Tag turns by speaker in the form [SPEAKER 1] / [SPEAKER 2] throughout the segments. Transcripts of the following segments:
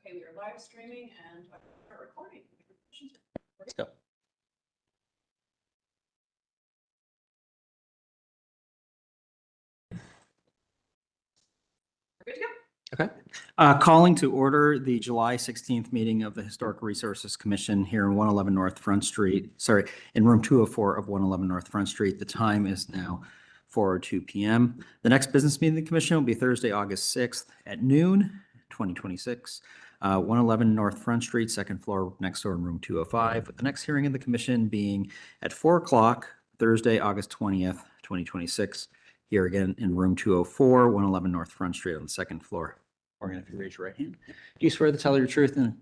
[SPEAKER 1] Okay, we are live streaming and recording.
[SPEAKER 2] Let's go.
[SPEAKER 1] We're good to go.
[SPEAKER 2] Okay. Calling to order the July 16th meeting of the Historic Resources Commission here in 111 North Front Street, in room 204 of 111 North Front Street. The time is now 4:02 p.m. The next business meeting of the commission will be Thursday, August 6th at noon, 2026, 111 North Front Street, second floor, next door in room 205, with the next hearing of the commission being at 4 o'clock, Thursday, August 20th, 2026. Here again in room 204, 111 North Front Street on the second floor. Morgan, if you raise your right hand. Do you swear to tell the truth in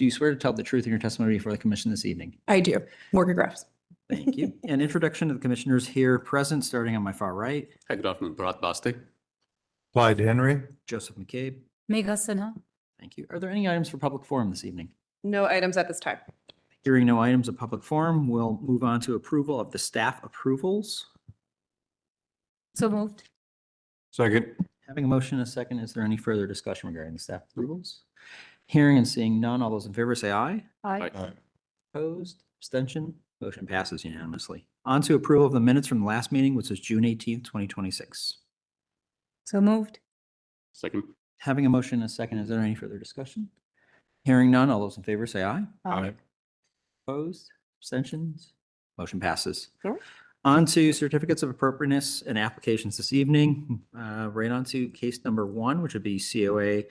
[SPEAKER 2] your testimony before the commission this evening?
[SPEAKER 1] I do. Morgan Graffs.
[SPEAKER 2] Thank you. An introduction to the commissioners here present, starting on my far right.
[SPEAKER 3] Hi, good afternoon. Bharat Basti.
[SPEAKER 4] Clyde Henry.
[SPEAKER 2] Joseph McCabe.
[SPEAKER 5] Megha Sinha.
[SPEAKER 2] Thank you. Are there any items for public forum this evening?
[SPEAKER 1] No items at this time.
[SPEAKER 2] Hearing no items of public forum, we'll move on to approval of the staff approvals.
[SPEAKER 5] So moved.
[SPEAKER 4] Second.
[SPEAKER 2] Having a motion and a second, is there any further discussion regarding the staff approvals? Hearing and seeing none, all those in favor say aye.
[SPEAKER 5] Aye.
[SPEAKER 2] Opposed, abstention, motion passes unanimously. On to approval of the minutes from the last meeting, which was June 18th, 2026.
[SPEAKER 5] So moved.
[SPEAKER 3] Second.
[SPEAKER 2] Having a motion and a second, is there any further discussion? Hearing none, all those in favor say aye.
[SPEAKER 4] Aye.
[SPEAKER 2] Opposed, abstentions, motion passes.
[SPEAKER 1] All right.
[SPEAKER 2] On to certificates of appropriateness and applications this evening. Right on to case number 1, which would be COA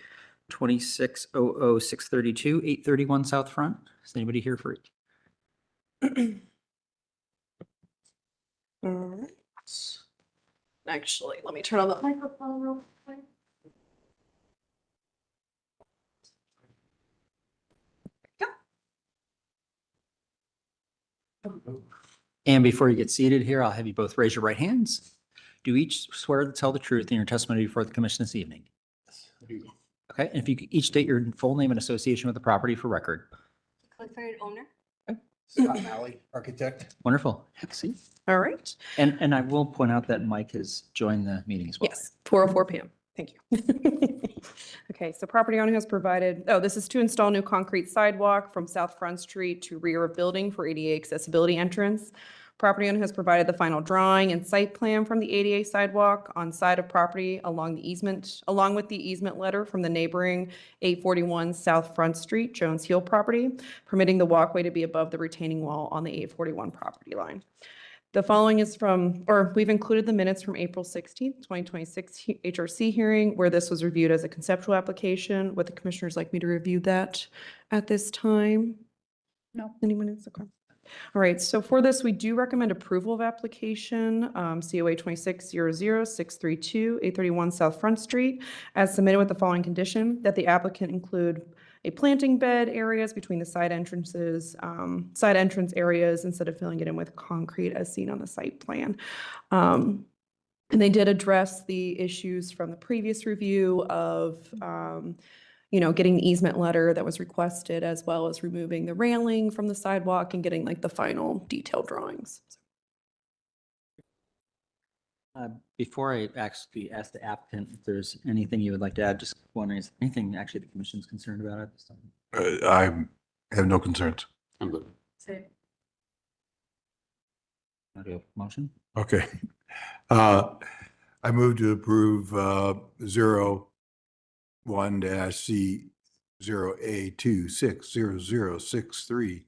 [SPEAKER 2] 2600632, 831 South Front. Is anybody here for it?
[SPEAKER 1] All right. Actually, let me turn on the microphone real quick.
[SPEAKER 2] And before you get seated here, I'll have you both raise your right hands. Do each swear to tell the truth in your testimony before the commission this evening? Okay, and if you could each state your full name and association with the property for record.
[SPEAKER 6] Qualified owner.
[SPEAKER 4] Scott Alley, architect.
[SPEAKER 2] Wonderful. Have a seat.
[SPEAKER 1] All right.
[SPEAKER 2] And I will point out that Mike has joined the meeting as well.
[SPEAKER 1] Yes, 4:04 p.m. Thank you. Okay, so property owner has provided, this is to install new concrete sidewalk from South Front Street to rear of building for ADA accessibility entrance. Property owner has provided the final drawing and site plan from the ADA sidewalk on side of property along the easement, along with the easement letter from the neighboring 841 South Front Street, Jones Hill property, permitting the walkway to be above the retaining wall on the 841 property line. The following is we've included the minutes from April 16th, 2026 HRC hearing, where this was reviewed as a conceptual application. Would the commissioners like me to review that at this time?
[SPEAKER 5] No.
[SPEAKER 1] Anyone is okay. All right, so for this, we do recommend approval of application, COA 2600632, 831 South Front Street, as submitted with the following condition, that the applicant include a planting bed areas between the side entrance areas instead of filling it in with concrete as seen on the site plan. And they did address the issues from the previous review of getting the easement letter that was requested, as well as removing the railing from the sidewalk and getting like the final detailed drawings.
[SPEAKER 2] Before I actually ask the applicant if there's anything you would like to add, just wondering, is there anything actually the commission's concerned about at this time?
[SPEAKER 4] I have no concerns.
[SPEAKER 3] I'm good.
[SPEAKER 2] Want to do a motion?
[SPEAKER 4] Okay. I move to approve 01-C0A260063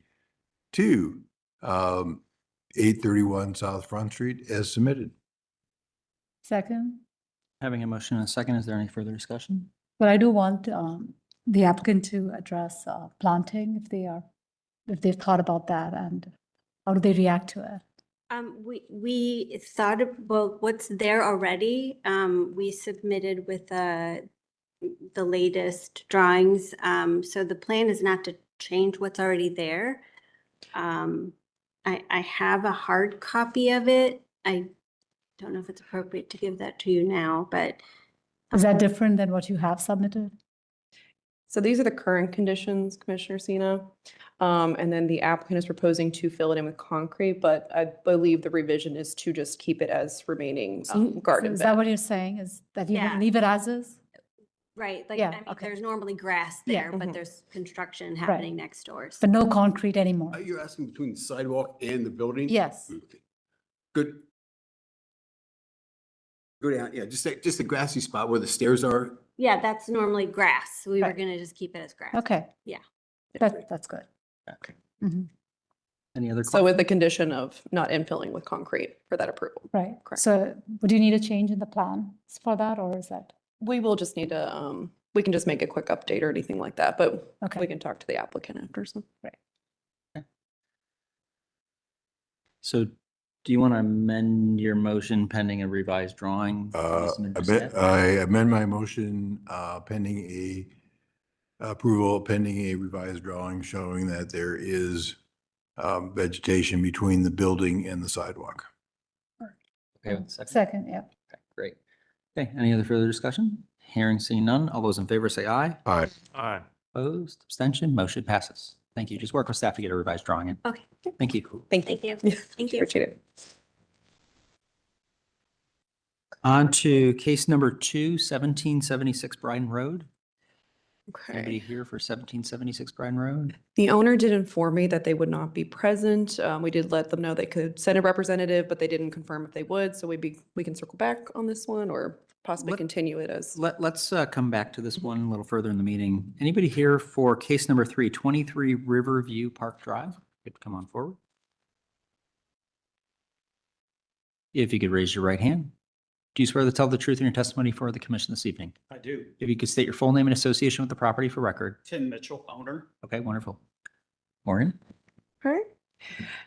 [SPEAKER 4] to 831 South Front Street as submitted.
[SPEAKER 5] Second.
[SPEAKER 2] Having a motion and a second, is there any further discussion?
[SPEAKER 5] But I do want the applicant to address planting if they've thought about that, and how do they react to it?
[SPEAKER 6] We thought about what's there already. We submitted with the latest drawings. So the plan is not to change what's already there. I have a hard copy of it. I don't know if it's appropriate to give that to you now, but.
[SPEAKER 5] Is that different than what you have submitted?
[SPEAKER 1] So these are the current conditions, Commissioner Sina. And then the applicant is proposing to fill it in with concrete, but I believe the revision is to just keep it as remaining garden
[SPEAKER 5] Is
[SPEAKER 1] bed.
[SPEAKER 5] that what you're saying? Is that you're going
[SPEAKER 6] Yeah.
[SPEAKER 5] to leave it as is?
[SPEAKER 6] Right, like,
[SPEAKER 5] Yeah,
[SPEAKER 6] I mean,
[SPEAKER 5] okay.
[SPEAKER 6] there's normally grass
[SPEAKER 5] Yeah.
[SPEAKER 6] there, but
[SPEAKER 1] Mhm.
[SPEAKER 6] there's construction happening next door.
[SPEAKER 5] But no concrete anymore.
[SPEAKER 7] You're asking between the sidewalk and the building?
[SPEAKER 5] Yes.
[SPEAKER 7] Okay. Good. Go down, yeah, just the grassy spot where the stairs are.
[SPEAKER 6] Yeah, that's normally grass. We were
[SPEAKER 5] Right.
[SPEAKER 6] gonna just keep it as grass.
[SPEAKER 5] Okay.
[SPEAKER 6] Yeah.
[SPEAKER 5] That's good.
[SPEAKER 2] Okay.
[SPEAKER 5] Mhm.
[SPEAKER 2] Any other
[SPEAKER 1] So with the
[SPEAKER 2] questions?
[SPEAKER 1] condition of not infilling with concrete for that approval.
[SPEAKER 5] Right.
[SPEAKER 1] Correct.
[SPEAKER 5] So would you need a change in the plan for that, or is that?
[SPEAKER 1] We will just need to, we can just make a quick update or anything like that, but
[SPEAKER 5] Okay.
[SPEAKER 1] we can talk to the applicant after, so.
[SPEAKER 2] So do you want to amend your motion pending a revised drawing? to be submitted to staff?
[SPEAKER 4] I amend my motion pending approval, pending a revised drawing showing that there is vegetation between the building and the sidewalk.
[SPEAKER 2] Okay, with the second?
[SPEAKER 5] Second, yeah.
[SPEAKER 2] Okay, great. Okay, any other further discussion? Hearing, seeing none. All those in favor say aye.
[SPEAKER 4] Aye.
[SPEAKER 3] Aye.
[SPEAKER 2] Opposed, abstention, motion passes. Thank you. Just work with staff to get a revised drawing in.
[SPEAKER 6] Okay,
[SPEAKER 2] Thank you.
[SPEAKER 1] Thank you.
[SPEAKER 6] thank you. Thank you.
[SPEAKER 1] Appreciate it.
[SPEAKER 2] On to case number 2, 1776 Bryden Road. Anybody
[SPEAKER 1] Okay.
[SPEAKER 2] here for 1776 Bryden Road?
[SPEAKER 1] The owner did inform me that they would not be present. We did let them know they could send a representative, but they didn't confirm if they would. So we can circle back on this one or possibly
[SPEAKER 2] Let-
[SPEAKER 1] continue it as.
[SPEAKER 2] Let's come back to this one a little further in the meeting. Anybody here for case number 3, 23 Riverview Park Drive? Could come on forward. If you could raise your right hand. Do you swear to tell the truth in your testimony for the commission this evening?
[SPEAKER 8] I do.
[SPEAKER 2] If you could state your full name and association with the property for record.
[SPEAKER 8] Tim Mitchell, owner.
[SPEAKER 2] Okay, wonderful. Maureen?
[SPEAKER 1] All right.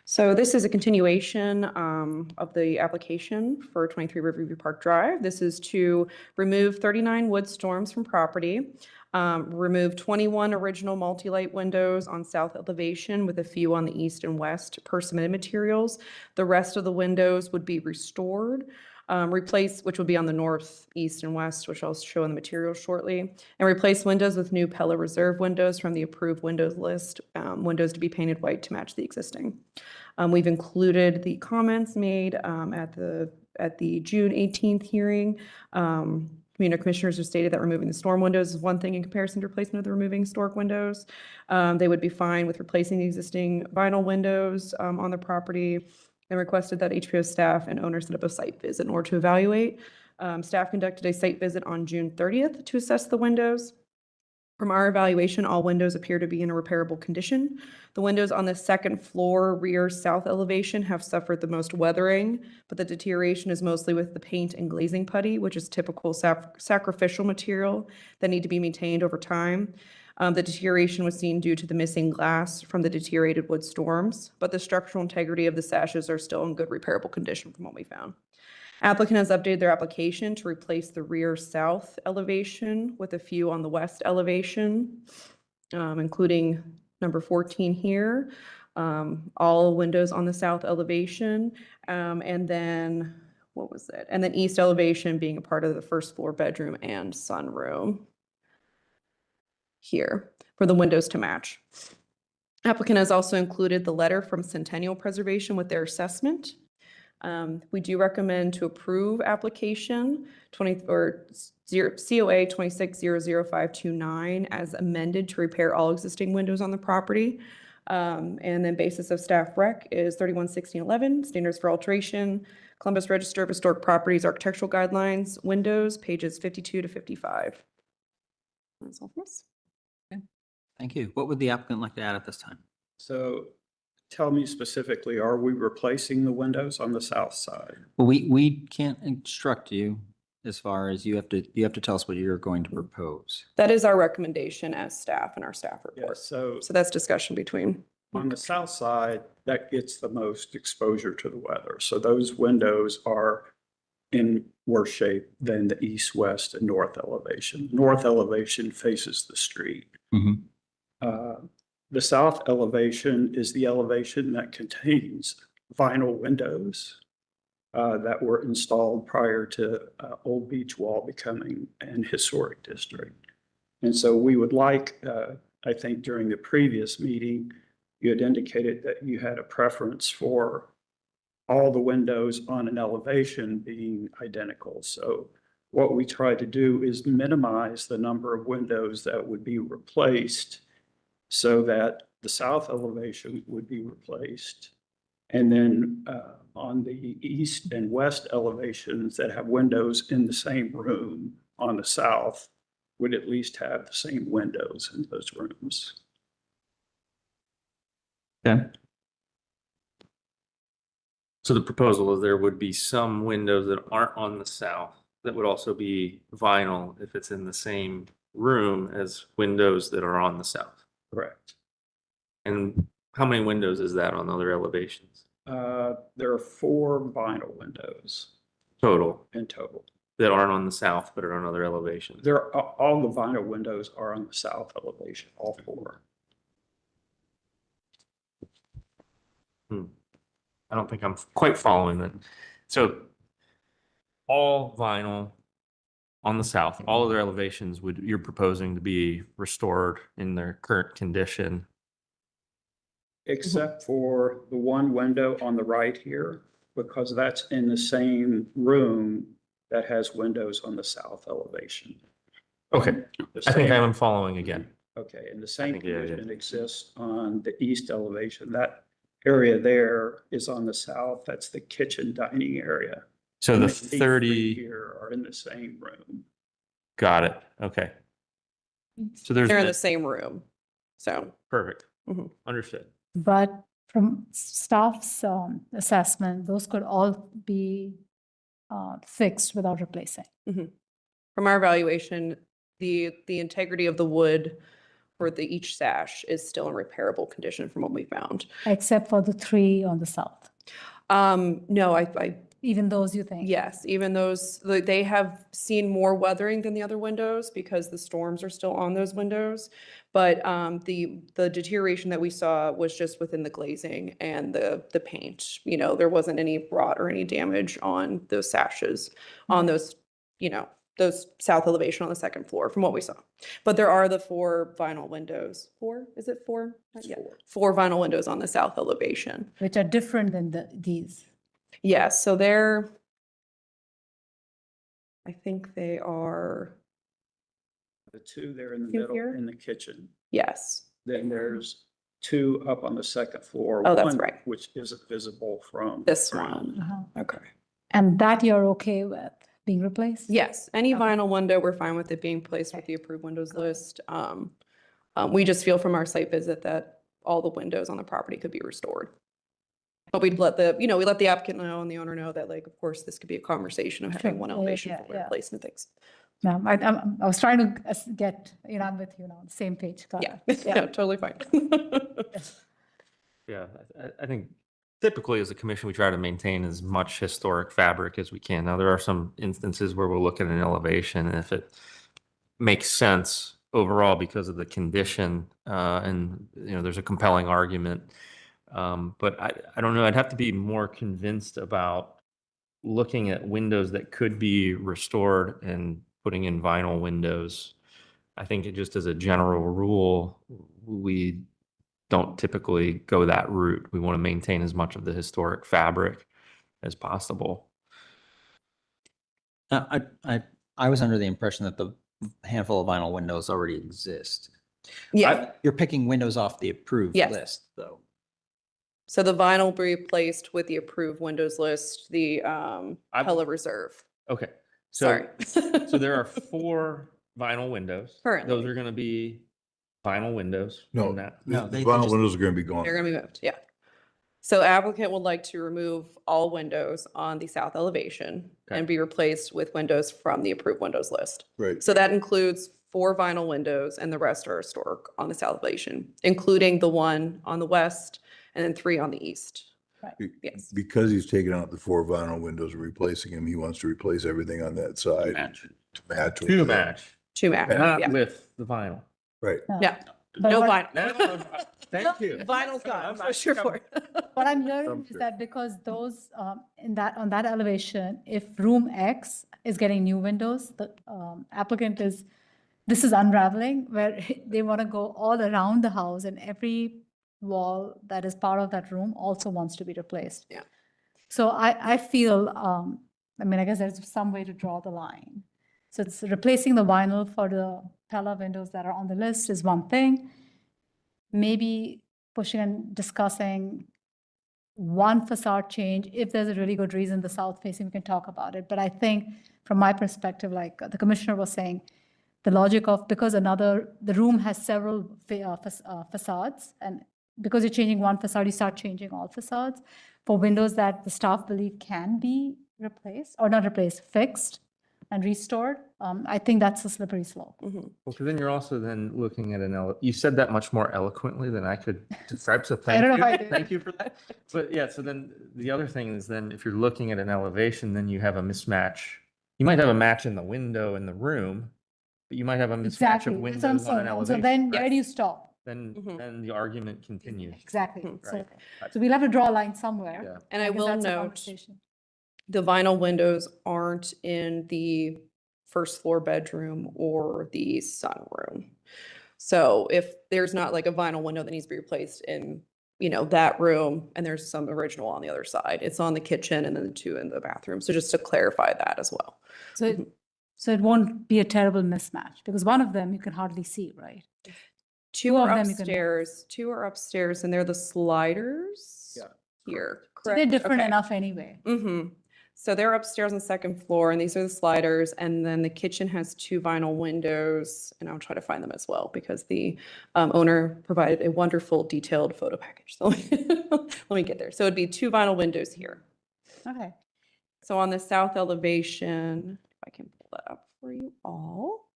[SPEAKER 1] So this is a continuation of the application for 23 Riverview Park Drive. This is to remove 39 wood storms from property, remove 21 original multi-light windows on south elevation with a few on the east and west per submitted materials. The rest of the windows would be restored, replace, which would be on the north, east, and west, which I'll show in the materials shortly, and replace windows with new Pella Reserve windows from the approved windows list, windows to be painted white to match the existing. We've included the comments made at the June 18th hearing. Commissioners have stated that removing the storm windows is one thing in comparison to replacement of the removing historic windows. They would be fine with replacing the existing vinyl windows on the property, and requested that HPO staff and owners set up a site visit in order to evaluate. Staff conducted a site visit on June 30th to assess the windows. From our evaluation, all windows appear to be in a repairable condition. The windows on the second floor rear south elevation have suffered the most weathering, but the deterioration is mostly with the paint and glazing putty, which is typical sacrificial material that need to be maintained over time. The deterioration was seen due to the missing glass from the deteriorated wood storms, but the structural integrity of the sashes are still in good repairable condition from what we found. Applicant has updated their application to replace the rear south elevation with a few on the west elevation, including number 14 here, all windows on the south elevation, and then, what was it? And then east elevation being a part of the first floor bedroom and sunroom here for the windows to match. Applicant has also included the letter from Centennial Preservation with their assessment. We do recommend to approve application COA 2600529 as amended to repair all existing windows on the property. And then basis of staff rec is 311611, standards for alteration, Columbus Register of Historic Properties, architectural guidelines, windows, pages 52 to 55. That's all from us.
[SPEAKER 2] Thank you. What would the applicant like to add at this time?
[SPEAKER 8] So tell me specifically, are we replacing the windows on the south side?
[SPEAKER 2] Well, we can't instruct you as far as you have to tell us what you're going to propose.
[SPEAKER 1] That is our recommendation as staff in our staff
[SPEAKER 8] Yeah,
[SPEAKER 1] report.
[SPEAKER 8] so
[SPEAKER 1] So that's discussion between.
[SPEAKER 8] on the south side, that gets the most exposure to the weather. So those windows are in worse shape than the east, west, and north elevation. North elevation faces the street.
[SPEAKER 2] Mhm.
[SPEAKER 8] The south elevation is the elevation that contains vinyl windows that were installed prior to Old Beach Wall becoming an historic district. And so we would like, I think during the previous meeting, you had indicated that you had a preference for all the windows on an elevation being identical. So what we try to do is minimize the number of windows that would be replaced so that the south elevation would be replaced. And then on the east and west elevations that have windows in the same room on the south would at least have the same windows in those rooms.
[SPEAKER 2] Okay.
[SPEAKER 9] So the proposal is there would be some windows that aren't on the south that would also be vinyl if it's in the same room as windows that are on the south.
[SPEAKER 8] Correct.
[SPEAKER 9] And how many windows is that on other elevations
[SPEAKER 8] There are 4 vinyl windows
[SPEAKER 9] total
[SPEAKER 8] in total.
[SPEAKER 9] that aren't on the south but are on other elevations?
[SPEAKER 8] All the vinyl windows are on the south elevation, all 4.
[SPEAKER 9] I don't think I'm quite following that. So all vinyl on the south, all other elevations you're proposing to be restored in their current condition.
[SPEAKER 8] Except for the one window on the right here, because that's in the same room that has windows on the south elevation.
[SPEAKER 9] Okay,
[SPEAKER 8] The
[SPEAKER 9] I think
[SPEAKER 8] same-
[SPEAKER 9] I'm following again.
[SPEAKER 8] Okay, and the same
[SPEAKER 9] think, yeah, yeah.
[SPEAKER 8] condition exists on the east elevation. That area there is on the south. That's the kitchen dining area.
[SPEAKER 9] So
[SPEAKER 8] And
[SPEAKER 9] the
[SPEAKER 8] these
[SPEAKER 9] 30,
[SPEAKER 8] here are in the same room.
[SPEAKER 9] got it. Okay. So there's
[SPEAKER 1] They're in the same room. So,
[SPEAKER 9] perfect.
[SPEAKER 1] Mhm.
[SPEAKER 9] Understood.
[SPEAKER 5] But from staff's assessment, those could all be fixed without replacing,
[SPEAKER 1] from our evaluation, the integrity of the wood for each sash is still in repairable condition from what we found.
[SPEAKER 5] except for the 3 on the south.
[SPEAKER 1] No, I
[SPEAKER 5] Even those you think?
[SPEAKER 1] yes, even those, they have seen more weathering than the other windows because the storms are still on those windows. But the deterioration that we saw was just within the glazing and the paint. You know, there wasn't any rot or any damage on those sashes, on those, you know, those south elevation on the second floor from what we saw. But there are the 4 vinyl windows. 4? Is it 4? Yeah, 4 vinyl windows on the south elevation.
[SPEAKER 5] Which are different than these.
[SPEAKER 1] Yes, so they're, I think they are,
[SPEAKER 8] The 2 there in the
[SPEAKER 1] Two
[SPEAKER 8] middle
[SPEAKER 1] here?
[SPEAKER 8] in the kitchen.
[SPEAKER 1] yes.
[SPEAKER 8] Then there's 2 up on the second floor.
[SPEAKER 1] Oh, that's
[SPEAKER 8] one
[SPEAKER 1] right.
[SPEAKER 8] Which isn't visible from.
[SPEAKER 1] This
[SPEAKER 8] ground.
[SPEAKER 1] one. Okay.
[SPEAKER 5] And that you're okay with being replaced?
[SPEAKER 1] Yes, any
[SPEAKER 5] Okay.
[SPEAKER 1] vinyl window, we're fine with it being placed with the approved windows list. We just feel from our site visit that all the windows on the property could be restored. But we'd let we let the applicant know and the owner know that, like, of course, this could be a conversation of having
[SPEAKER 5] Sure.
[SPEAKER 1] one
[SPEAKER 5] Yeah,
[SPEAKER 1] elevation
[SPEAKER 5] yeah,
[SPEAKER 1] for
[SPEAKER 5] yeah.
[SPEAKER 1] replacement things.
[SPEAKER 5] No, I was trying to get, I'm with you now, on the same page. Got
[SPEAKER 1] Yeah,
[SPEAKER 5] it.
[SPEAKER 1] no, totally fine.
[SPEAKER 9] Yeah, I think typically as a commission, we try to maintain as much historic fabric as we can. Now, there are some instances where we'll look at an elevation and if it makes sense overall because of the condition, and, there's a compelling argument. But I don't know, I'd have to be more convinced about looking at windows that could be restored and putting in vinyl windows. I think it just as a general rule, we don't typically go that route. We want to maintain as much of the historic fabric as possible.
[SPEAKER 2] I was under the impression that the handful of vinyl windows already exist.
[SPEAKER 1] Yeah,
[SPEAKER 2] You're picking windows off the approved
[SPEAKER 1] Yes.
[SPEAKER 2] list, though.
[SPEAKER 1] so the vinyl will be replaced with the approved windows list, the Pella Reserve.
[SPEAKER 9] Okay.
[SPEAKER 1] Sorry.
[SPEAKER 9] So there are 4 vinyl windows.
[SPEAKER 1] Currently.
[SPEAKER 9] Those are going to be vinyl windows.
[SPEAKER 4] No,
[SPEAKER 9] in that.
[SPEAKER 2] No,
[SPEAKER 4] the
[SPEAKER 2] they
[SPEAKER 4] vinyl
[SPEAKER 2] just-
[SPEAKER 4] windows are going to be gone.
[SPEAKER 1] They're gonna be moved, yeah. So applicant would like to remove all windows on the south elevation
[SPEAKER 9] Okay.
[SPEAKER 1] and be replaced with windows from the approved windows list.
[SPEAKER 4] Right.
[SPEAKER 1] So that includes 4 vinyl windows and the rest are historic on the south elevation, including the one on the west and then 3 on the east. Yes.
[SPEAKER 4] Because he's taken out the 4 vinyl windows and replacing them, he wants to replace everything on that side.
[SPEAKER 9] Match.
[SPEAKER 4] To match. with
[SPEAKER 9] To
[SPEAKER 4] that.
[SPEAKER 9] match,
[SPEAKER 1] Two match,
[SPEAKER 9] not
[SPEAKER 1] yeah.
[SPEAKER 9] with the vinyl.
[SPEAKER 4] Right.
[SPEAKER 1] Yeah,
[SPEAKER 5] But
[SPEAKER 1] no
[SPEAKER 5] what-
[SPEAKER 1] vinyl.
[SPEAKER 9] Thank you.
[SPEAKER 1] Vinyl's gone, for sure for it.
[SPEAKER 5] What I'm hearing is that because those, on that elevation, if room X is getting new windows, the applicant this is unraveling where they want to go all around the house and every wall that is part of that room also wants to be replaced.
[SPEAKER 1] Yeah.
[SPEAKER 5] So I feel, I guess there's some way to draw the line. So it's replacing the vinyl for the Pella windows that are on the list is one thing. Maybe pushing and discussing one facade change. If there's a really good reason, the south facing, we can talk about it. But I think from my perspective, like the commissioner was saying, the logic of, because the room has several facades, and because you're changing one facade, you start changing all facades for windows that the staff believe can be replaced, or not replaced, fixed and restored. I think that's a slippery slope.
[SPEAKER 1] Mhm.
[SPEAKER 9] Well, because then you're also then looking at you said that much more eloquently than I could describe, so
[SPEAKER 5] I
[SPEAKER 9] thank
[SPEAKER 5] don't know
[SPEAKER 9] you.
[SPEAKER 5] if I did.
[SPEAKER 9] Thank you for that. But yeah, so then the other thing is then if you're looking at an elevation, then you have a mismatch. You might have a match in the window in the room, but you might have a mismatch
[SPEAKER 5] Exactly,
[SPEAKER 9] of
[SPEAKER 5] that's what I'm
[SPEAKER 9] windows on an
[SPEAKER 5] saying. And
[SPEAKER 9] elevation.
[SPEAKER 5] so then where do you
[SPEAKER 1] Yes.
[SPEAKER 5] stop?
[SPEAKER 9] Then,
[SPEAKER 1] Mhm.
[SPEAKER 9] then the argument continues.
[SPEAKER 5] Exactly.
[SPEAKER 1] Mhm.
[SPEAKER 5] So,
[SPEAKER 9] Right.
[SPEAKER 5] so we'll have to draw a line somewhere.
[SPEAKER 9] Yeah.
[SPEAKER 1] And I
[SPEAKER 5] guess
[SPEAKER 1] will
[SPEAKER 5] that's a
[SPEAKER 1] note,
[SPEAKER 5] conversation.
[SPEAKER 1] the vinyl windows aren't in the first floor bedroom or the sunroom. So if there's not like a vinyl window that needs to be replaced in, that room, and there's some original on the other side, it's on the kitchen and then the two in the bathroom. So just to clarify that as well.
[SPEAKER 5] So, so it won't be a terrible mismatch, because one of them you can hardly see, right?
[SPEAKER 1] Two
[SPEAKER 5] of
[SPEAKER 1] are
[SPEAKER 5] them you can-
[SPEAKER 1] upstairs, and they're the sliders
[SPEAKER 8] Yeah,
[SPEAKER 1] here,
[SPEAKER 5] So
[SPEAKER 1] correct?
[SPEAKER 5] they're different
[SPEAKER 1] Okay.
[SPEAKER 5] enough anyway.
[SPEAKER 1] Mm-hmm. So they're upstairs on the second floor, and these are the sliders, and then the kitchen has two vinyl windows, and I'll try to find them as well, because the owner provided a wonderful detailed photo package. So let me get there. So it'd be two vinyl windows here.
[SPEAKER 5] Okay.
[SPEAKER 1] So on the south elevation, if I can pull that up for you all,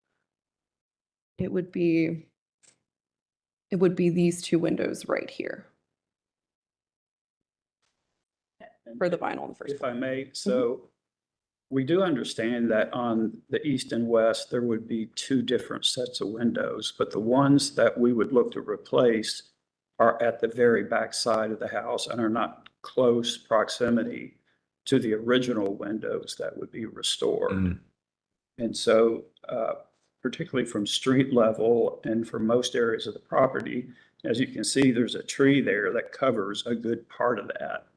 [SPEAKER 1] it would be these two windows right here for the vinyl on the first
[SPEAKER 8] If
[SPEAKER 1] floor.
[SPEAKER 8] I may, so we do understand that on the east and west, there would be two different sets of windows, but the ones that we would look to replace are at the very back side of the house and are not close proximity to the original windows that would be restored. And so, particularly from street level and for most areas of the property, as you can see, there's a tree there that covers a good part of that.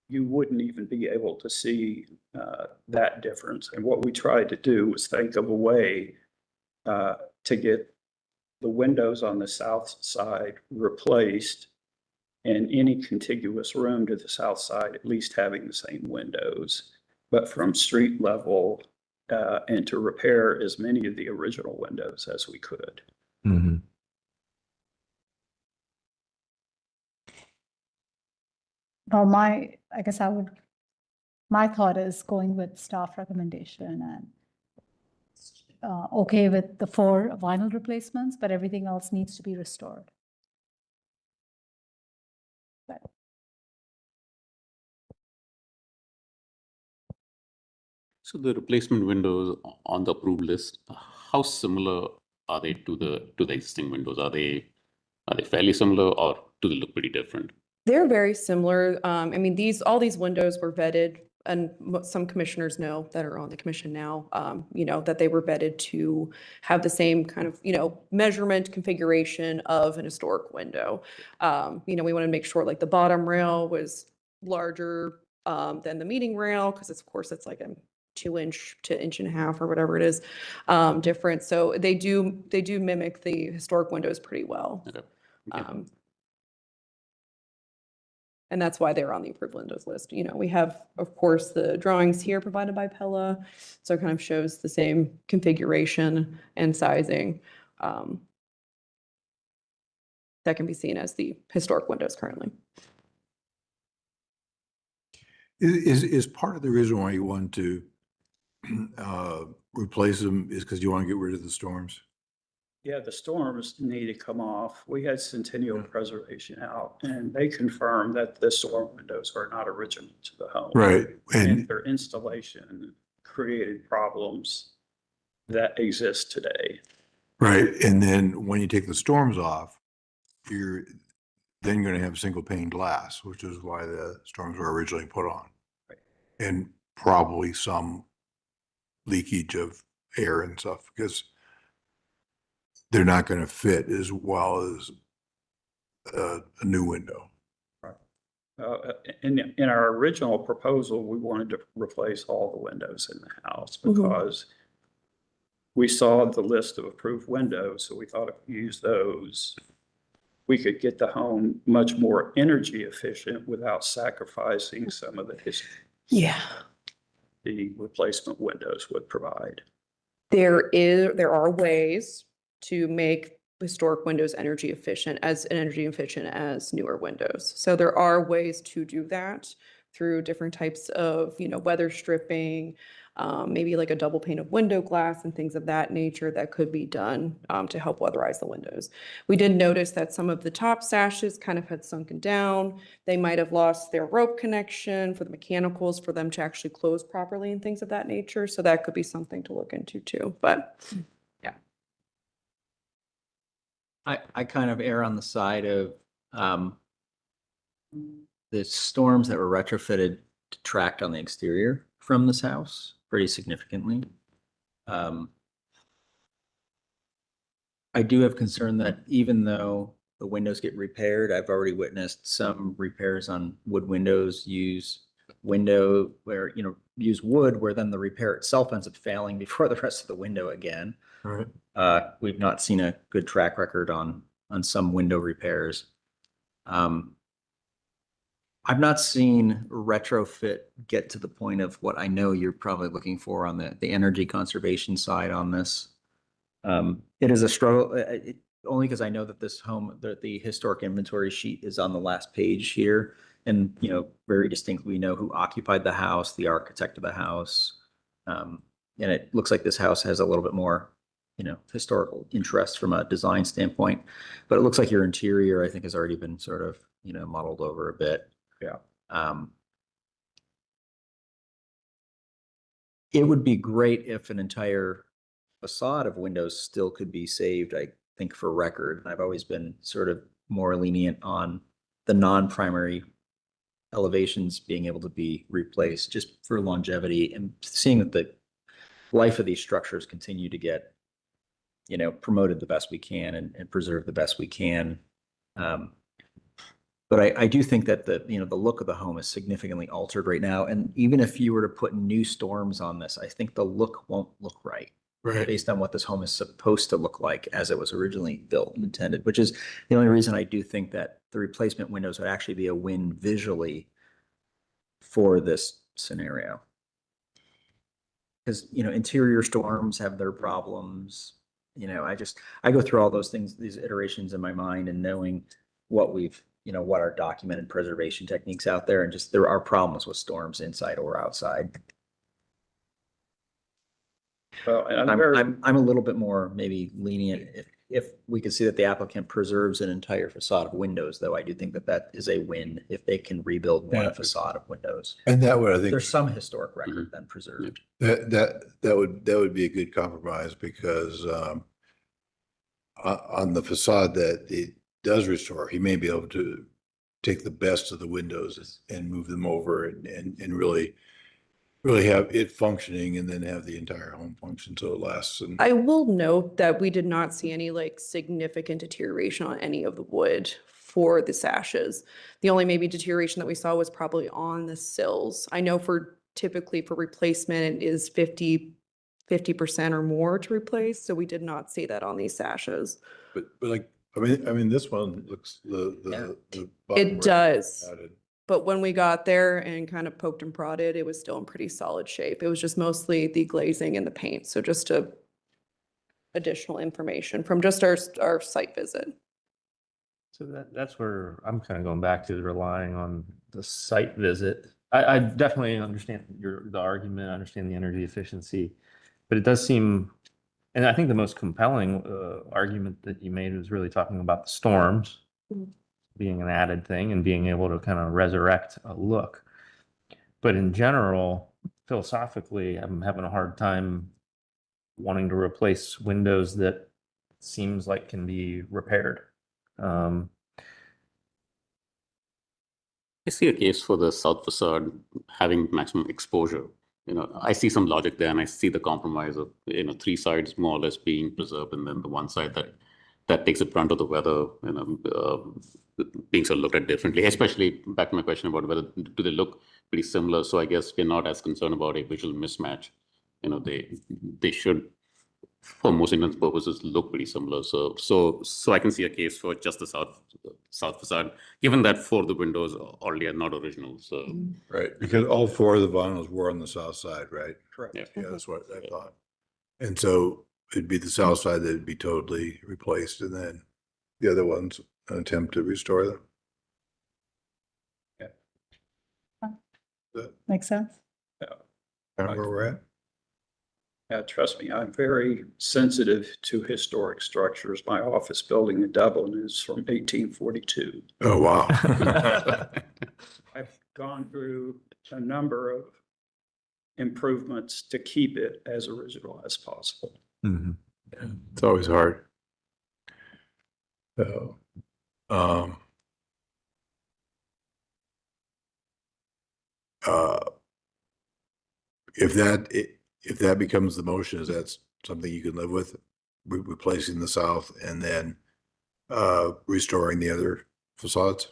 [SPEAKER 8] You wouldn't even be able to see that difference. And what we tried to do was think of a way to get the windows on the south side replaced, and any contiguous room to the south side at least having the same windows, but from street level, and to repair as many of the original windows as we could.
[SPEAKER 5] Well, I guess my thought is going with staff recommendation and okay with the 4 vinyl replacements, but everything else needs to be restored.
[SPEAKER 3] So the replacement windows on the approved list, how similar are they to the existing windows? Are they fairly similar, or do they look pretty different?
[SPEAKER 1] They're very similar. I mean, all these windows were vetted, and some commissioners know that are on the commission now, that they were vetted to have the same kind of, measurement configuration of an historic window. We want to make sure like the bottom rail was larger than the meeting rail, because of course it's like a 2-inch to 1.5 inches or whatever it is, different. So they do mimic the historic windows pretty well.
[SPEAKER 3] Okay.
[SPEAKER 1] And that's why they're on the approved windows list. We have, of course, the drawings here provided by Pella. So it kind of shows the same configuration and sizing that can be seen as the historic windows currently.
[SPEAKER 4] Is part of the reason why you want to replace them is because you want to get rid of the storms?
[SPEAKER 8] Yeah, the storms need to come off. We had Centennial Preservation out, and they confirmed that the storm windows are not original to the home.
[SPEAKER 4] Right.
[SPEAKER 8] And
[SPEAKER 4] And
[SPEAKER 8] their installation created problems that exist today.
[SPEAKER 4] right. And then when you take the storms off, you're then going to have single pane glass, which is why the storms were originally put on.
[SPEAKER 8] Right.
[SPEAKER 4] And probably some leakage of air and stuff, because they're not going to fit as well as a new window.
[SPEAKER 8] In our original proposal, we wanted to replace all the windows in the house
[SPEAKER 1] Mhm.
[SPEAKER 8] because we saw the list of approved windows, so we thought if we use those, we could get the home much more energy efficient without sacrificing some of
[SPEAKER 1] Yeah.
[SPEAKER 8] the replacement windows would provide.
[SPEAKER 1] There are ways to make historic windows energy efficient as newer windows. So there are ways to do that through different types of, weather stripping, maybe like a double pane of window glass and things of that nature that could be done to help weatherize the windows. We did notice that some of the top sashes kind of had sunken down. They might have lost their rope connection for the mechanicals for them to actually close properly and things of that nature. So that could be something to look into too, but yeah.
[SPEAKER 2] I kind of err on the side of the storms that were retrofitted detract on the exterior from this house pretty significantly. I do have concern that even though the windows get repaired, I've already witnessed some repairs on wood windows use wood where then the repair itself ends up failing before the rest of the window again.
[SPEAKER 4] All right.
[SPEAKER 2] We've not seen a good track record on some window repairs. I've not seen retrofit get to the point of what I know you're probably looking for on the energy conservation side on this. It is a struggle, only because I know that this home, the historic inventory sheet is on the last page here. And, very distinctly, we know who occupied the house, the architect of the house. And it looks like this house has a little bit more, historical interest from a design standpoint. But it looks like your interior, I think, has already been sort of, muddled over a bit.
[SPEAKER 8] Yeah.
[SPEAKER 2] It would be great if an entire facade of windows still could be saved, I think, for record. I've always been sort of more lenient on the non-primary elevations being able to be replaced just for longevity and seeing that the life of these structures continue to get, promoted the best we can and preserved the best we can. But I do think that the look of the home is significantly altered right now. And even if you were to put new storms on this, I think the look won't look right.
[SPEAKER 4] Right.
[SPEAKER 2] Based on what this home is supposed to look like as it was originally built and intended, which is the only reason I do think that the replacement windows would actually be a win visually for this scenario. Because, interior storms have their problems. I go through all those things, these iterations in my mind, and knowing what we've, what our documented preservation techniques out there, and just there are problems with storms inside or outside.
[SPEAKER 8] Well, and
[SPEAKER 2] I'm a little bit more maybe lenient if we could see that the applicant preserves an entire facade of windows, though I do think that is a win if they can rebuild one facade of windows.
[SPEAKER 4] And that would, I think,
[SPEAKER 2] There's some historic record then preserved.
[SPEAKER 4] that would be a good compromise because on the facade that it does restore, he may be able to take the best of the windows and move them over and really have it functioning and then have the entire home function so it lasts. And
[SPEAKER 1] I will note that we did not see any significant deterioration on any of the wood for the sashes. The only maybe deterioration that we saw was probably on the sills. I know typically for replacement, it is 50% or more to replace. So we did not see that on these sashes.
[SPEAKER 4] but I mean, this one looks the
[SPEAKER 1] It does. But when we got there and kind of poked and prodded, it was still in pretty solid shape. It was just mostly the glazing and the paint. So just additional information from just our site visit.
[SPEAKER 9] So that's where I'm kind of going back to relying on the site visit. I definitely understand the argument, I understand the energy efficiency, but it does seem, and I think the most compelling argument that you made was really talking about the storms being an added thing and being able to kind of resurrect a look. But in general, philosophically, I'm having a hard time wanting to replace windows that seems like can be repaired.
[SPEAKER 3] I see a case for the south facade having maximum exposure. I see some logic there, and I see the compromise of 3 sides more or less being preserved, and then the one side that takes the brunt of the weather, being sort of looked at differently. Especially back to my question about whether do they look pretty similar. So I guess we're not as concerned about a visual mismatch. They should for most intents purposes, look pretty similar. So I can see a case for just the south facade, given that 4 of the windows already are not original. So
[SPEAKER 4] Right, because all 4 of the vinyls were on the south side, right?
[SPEAKER 8] Correct.
[SPEAKER 3] yeah.
[SPEAKER 4] Yeah, that's what I thought. And so it'd be the south side that'd be totally replaced, and then the other ones, an attempt to restore them.
[SPEAKER 5] Makes sense?
[SPEAKER 4] Kind of where we're at.
[SPEAKER 8] Yeah, trust me, I'm very sensitive to historic structures. My office building in Dublin is from 1842.
[SPEAKER 4] Oh, wow.
[SPEAKER 8] I've gone through a number of improvements to keep it as original as possible.
[SPEAKER 4] It's always hard. So, if that becomes the motion, is that something you can live with? Replacing the south and then restoring the other facades?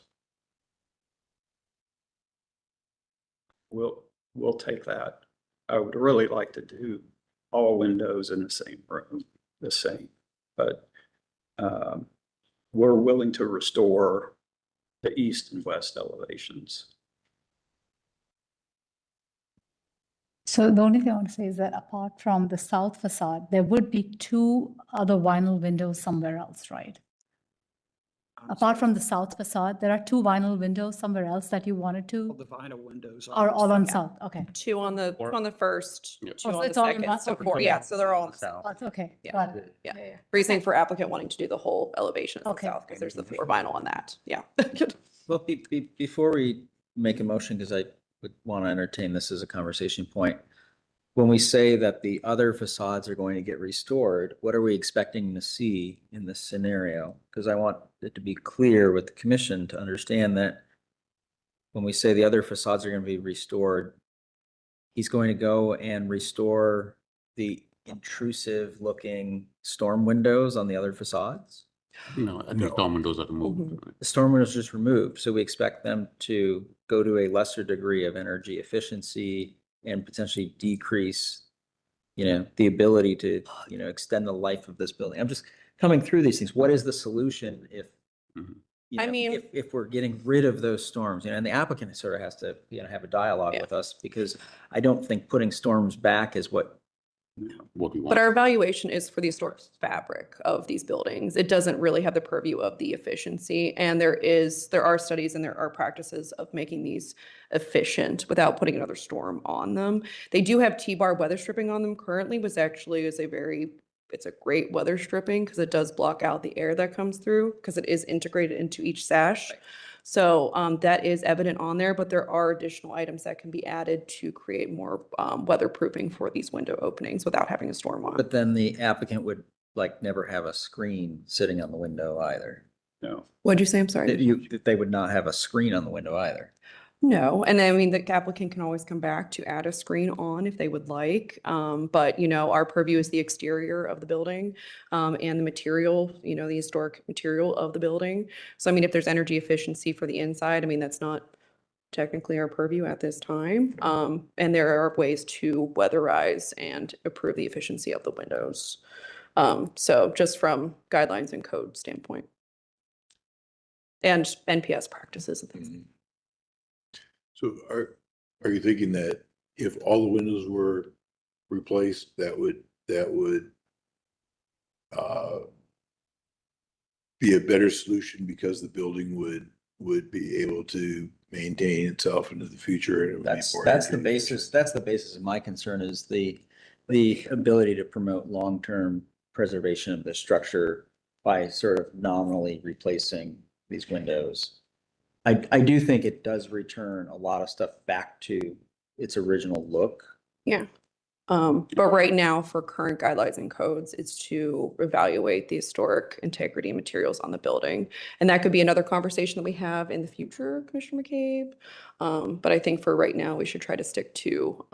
[SPEAKER 8] We'll take that. I would really like to do all windows in the same room, the same, but we're willing to restore the east and west elevations.
[SPEAKER 5] So the only thing I want to say is that apart from the south facade, there would be 2 other vinyl windows somewhere else, right? Apart from the south facade, there are 2 vinyl windows somewhere else that you wanted
[SPEAKER 8] All
[SPEAKER 5] to,
[SPEAKER 8] the vinyl windows
[SPEAKER 5] are all on
[SPEAKER 1] Yeah.
[SPEAKER 5] south, okay.
[SPEAKER 1] 2 on the first,
[SPEAKER 3] Yeah.
[SPEAKER 1] 2
[SPEAKER 5] Oh, so
[SPEAKER 1] on the
[SPEAKER 5] it's all in
[SPEAKER 1] second,
[SPEAKER 5] one-
[SPEAKER 1] so
[SPEAKER 5] okay.
[SPEAKER 1] 4, yeah, so they're all on the
[SPEAKER 2] South.
[SPEAKER 1] south.
[SPEAKER 5] That's okay,
[SPEAKER 1] Yeah.
[SPEAKER 5] got it.
[SPEAKER 1] Yeah. Reasoning for applicant wanting to do the whole elevation of the
[SPEAKER 5] Okay.
[SPEAKER 1] south, because there's the 4 vinyl on that, yeah.
[SPEAKER 2] Well, before we make a motion, because I would want to entertain this as a conversation point. When we say that the other facades are going to get restored, what are we expecting to see in this scenario? Because I want it to be clear with the commission to understand that when we say the other facades are going to be restored, he's going to go and restore the intrusive looking storm windows on the other facades?
[SPEAKER 3] No, I
[SPEAKER 4] No.
[SPEAKER 3] think dorm windows are removed.
[SPEAKER 2] The storm windows just removed, so we expect them to go to a lesser degree of energy efficiency and potentially decrease, the ability to, extend the life of this building. I'm just coming through these things. What is the solution if,
[SPEAKER 3] Mhm.
[SPEAKER 1] I mean-
[SPEAKER 2] if we're getting rid of those storms, and the applicant sort of has to, have a dialogue
[SPEAKER 1] Yeah.
[SPEAKER 2] with us, because I don't think putting storms back is what,
[SPEAKER 3] What we want.
[SPEAKER 1] But our evaluation is for the historic fabric of these buildings. It doesn't really have the purview of the efficiency. And there are studies and there are practices of making these efficient without putting another storm on them. They do have T-bar weather stripping on them currently, which actually is it's a great weather stripping because it does block out the air that comes through because it is integrated into each sash. So that is evident on there, but there are additional items that can be added to create more weatherproofing for these window openings without having a storm on.
[SPEAKER 2] but then the applicant would never have a screen sitting on the window either.
[SPEAKER 8] No,
[SPEAKER 1] What'd you say? I'm sorry.
[SPEAKER 2] That they would not have a screen on the window either.
[SPEAKER 1] No, and I mean, the applicant can always come back to add a screen on if they would like. But our purview is the exterior of the building and the material, the historic material of the building. So I mean, if there's energy efficiency for the inside, I mean, that's not technically our purview at this time. And there are ways to weatherize and improve the efficiency of the windows. So just from guidelines and code standpoint. And NPS practices and things.
[SPEAKER 4] So are you thinking that if all the windows were replaced, that would be a better solution because the building would be able to maintain itself into the future? And it would be more
[SPEAKER 2] That's the
[SPEAKER 4] energy
[SPEAKER 2] basis, that's the basis of my concern is the ability to promote long-term preservation of the structure by sort of nominally replacing these windows. I do think it does return a lot of stuff back to its original look.
[SPEAKER 1] Yeah. But right now, for current guidelines and codes, it's to evaluate the historic integrity materials on the building. And that could be another conversation that we have in the future, Commissioner McCabe. But I think for right now, we should try to stick to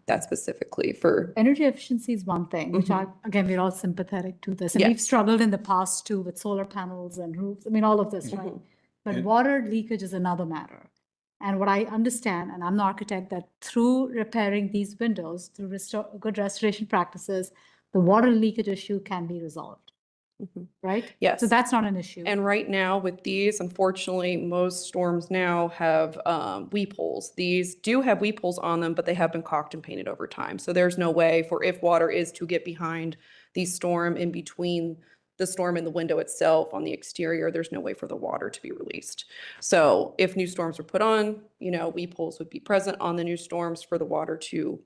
[SPEAKER 1] that specifically for.
[SPEAKER 5] Energy efficiency is one thing, which again, we're all sympathetic to this. And we've
[SPEAKER 1] Yes.
[SPEAKER 5] struggled in the past too with solar panels and roofs. I mean, all of this, right? But
[SPEAKER 4] And-
[SPEAKER 5] water leakage is another matter. And what I understand, and I'm the architect, that through repairing these windows, through good restoration practices, the water leakage issue can be resolved,
[SPEAKER 1] Mhm.
[SPEAKER 5] right?
[SPEAKER 1] Yes.
[SPEAKER 5] So that's not an issue.
[SPEAKER 1] And right now with these, unfortunately, most storms now have weep holes. These do have weep holes on them, but they have been caulked and painted over time. So there's no way for if water is to get behind the storm in between the storm and the window itself on the exterior, there's no way for the water to be released. So if new storms are put on, weep holes would be present on the new storms for the water to,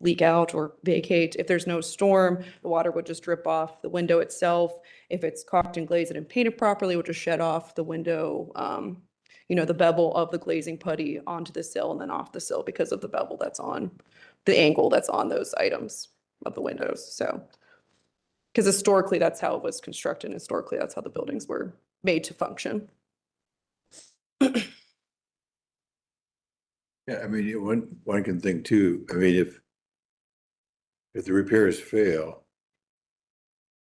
[SPEAKER 1] leak out or vacate. If there's no storm, the water would just drip off the window itself. If it's caulked and glazed and painted properly, it would just shed off the window, the bevel of the glazing putty onto the sill and then off the sill because of the bevel that's on, the angle that's on those items of the windows. So, because historically, that's how it was constructed. Historically, that's how the buildings were made to function.
[SPEAKER 4] Yeah, I mean, one can think too, I mean, if the repairs fail,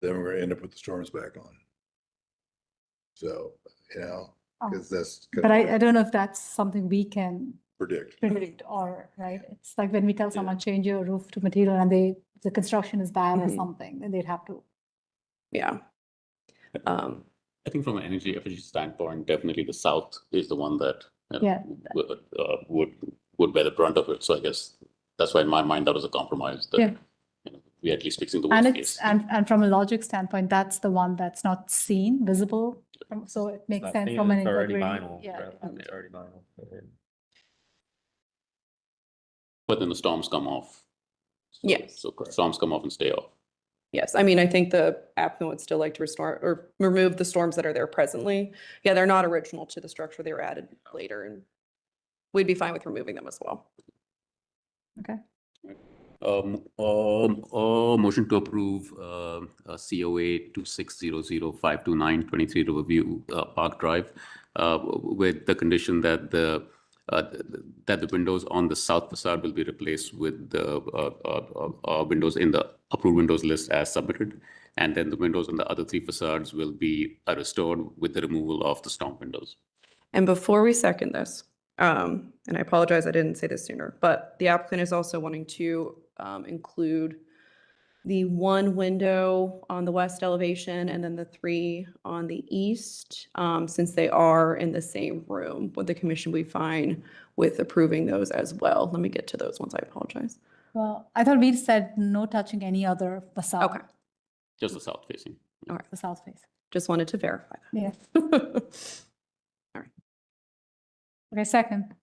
[SPEAKER 4] then we're gonna end up with the storms back on. So, because that's.
[SPEAKER 5] But I don't know if that's something we can
[SPEAKER 4] Predict.
[SPEAKER 5] or, right? It's like when we tell someone change your roof to material and the construction is bad or
[SPEAKER 1] Mhm.
[SPEAKER 5] something, then they'd have to.
[SPEAKER 1] Yeah.
[SPEAKER 3] I think from an energy efficiency standpoint, definitely the south is the one that
[SPEAKER 5] Yeah.
[SPEAKER 3] would bear the brunt of it. So I guess that's why in my mind that was a compromise that
[SPEAKER 5] Yeah.
[SPEAKER 3] we're at least fixing the
[SPEAKER 5] And
[SPEAKER 3] worst
[SPEAKER 5] it's,
[SPEAKER 3] case.
[SPEAKER 5] and from a logic standpoint, that's the one that's not seen, visible. So it makes sense from an
[SPEAKER 9] It's already
[SPEAKER 5] integrity.
[SPEAKER 9] vinyl.
[SPEAKER 5] Yeah.
[SPEAKER 9] It's already vinyl.
[SPEAKER 3] But then the storms come off.
[SPEAKER 1] Yes.
[SPEAKER 3] So storms come off and stay off.
[SPEAKER 1] Yes, I mean, I think the applicant would still like to restore or remove the storms that are there presently. Yeah, they're not original to the structure. They were added later and we'd be fine with removing them as well.
[SPEAKER 5] Okay.
[SPEAKER 3] Motion to approve COA 2600-529-23 Riverview Park Drive with the condition that the windows on the south facade will be replaced with the windows in the approved windows list as submitted. And then the windows on the other three facades will be restored with the removal of the storm windows.
[SPEAKER 1] And before we second this, and I apologize, I didn't say this sooner, but the applicant is also wanting to include the one window on the west elevation and then the three on the east, since they are in the same room. Would the commission be fine with approving those as well? Let me get to those ones. I apologize.
[SPEAKER 5] Well, I thought we said no touching any other facade.
[SPEAKER 1] Okay,
[SPEAKER 3] Just the south facing.
[SPEAKER 1] all right.
[SPEAKER 5] The south face.
[SPEAKER 1] Just wanted to verify
[SPEAKER 5] Yeah.
[SPEAKER 1] that.
[SPEAKER 5] Okay, second.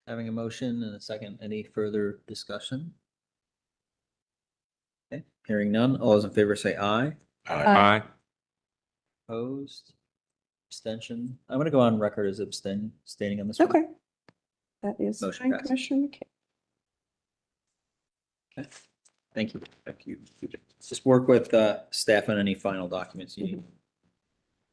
[SPEAKER 2] Having a motion and a second, any further discussion? Okay, hearing none, all those in favor say aye.
[SPEAKER 9] Aye.
[SPEAKER 2] Opposed? Abstention? I'm gonna go on record as abstaining on this one.
[SPEAKER 1] Okay. That is
[SPEAKER 2] Motion
[SPEAKER 1] fine,
[SPEAKER 2] passes.
[SPEAKER 1] Commissioner McKay.
[SPEAKER 2] Okay. Thank you. Thank you. Just work with staff on any final documents you need.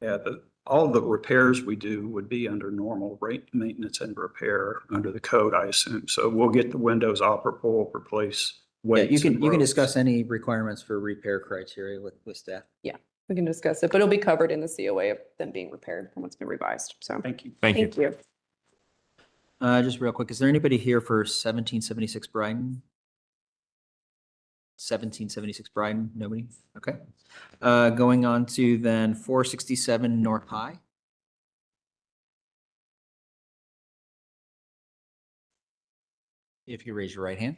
[SPEAKER 8] Yeah, all the repairs we do would be under normal rate maintenance and repair under the code, I assume. So we'll get the windows operable, replace
[SPEAKER 2] Yeah,
[SPEAKER 8] weights.
[SPEAKER 2] you can
[SPEAKER 8] and
[SPEAKER 2] discuss
[SPEAKER 8] ropes.
[SPEAKER 2] any requirements for repair criteria with staff.
[SPEAKER 1] We can discuss it, but it'll be covered in the COA of them being repaired and what's been revised. So
[SPEAKER 8] Thank you.
[SPEAKER 9] Thank you.
[SPEAKER 1] thank you.
[SPEAKER 2] Just real quick, is there anybody here for 1776 Bryden? 1776 Bryden, nobody? Okay. Going on to then 467 North High. If you raise your right hand.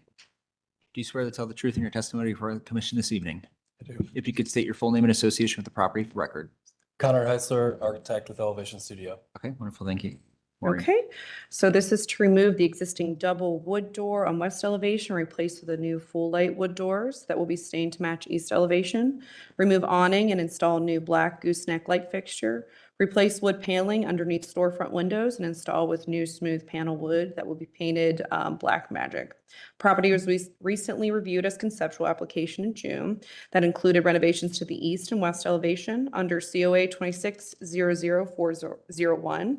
[SPEAKER 2] Do you swear to tell the truth in your testimony before the commission this evening?
[SPEAKER 10] I do.
[SPEAKER 2] If you could state your full name and association with the property for the record.
[SPEAKER 10] Connor Heisler, architect with Elevation Studio.
[SPEAKER 2] Okay, wonderful, thank you. Maureen.
[SPEAKER 1] Okay, so this is to remove the existing double wood door on west elevation, replace with a new full light wood doors that will be stained to match east elevation. Remove awning and install new black gooseneck light fixture. Replace wood paneling underneath storefront windows and install with new smooth panel wood that will be painted black magic. Property was recently reviewed as conceptual application in June that included renovations to the east and west elevation under COA 2600401.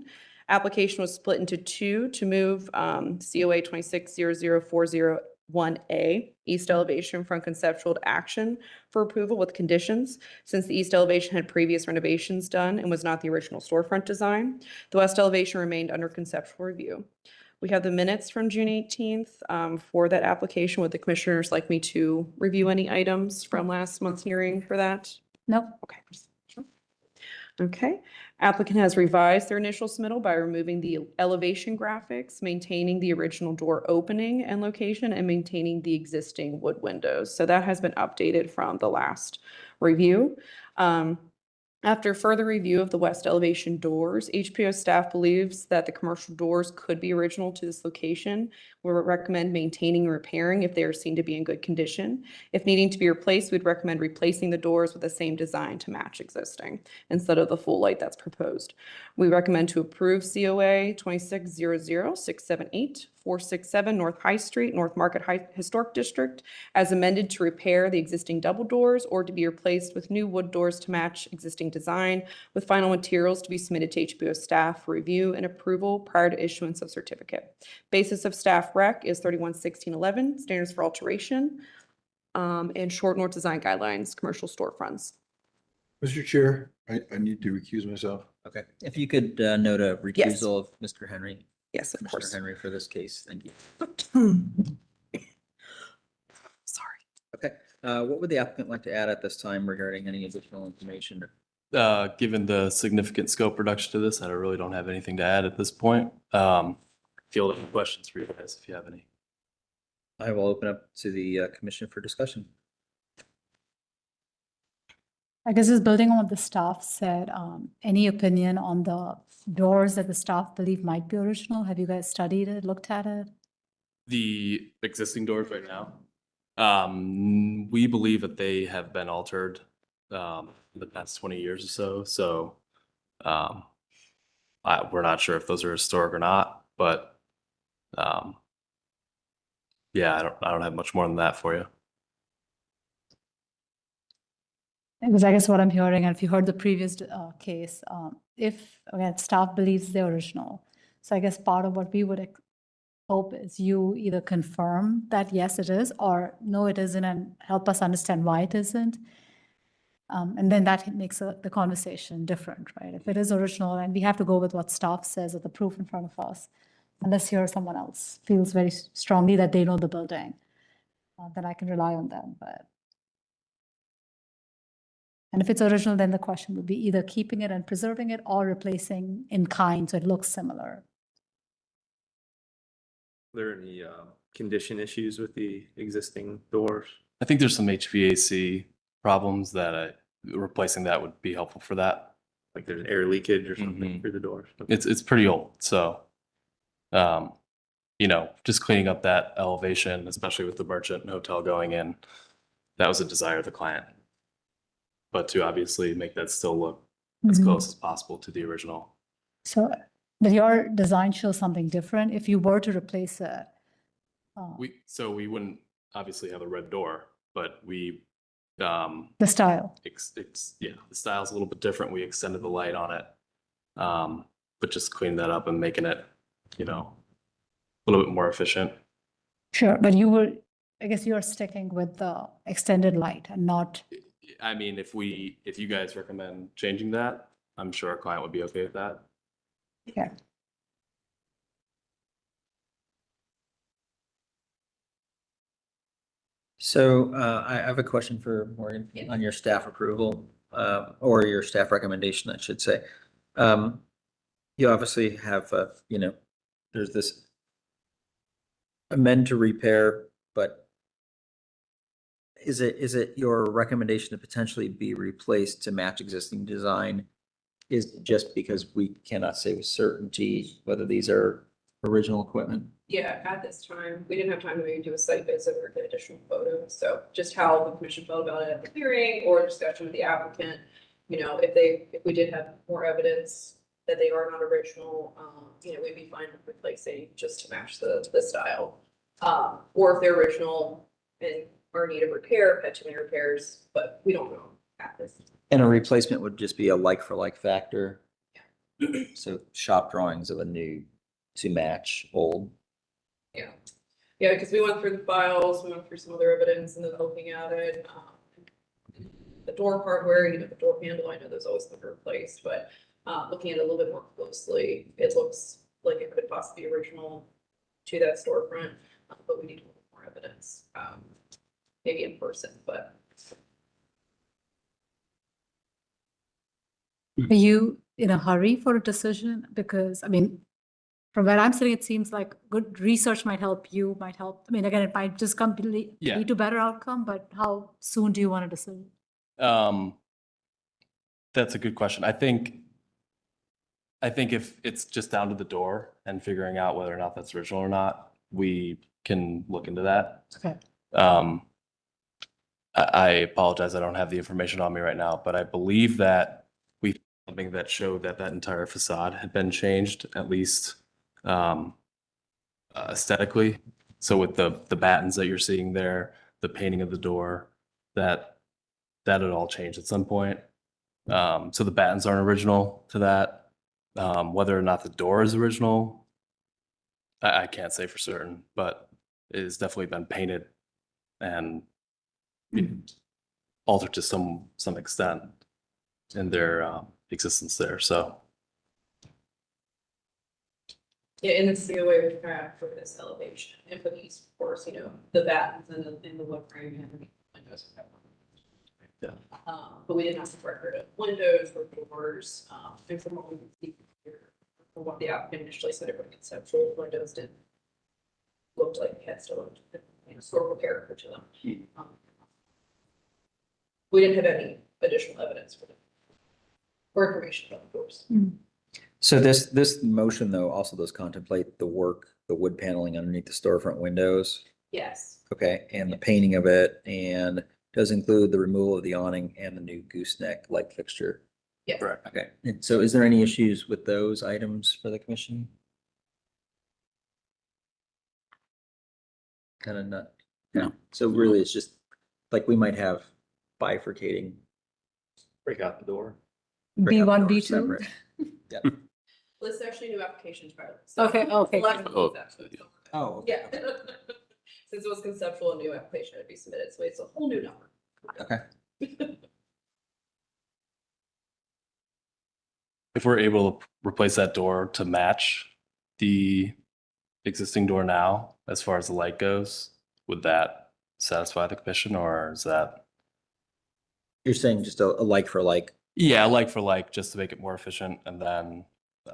[SPEAKER 1] Application was split into two to move COA 2600401A, east elevation from conceptual to action for approval with conditions, since the east elevation had previous renovations done and was not the original storefront design. The west elevation remained under conceptual review. We have the minutes from June 18th for that application. Would the commissioners like me to review any items from last month's hearing for that?
[SPEAKER 5] No,
[SPEAKER 1] Okay. Okay. Applicant has revised their initial submittal by removing the elevation graphics, maintaining the original door opening and location, and maintaining the existing wood windows. So that has been updated from the last review. After further review of the west elevation doors, HPO staff believes that the commercial doors could be original to this location. We would recommend maintaining and repairing if they are seen to be in good condition. If needing to be replaced, we'd recommend replacing the doors with the same design to match existing instead of the full light that's proposed. We recommend to approve COA 2600678467 North High Street, North Market Historic District, as amended to repair the existing double doors or to be replaced with new wood doors to match existing design, with final materials to be submitted to HBO staff for review and approval prior to issuance of certificate. Basis of staff rec is 311611, standards for alteration, and short north design guidelines, commercial storefronts.
[SPEAKER 4] Mr. Chair, I need to recuse myself.
[SPEAKER 2] Okay. If you could note a
[SPEAKER 1] Yes.
[SPEAKER 2] recusal of Mr. Henry.
[SPEAKER 1] Yes, of
[SPEAKER 2] Commissioner
[SPEAKER 1] course.
[SPEAKER 2] Henry for this case. Thank you.
[SPEAKER 1] Sorry.
[SPEAKER 2] Okay. What would the applicant like to add at this time regarding any additional information?
[SPEAKER 10] Given the significant scope reduction to this, I really don't have anything to add at this point. Field any questions for you guys if you have any.
[SPEAKER 2] I will open up to the commission for discussion.
[SPEAKER 5] I guess just building on what the staff said, any opinion on the doors that the staff believe might be original? Have you guys studied it, looked at it?
[SPEAKER 10] The existing doors right now, we believe that they have been altered in the past 20 years or so. So we're not sure if those are historic or not, but yeah, I don't have much more than that for you.
[SPEAKER 5] Because I guess what I'm hearing, and if you heard the previous case, if, again, staff believes they're original. So I guess part of what we would hope is you either confirm that, yes, it is, or no, it isn't, and help us understand why it isn't. And then that makes the conversation different, right? If it is original, and we have to go with what staff says at the proof in front of us, unless here someone else feels very strongly that they know the building, then I can rely on them, but. And if it's original, then the question would be either keeping it and preserving it or replacing in kind so it looks similar.
[SPEAKER 9] Are there any condition issues with the existing doors?
[SPEAKER 10] I think there's some HVAC problems that replacing that would be helpful for that.
[SPEAKER 9] Like there's air leakage or something through the doors?
[SPEAKER 10] It's pretty old, so just cleaning up that elevation, especially with the merchant hotel going in, that was a desire of the client. But to obviously make that still look as close as possible to the original.
[SPEAKER 5] So, but your design shows something different. If you were to replace it.
[SPEAKER 10] So we wouldn't obviously have a red door, but we
[SPEAKER 5] The style.
[SPEAKER 10] the style's a little bit different. We extended the light on it. But just cleaning that up and making it, a little bit more efficient.
[SPEAKER 5] Sure, but I guess you're sticking with the extended light and not.
[SPEAKER 10] I mean, if you guys recommend changing that, I'm sure our client would be okay with that.
[SPEAKER 5] Yeah.
[SPEAKER 2] So I have a question for Morgan on your staff approval, or your staff recommendation, I should say. You obviously have, there's this amend to repair, but is it your recommendation to potentially be replaced to match existing design? Is just because we cannot say with certainty whether these are original equipment?
[SPEAKER 1] Yeah, at this time, we didn't have time to maybe do a site visit or get additional photos. So just how the commission felt about it at the hearing or discussion with the applicant, if we did have more evidence that they are not original, we'd be fine with replacing just to match the style. Or if they're original and are in need of repair, had too many repairs, but we don't know at this.
[SPEAKER 2] And a replacement would just be a like for like factor. So shop drawings of a new to match old.
[SPEAKER 1] Yeah. Yeah, because we went through the files, we went through some other evidence and then looking at it. The door hardware, the door handle, I know those always have to be replaced, but looking at it a little bit more closely, it looks like it could possibly be original. to that storefront, but we need a little more evidence, maybe in person, but.
[SPEAKER 5] Are you in a hurry for a decision? Because, I mean, from where I'm sitting, it seems like good research might help you, might help. I mean, again, it might just
[SPEAKER 10] Yeah.
[SPEAKER 5] lead to better outcome, but how soon do you want a decision?
[SPEAKER 10] That's a good question. I think if it's just down to the door and figuring out whether or not that's original or not, we can look into that.
[SPEAKER 5] Okay.
[SPEAKER 10] I apologize, I don't have the information on me right now, but I believe that we found something that showed that that entire facade had been changed, at least aesthetically. So with the battens that you're seeing there, the painting of the door, that had all changed at some point. So the battens aren't original to that. Whether or not the door is original, I can't say for certain, but it has definitely been painted and altered to some extent in their existence there. So
[SPEAKER 1] Yeah, and it's the way we craft for this elevation, and for these, of course, the battens and the wood frame and the windows.
[SPEAKER 10] Yeah.
[SPEAKER 1] But we didn't have the record of windows or doors, and from what we can see here, from what the applicant initially said, it was conceptual, windows didn't look like they had still a historical character to them. We didn't have any additional evidence for them or information about the doors.
[SPEAKER 2] So this motion though also does contemplate the wood paneling underneath the storefront windows.
[SPEAKER 1] Yes.
[SPEAKER 2] Okay, and the painting of it, and does include the removal of the awning and the new gooseneck light fixture.
[SPEAKER 1] Yes.
[SPEAKER 10] correct.
[SPEAKER 2] Okay, and so is there any issues with those items for the commission? Kind of not.
[SPEAKER 3] No.
[SPEAKER 2] So really, it's just like we might have bifurcating.
[SPEAKER 10] Break out the door.
[SPEAKER 5] B1,
[SPEAKER 2] break
[SPEAKER 5] B2?
[SPEAKER 2] out doors separate. Yeah.
[SPEAKER 1] Well, this is actually a new application, Tyler.
[SPEAKER 5] Okay, okay.
[SPEAKER 3] Oh,
[SPEAKER 2] Oh.
[SPEAKER 1] Yeah. Since it was conceptual, a new application would be submitted, so it's a whole new number.
[SPEAKER 2] Okay.
[SPEAKER 10] If we're able to replace that door to match the existing door now, as far as the light goes, would that satisfy the commission, or is that?
[SPEAKER 2] You're saying just a like for like.
[SPEAKER 10] Yeah, like for like, just to make it more efficient, and then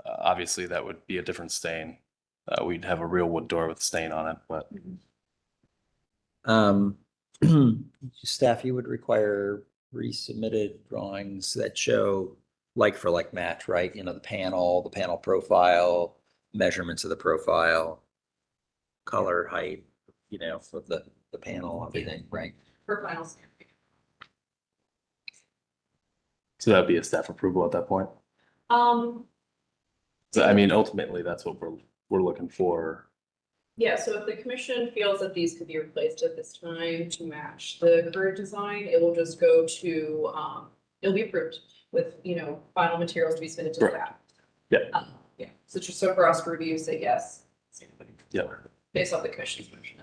[SPEAKER 10] obviously that would be a different stain. We'd have a real wood door with stain on it, but
[SPEAKER 2] Staff, you would require resubmitted drawings that show like for like match, right? The panel profile, measurements of the profile, color, height, of the panel, everything, right?
[SPEAKER 1] For final stamp.
[SPEAKER 10] so that'd be a staff approval at that point. So I mean, ultimately, that's what we're looking for.
[SPEAKER 1] Yeah, so if the commission feels that these could be replaced at this time to match the current design, it will just go to, it'll be approved with, final materials to be submitted to the
[SPEAKER 10] Correct.
[SPEAKER 1] staff.
[SPEAKER 10] Yeah.
[SPEAKER 1] Yeah, so just so for us to review, say yes.
[SPEAKER 10] Yeah.
[SPEAKER 1] Based off the commission's motion.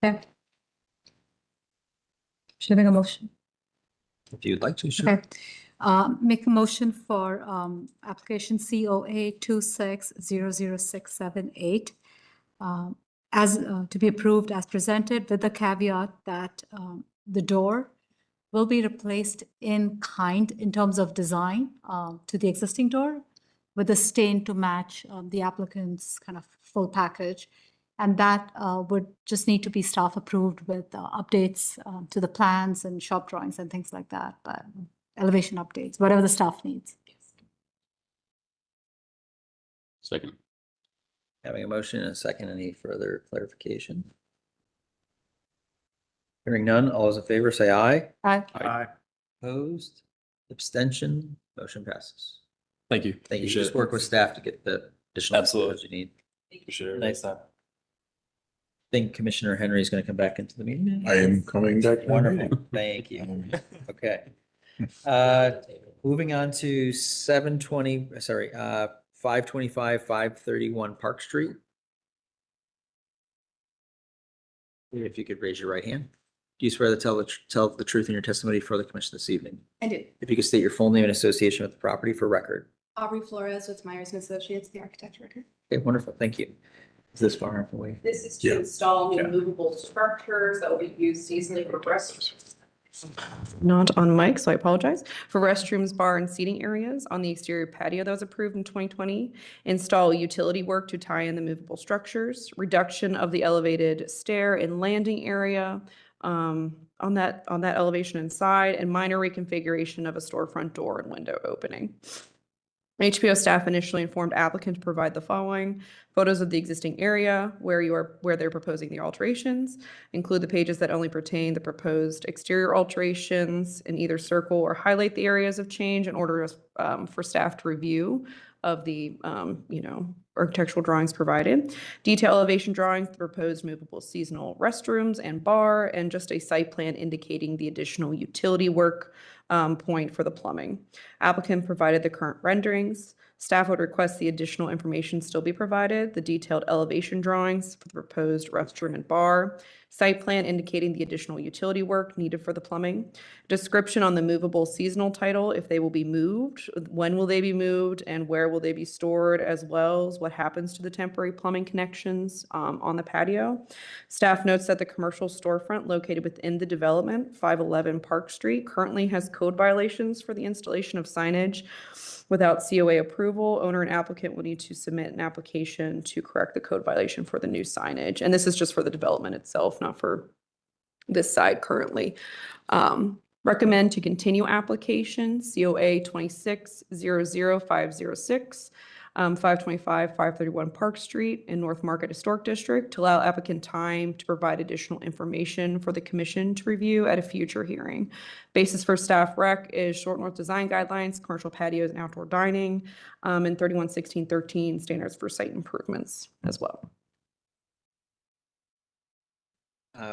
[SPEAKER 5] Okay. Should I make a motion?
[SPEAKER 2] If you'd like to, sure.
[SPEAKER 5] Okay. Make a motion for application COA 26000678 as to be approved as presented, with the caveat that the door will be replaced in kind in terms of design to the existing door, with the stain to match the applicant's kind of full package. And that would just need to be staff approved with updates to the plans and shop drawings and things like that, but elevation updates, whatever the staff needs.
[SPEAKER 3] Second.
[SPEAKER 2] Having a motion and a second, any further clarification? Hearing none, all those in favor say aye.
[SPEAKER 8] Aye.
[SPEAKER 2] Opposed, abstention, motion passes.
[SPEAKER 10] Thank you.
[SPEAKER 2] Thank you.
[SPEAKER 10] Appreciate
[SPEAKER 2] Just
[SPEAKER 10] it.
[SPEAKER 2] work with staff to get the additional
[SPEAKER 10] Absolutely.
[SPEAKER 2] materials you need.
[SPEAKER 10] Appreciate it.
[SPEAKER 2] Nice.
[SPEAKER 10] Next time.
[SPEAKER 2] I think Commissioner Henry is going to come back into the meeting.
[SPEAKER 4] I am coming back. to the
[SPEAKER 2] Wonderful.
[SPEAKER 4] meeting.
[SPEAKER 2] Thank you. Okay. Moving on to 525, 531 Park Street. If you could raise your right hand. Do you swear to tell the truth in your testimony for the commission this evening?
[SPEAKER 11] I do.
[SPEAKER 2] If you could state your full name and association with the property for record.
[SPEAKER 11] Aubrey Flores with Myers and Associates, the architect record.
[SPEAKER 2] Okay, wonderful. Thank you. Is this far enough away?
[SPEAKER 1] This is
[SPEAKER 4] Yeah.
[SPEAKER 1] to install new
[SPEAKER 8] Yeah.
[SPEAKER 1] movable structures that will be used seasonally for restrooms. Not on mic, so I apologize. For restrooms, bar, and seating areas on the exterior patio that was approved in 2020. Install utility work to tie in the movable structures. Reduction of the elevated stair and landing area on that elevation inside, and minor reconfiguration of a storefront door and window opening. HPO staff initially informed applicant to provide the following: photos of the existing area where they're proposing the alterations, include the pages that only pertain the proposed exterior alterations, and either circle or highlight the areas of change in order for staff to review of the architectural drawings provided. Detail elevation drawings, the proposed movable seasonal restrooms and bar, and just a site plan indicating the additional utility work point for the plumbing. Applicant provided the current renderings. Staff would request the additional information still be provided, the detailed elevation drawings for the proposed restroom and bar, site plan indicating the additional utility work needed for the plumbing, description on the movable seasonal title, if they will be moved, when will they be moved, and where will they be stored, as well as what happens to the temporary plumbing connections on the patio. Staff notes that the commercial storefront located within the development, 511 Park Street, currently has code violations for the installation of signage. Without COA approval, owner and applicant will need to submit an application to correct the code violation for the new signage. And this is just for the development itself, not for this side currently. Recommend to continue application COA 26-00506, 531 Park Street in North Market Historic District, to allow applicant time to provide additional information for the commission to review at a future hearing. Basis for staff rec is Short North Design Guidelines, commercial patios and outdoor dining, and 311613 standards for site improvements as well.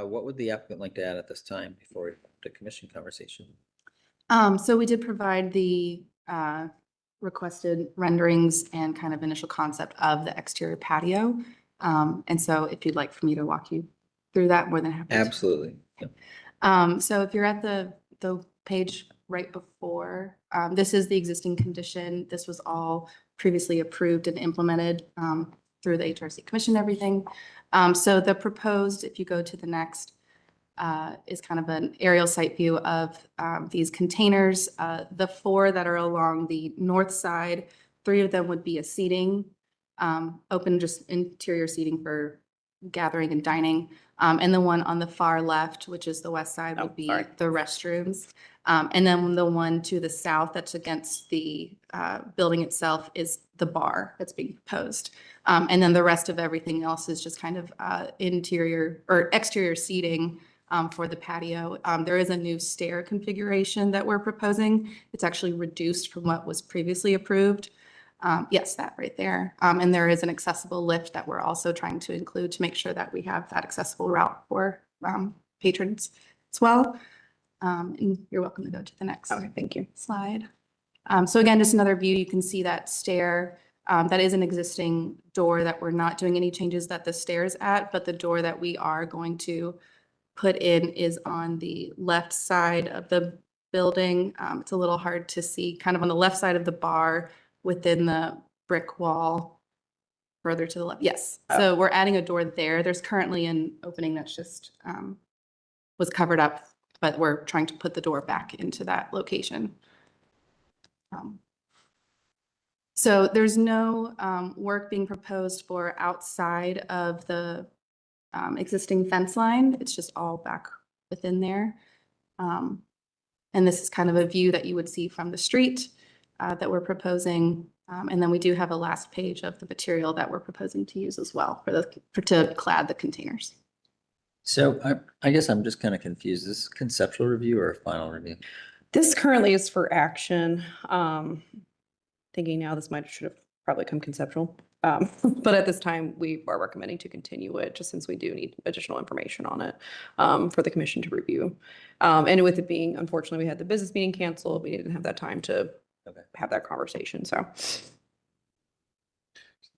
[SPEAKER 2] What would the applicant like to add at this time before the commission conversation?
[SPEAKER 11] So we did provide the requested renderings and kind of initial concept of the exterior patio. And so if you'd like for me to walk you through that, more than happy to.
[SPEAKER 2] Absolutely. Yep.
[SPEAKER 11] So if you're at the page right before, this is the existing condition. This was all previously approved and implemented through the HRC commission and everything. So the proposed, if you go to the next, is kind of an aerial site view of these containers. The 4 that are along the north side, 3 of them would be a seating, open just interior seating for gathering and dining. And the one on the far left, which is the west side, would be the restrooms. And then the one to the south that's against the building itself is the bar that's being proposed. And then the rest of everything else is just kind of interior or exterior seating for the patio. There is a new stair configuration that we're proposing. It's actually reduced from what was previously approved. Yes, that right there. And there is an accessible lift that we're also trying to include to make sure that we have that accessible route for patrons as well. And you're welcome to go to the next.
[SPEAKER 1] Okay, thank you.
[SPEAKER 11] Slide. So again, just another view, you can see that stair. That is an existing door that we're not doing any changes that the stairs at, but the door that we are going to put in is on the left side of the building. It's a little hard to see, kind of on the left side of the bar within the brick wall further to the left. Yes. So we're adding a door there. There's currently an opening that's just was covered up, but we're trying to put the door back into that location. So there's no work being proposed for outside of the existing fence line. It's just all back within there. And this is kind of a view that you would see from the street that we're proposing. And then we do have a last page of the material that we're proposing to use as well to clad the containers.
[SPEAKER 2] So I guess I'm just kind of confused. Is this conceptual review or a final review?
[SPEAKER 1] This currently is for action. Thinking now this should have probably come conceptual. But at this time, we are recommending to continue it just since we do need additional information on it for the commission to review. And with it being, unfortunately, we had the business meeting canceled. We didn't have that time to have that conversation. So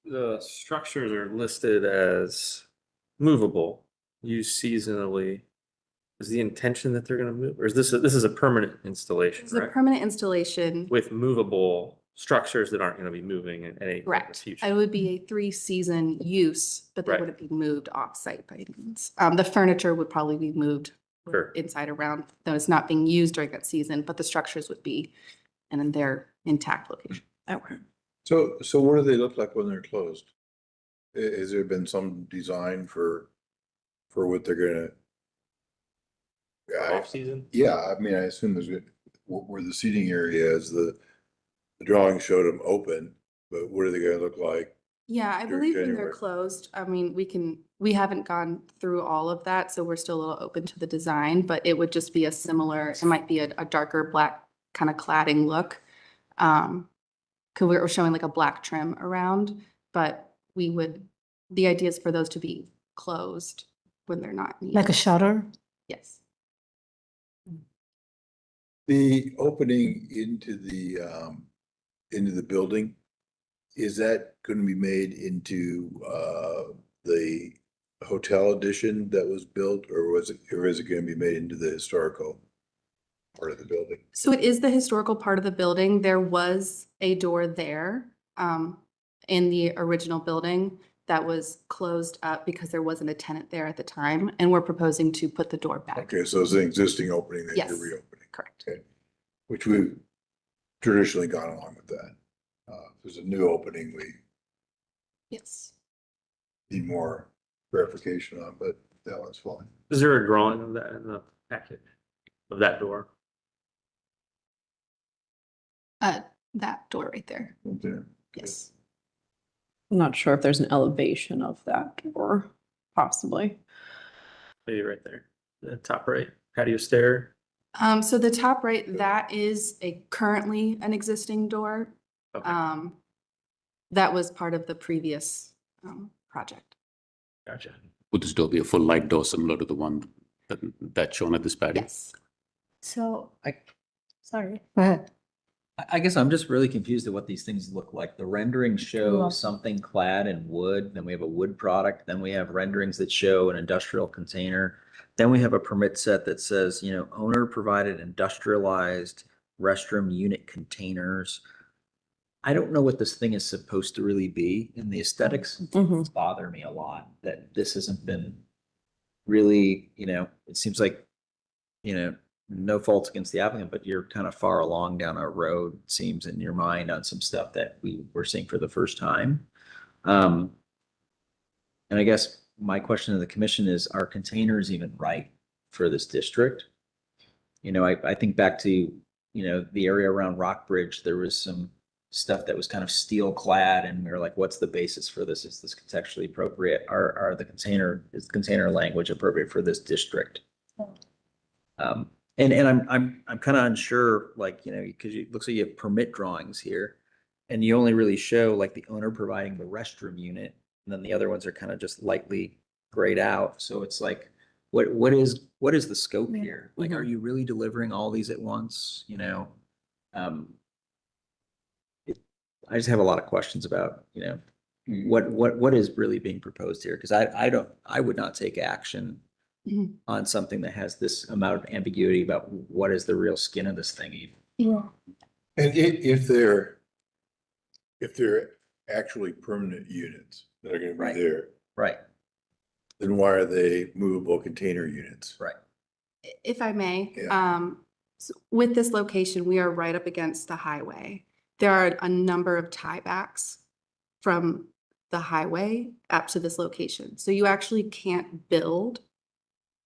[SPEAKER 9] The structures are listed as movable, used seasonally. Is the intention that they're going to move, or is this is a permanent installation?
[SPEAKER 11] It's a
[SPEAKER 9] right?
[SPEAKER 11] permanent installation.
[SPEAKER 9] With movable structures that aren't going to be moving in any
[SPEAKER 11] Correct.
[SPEAKER 9] future.
[SPEAKER 11] It would be a 3-season use, but they
[SPEAKER 9] Right.
[SPEAKER 11] wouldn't be moved off-site by any means. The furniture would probably be moved
[SPEAKER 9] Sure.
[SPEAKER 11] inside around, though it's not being used during that season, but the structures would be in their intact location.
[SPEAKER 1] Okay.
[SPEAKER 4] So what do they look like when they're closed? Has there been some design for what they're gonna?
[SPEAKER 9] Off season?
[SPEAKER 4] Yeah, I mean, I assume there's, where the seating area is, the drawing showed them open, but what are they gonna look like?
[SPEAKER 11] Yeah, I
[SPEAKER 4] During
[SPEAKER 11] believe when they're
[SPEAKER 4] January.
[SPEAKER 11] closed, I mean, we haven't gone through all of that, so we're still a little open to the design, but it would just be a similar, it might be a darker black kind of cladding look. Cause we're showing like a black trim around, but the idea is for those to be closed when they're not. in
[SPEAKER 5] Like a
[SPEAKER 11] use.
[SPEAKER 5] shutter?
[SPEAKER 11] Yes.
[SPEAKER 4] The opening into the building, is that gonna be made into the hotel addition that was built, or is it gonna be made into the historical part of the building?
[SPEAKER 11] So it is the historical part of the building. There was a door there in the original building that was closed up because there wasn't a tenant there at the time, and we're proposing to put the door back.
[SPEAKER 4] Okay, so it's an existing opening that you're
[SPEAKER 11] Yes.
[SPEAKER 4] reopening,
[SPEAKER 11] Correct.
[SPEAKER 4] okay, which we've traditionally gone along with that. If there's a new opening, we
[SPEAKER 11] Yes.
[SPEAKER 4] need more verification on, but that one's fine.
[SPEAKER 9] Is there a drawing of that in the package of that door?
[SPEAKER 11] That door right there.
[SPEAKER 4] Okay.
[SPEAKER 11] Yes.
[SPEAKER 1] I'm not sure if there's an elevation of that door, possibly.
[SPEAKER 9] Maybe right there, the top right, patio stair.
[SPEAKER 11] So the top right, that is currently an existing door.
[SPEAKER 9] Okay,
[SPEAKER 11] That was part of the previous project.
[SPEAKER 9] gotcha.
[SPEAKER 3] Would this door be a full light door similar to the one that's shown at this patio?
[SPEAKER 11] Yes.
[SPEAKER 5] So,
[SPEAKER 2] I,
[SPEAKER 5] sorry. Go ahead.
[SPEAKER 2] I guess I'm just really confused at what these things look like. The renderings show
[SPEAKER 5] Yeah.
[SPEAKER 2] something clad in wood, then we have a wood product, then we have renderings that show an industrial container. Then we have a permit set that says, owner provided industrialized restroom unit containers. I don't know what this thing is supposed to really be, and the aesthetics bother me a lot that this hasn't been really, it seems like, no faults against the applicant, but you're kind of far along down a road, it seems, in your mind on some stuff that we were seeing for the first time. And I guess my question to the commission is, are containers even right for this district? I think back to, the area around Rockbridge, there was some stuff that was kind of steel clad, and we were like, what's the basis for this? Is this contextually appropriate? Is the container language appropriate for this district? And I'm kind of unsure, because it looks like you have permit drawings here, and you only really show like the owner providing the restroom unit, and then the other ones are kind of just lightly grayed out. So it's like, what is the scope here? Like, are you really delivering all these at once? I just have a lot of questions about, what is really being proposed here? Because I would not take action on something that has this amount of ambiguity about what is the real skin of this thing even.
[SPEAKER 5] Yeah.
[SPEAKER 4] And if they're actually permanent units that are gonna
[SPEAKER 2] Right.
[SPEAKER 4] be there,
[SPEAKER 2] Right,
[SPEAKER 4] then why are they movable container units?
[SPEAKER 2] right.
[SPEAKER 11] If I may,
[SPEAKER 4] Yeah.
[SPEAKER 11] so with this location, we are right up against the highway. There are a number of tiebacks from the highway up to this location. So you actually can't build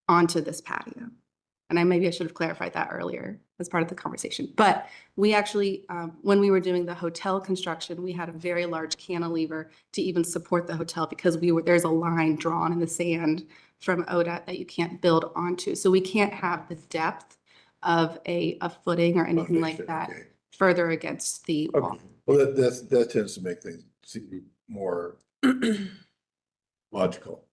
[SPEAKER 11] onto this patio. And maybe I should have clarified that earlier as part of the conversation. But we actually, when we were doing the hotel construction, we had a very large cantilever to even support the hotel because there's a line drawn in the sand from ODOT that you can't build onto. So we can't have the depth of a footing or anything like
[SPEAKER 4] Foundation,
[SPEAKER 11] that
[SPEAKER 4] okay.
[SPEAKER 11] further against the wall.
[SPEAKER 4] Okay. Well, that tends to make things seem more logical.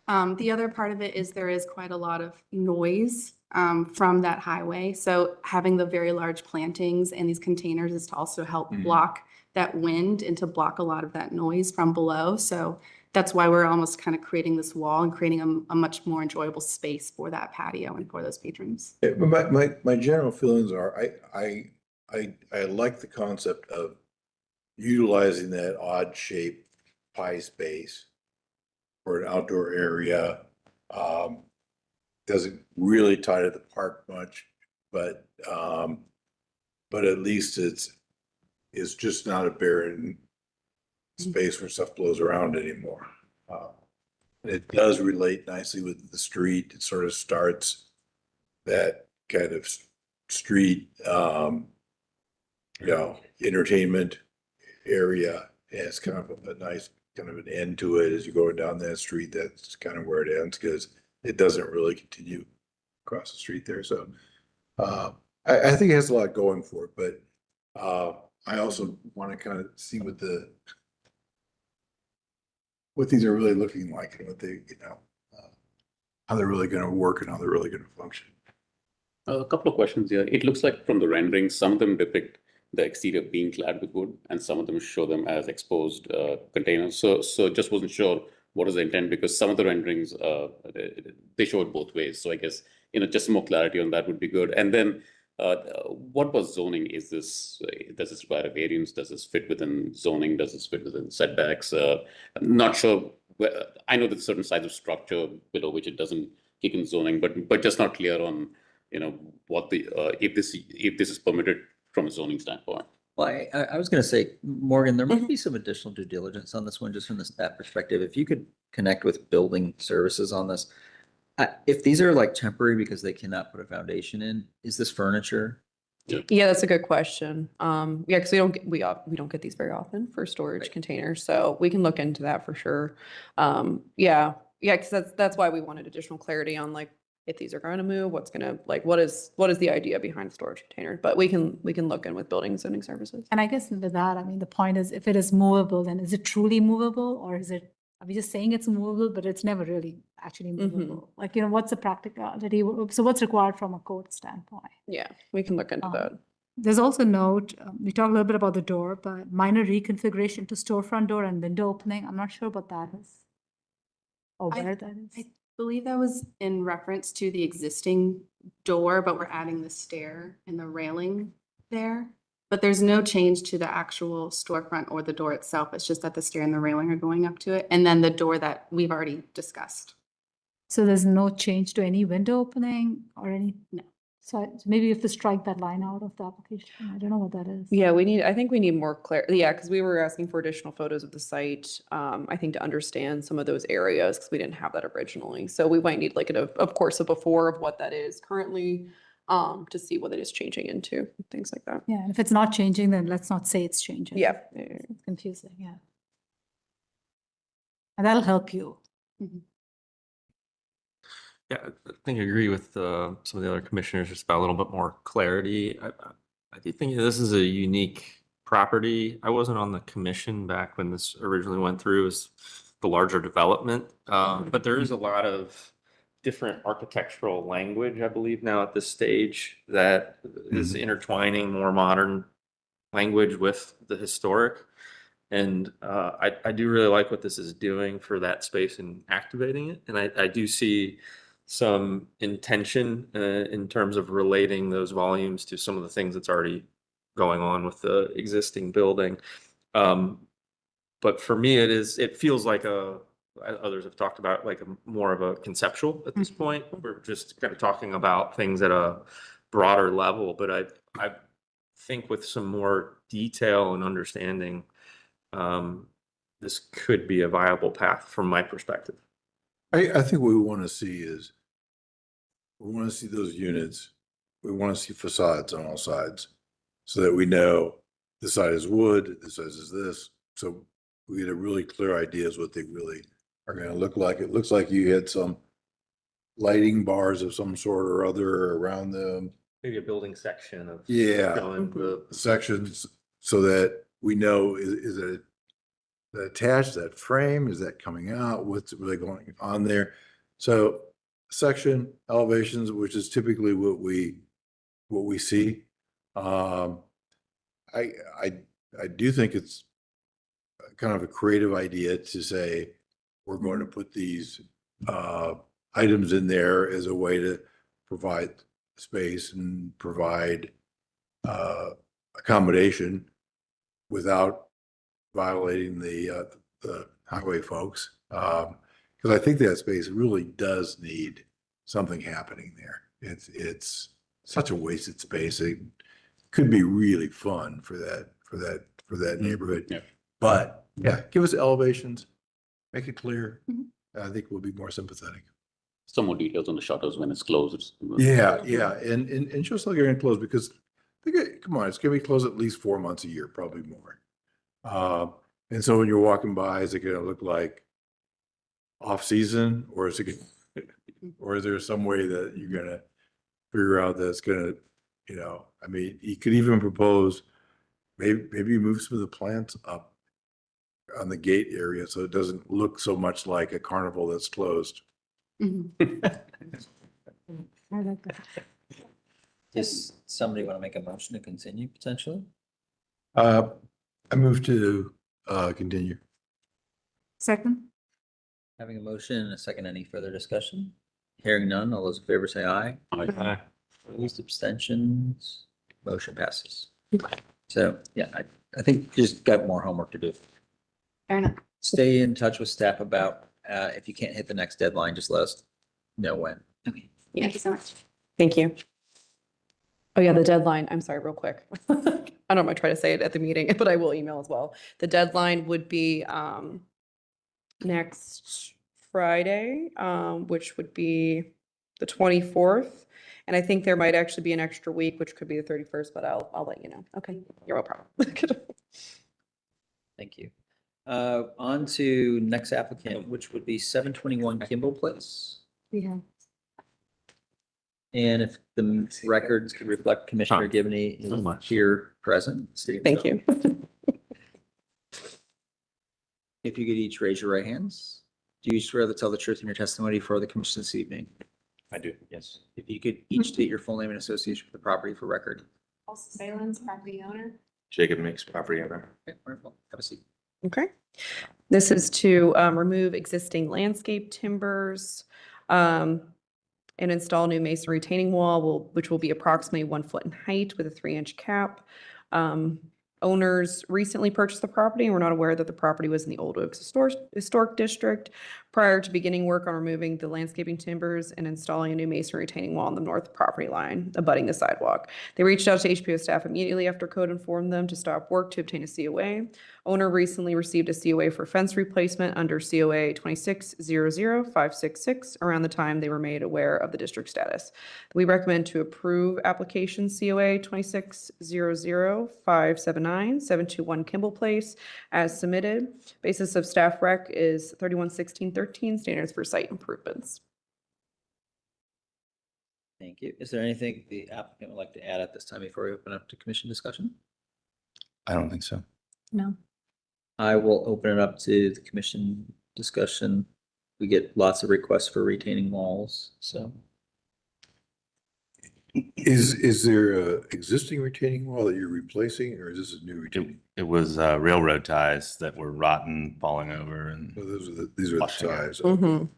[SPEAKER 11] The other part of it is there is quite a lot of noise from that highway. So having the very large plantings and these containers is to also help block that wind and to block a lot of that noise from below. So that's why we're almost kind of creating this wall and creating a much more enjoyable space for that patio and for those patrons.
[SPEAKER 4] But my general feelings are, I I like the concept of utilizing that odd shaped pie space for an outdoor area. Doesn't really tie to the park much, but at least it's just not a barren space where stuff blows around anymore. It does relate nicely with the street. It sort of starts that kind of street, entertainment area. And it's kind of a nice kind of an end to it as you're going down that street. That's kind of where it ends because it doesn't really continue across the street there. So I think it has a lot going for it, but I also want to kind of see what these are really looking like and what they, how they're really going to work and how they're really going to function.
[SPEAKER 3] A couple of questions here. It looks like from the renderings, some of them depict the exterior being clad with wood, and some of them show them as exposed containers. So just wasn't sure what is the intent, because some of the renderings they show it both ways. So I guess just some more clarity on that would be good. And then what was zoning? Is this does this require a variance? Does this fit within zoning? Does this fit within setbacks? I'm not sure. I know there's certain size of structure below which it doesn't kick in zoning, but just not clear on what the if this is permitted from a zoning standpoint.
[SPEAKER 2] Well, I was going to say, Morgan, there might be some additional due diligence on this one, just from that perspective. If you could connect with building services on this. If these are like temporary because they cannot put a foundation in, is this furniture?
[SPEAKER 1] Yeah, that's a good question. Yeah, because we don't get these very often for storage containers, so we can look into that for sure. Yeah, because that's why we wanted additional clarity on like if these are going to move, what's going to what is the idea behind storage containers? But we can look in with building and zoning services.
[SPEAKER 5] And I guess with that, I mean, the point is, if it is movable, then is it truly movable, or are we just saying it's movable, but it's never really actually movable? Like, what's the practicality? So what's required from a code standpoint?
[SPEAKER 1] Yeah, we can look into that.
[SPEAKER 5] There's also note, we talked a little bit about the door, but minor reconfiguration to storefront door and window opening. I'm not sure what that is. Or where that is.
[SPEAKER 11] I believe that was in reference to the existing door, but we're adding the stair and the railing there. But there's no change to the actual storefront or the door itself. It's just that the stair and the railing are going up to it. And then the door that we've already discussed.
[SPEAKER 5] So there's no change to any window opening or any?
[SPEAKER 11] No.
[SPEAKER 5] So maybe you have to strike that line out of the application. I don't know what that is.
[SPEAKER 1] Yeah, I think we need more clarity. Yeah, because we were asking for additional photos of the site, I think to understand some of those areas, because we didn't have that originally. So we might need like of course, a before of what that is currently, to see what it is changing into, things like that.
[SPEAKER 5] Yeah, and if it's not changing, then let's not say it's changing.
[SPEAKER 1] Yeah.
[SPEAKER 5] It's confusing, yeah. And that'll help you.
[SPEAKER 9] Yeah, I think I agree with some of the other commissioners, just about a little bit more clarity. I do think this is a unique property. I wasn't on the commission back when this originally went through as the larger development, but there is a lot of different architectural language, I believe, now at this stage that is intertwining more modern language with the historic. And I do really like what this is doing for that space and activating it. And I do see some intention in terms of relating those volumes to some of the things that's already going on with the existing building. But for me, it feels like others have talked about like more of a conceptual at this point. We're just kind of talking about things at a broader level, but I think with some more detail and understanding, this could be a viable path from my perspective.
[SPEAKER 4] I think what we want to see is, we want to see those units. We want to see facades on all sides so that we know this side is wood, this side is this. So we get a really clear idea of what they really are going to look like. It looks like you had some lighting bars of some sort or other around them.
[SPEAKER 9] Maybe a building section of
[SPEAKER 4] showing
[SPEAKER 9] the
[SPEAKER 4] sections so that we know, is it attached, that frame, is that coming out, what's really going on there? So section elevations, which is typically what we see. I do think it's kind of a creative idea to say we're going to put these items in there as a way to provide space and provide accommodation without violating the highway folks. Because I think that space really does need something happening there. It's such a wasted space. It could be really fun for that neighborhood.
[SPEAKER 3] Yeah.
[SPEAKER 4] But yeah, give us elevations, make it clear.
[SPEAKER 11] Mhm.
[SPEAKER 4] I think we'll be more sympathetic.
[SPEAKER 3] Some more details on the shutters when it's closed.
[SPEAKER 4] Yeah, yeah, and just like you're gonna close because come on, it's gonna be closed at least 4 months a year, probably more. And so when you're walking by, is it gonna look like off season, or is it, or is there some way that you're gonna figure out that's gonna, I mean, you could even propose maybe you move some of the plants up on the gate area so it doesn't look so much like a carnival that's closed.
[SPEAKER 11] Mhm.
[SPEAKER 5] I like that.
[SPEAKER 2] Does somebody want to make a motion to continue potentially?
[SPEAKER 4] I move to continue.
[SPEAKER 5] Second?
[SPEAKER 2] Having a motion and a second, any further discussion? Hearing none, all those in favor say aye.
[SPEAKER 3] Aye.
[SPEAKER 2] Opposed, abstentions, motion passes. So, yeah, I think you just got more homework to do.
[SPEAKER 11] Fair enough.
[SPEAKER 2] Stay in touch with staff about, if you can't hit the next deadline, just let us know when.
[SPEAKER 11] Okay. Thank you so much.
[SPEAKER 1] Thank you. Oh yeah, the deadline, I'm sorry, real quick. I don't know if I try to say it at the meeting, but I will email as well. The deadline would be next Friday, which would be the 24th. And I think there might actually be an extra week, which could be the 31st, but I'll let you know. Okay, you're no problem.
[SPEAKER 2] Thank you. On to next applicant, which would be 721 Kimball Place.
[SPEAKER 5] Yeah.
[SPEAKER 2] And if the records could reflect Commissioner
[SPEAKER 3] Huh.
[SPEAKER 2] Gibney
[SPEAKER 3] So
[SPEAKER 2] is
[SPEAKER 3] much.
[SPEAKER 2] here present. sitting
[SPEAKER 1] Thank
[SPEAKER 2] down.
[SPEAKER 1] you.
[SPEAKER 2] If you could each raise your right hands. Do you swear to tell the truth in your testimony for the commission this evening?
[SPEAKER 10] I do, yes.
[SPEAKER 2] If you could each state your full name and association with the property for record.
[SPEAKER 11] Also, Salins, property owner.
[SPEAKER 10] Jacob Mix, property owner.
[SPEAKER 2] Okay, wonderful. Have a seat.
[SPEAKER 1] Okay. This is to remove existing landscape timbers and install new masonry retaining wall, which will be approximately 1 foot in height with a 3-inch cap. Owners recently purchased the property and were not aware that the property was in the Old Oaks Historic District. Prior to beginning work on removing the landscaping timbers and installing a new masonry retaining wall on the north property line abutting the sidewalk. They reached out to HPO staff immediately after code informed them to stop work to obtain a COA. Owner recently received a COA for fence replacement under COA 2600-566 around the time they were made aware of the district status. We recommend to approve application COA 2600-579-721 Kimball Place as submitted. Basis of staff rec is 311613 standards for site improvements.
[SPEAKER 2] Thank you. Is there anything the applicant would like to add at this time before we open up to commission discussion?
[SPEAKER 7] I don't think so.
[SPEAKER 5] No.
[SPEAKER 2] I will open it up to the commission discussion. We get lots of requests for retaining walls, so.
[SPEAKER 4] Is there a existing retaining wall that you're replacing, or is this a new retaining?
[SPEAKER 12] It was railroad ties that were rotten, falling over, and
[SPEAKER 4] So these are the
[SPEAKER 12] Washing it.
[SPEAKER 4] ties.
[SPEAKER 1] Mhm.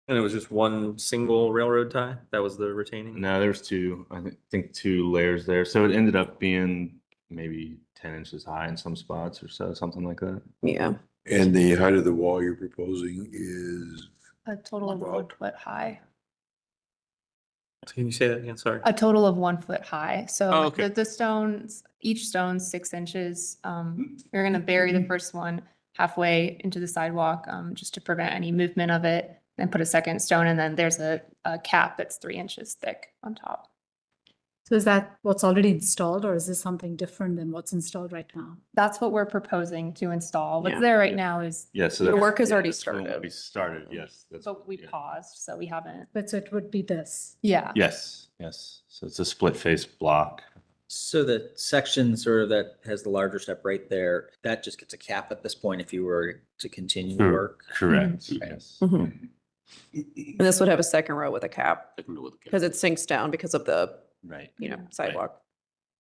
[SPEAKER 9] And it was just one single railroad tie? That was the retaining?
[SPEAKER 12] no, there was two, I think 2 layers there. So it ended up being maybe 10 inches high in some spots or so, something like that.
[SPEAKER 1] Yeah.
[SPEAKER 4] And the height of the wall you're proposing is,
[SPEAKER 11] A total of 1 foot high.
[SPEAKER 9] Can you say that again? Sorry.
[SPEAKER 11] A total of 1 foot high.
[SPEAKER 9] Oh,
[SPEAKER 11] So
[SPEAKER 9] okay.
[SPEAKER 11] the stones, each stone's 6 inches. You're gonna bury the first one halfway into the sidewalk, just to prevent any movement of it. Then put a second stone, and then there's a cap that's 3 inches thick on top.
[SPEAKER 5] So is that what's already installed, or is this something different than what's installed right now?
[SPEAKER 11] That's what we're proposing to install. What's
[SPEAKER 1] Yeah.
[SPEAKER 11] there right now is,
[SPEAKER 12] Yeah, so
[SPEAKER 1] The
[SPEAKER 12] that's-
[SPEAKER 1] work has already
[SPEAKER 12] that's when
[SPEAKER 1] started.
[SPEAKER 12] We started, yes. that's-
[SPEAKER 11] but we
[SPEAKER 12] yeah.
[SPEAKER 11] paused, so we haven't.
[SPEAKER 5] But so it would be this.
[SPEAKER 11] Yeah.
[SPEAKER 12] Yes, yes. So it's a split face block.
[SPEAKER 2] So the section sort of that has the larger step right there, that just gets a cap at this point if you were to continue
[SPEAKER 12] Sure.
[SPEAKER 2] work.
[SPEAKER 12] Correct,
[SPEAKER 2] Okay.
[SPEAKER 12] yes.
[SPEAKER 1] Mhm. And this would have a second row with a cap
[SPEAKER 3] I can do with the
[SPEAKER 1] because it sinks down because of the,
[SPEAKER 12] Right,
[SPEAKER 1] sidewalk.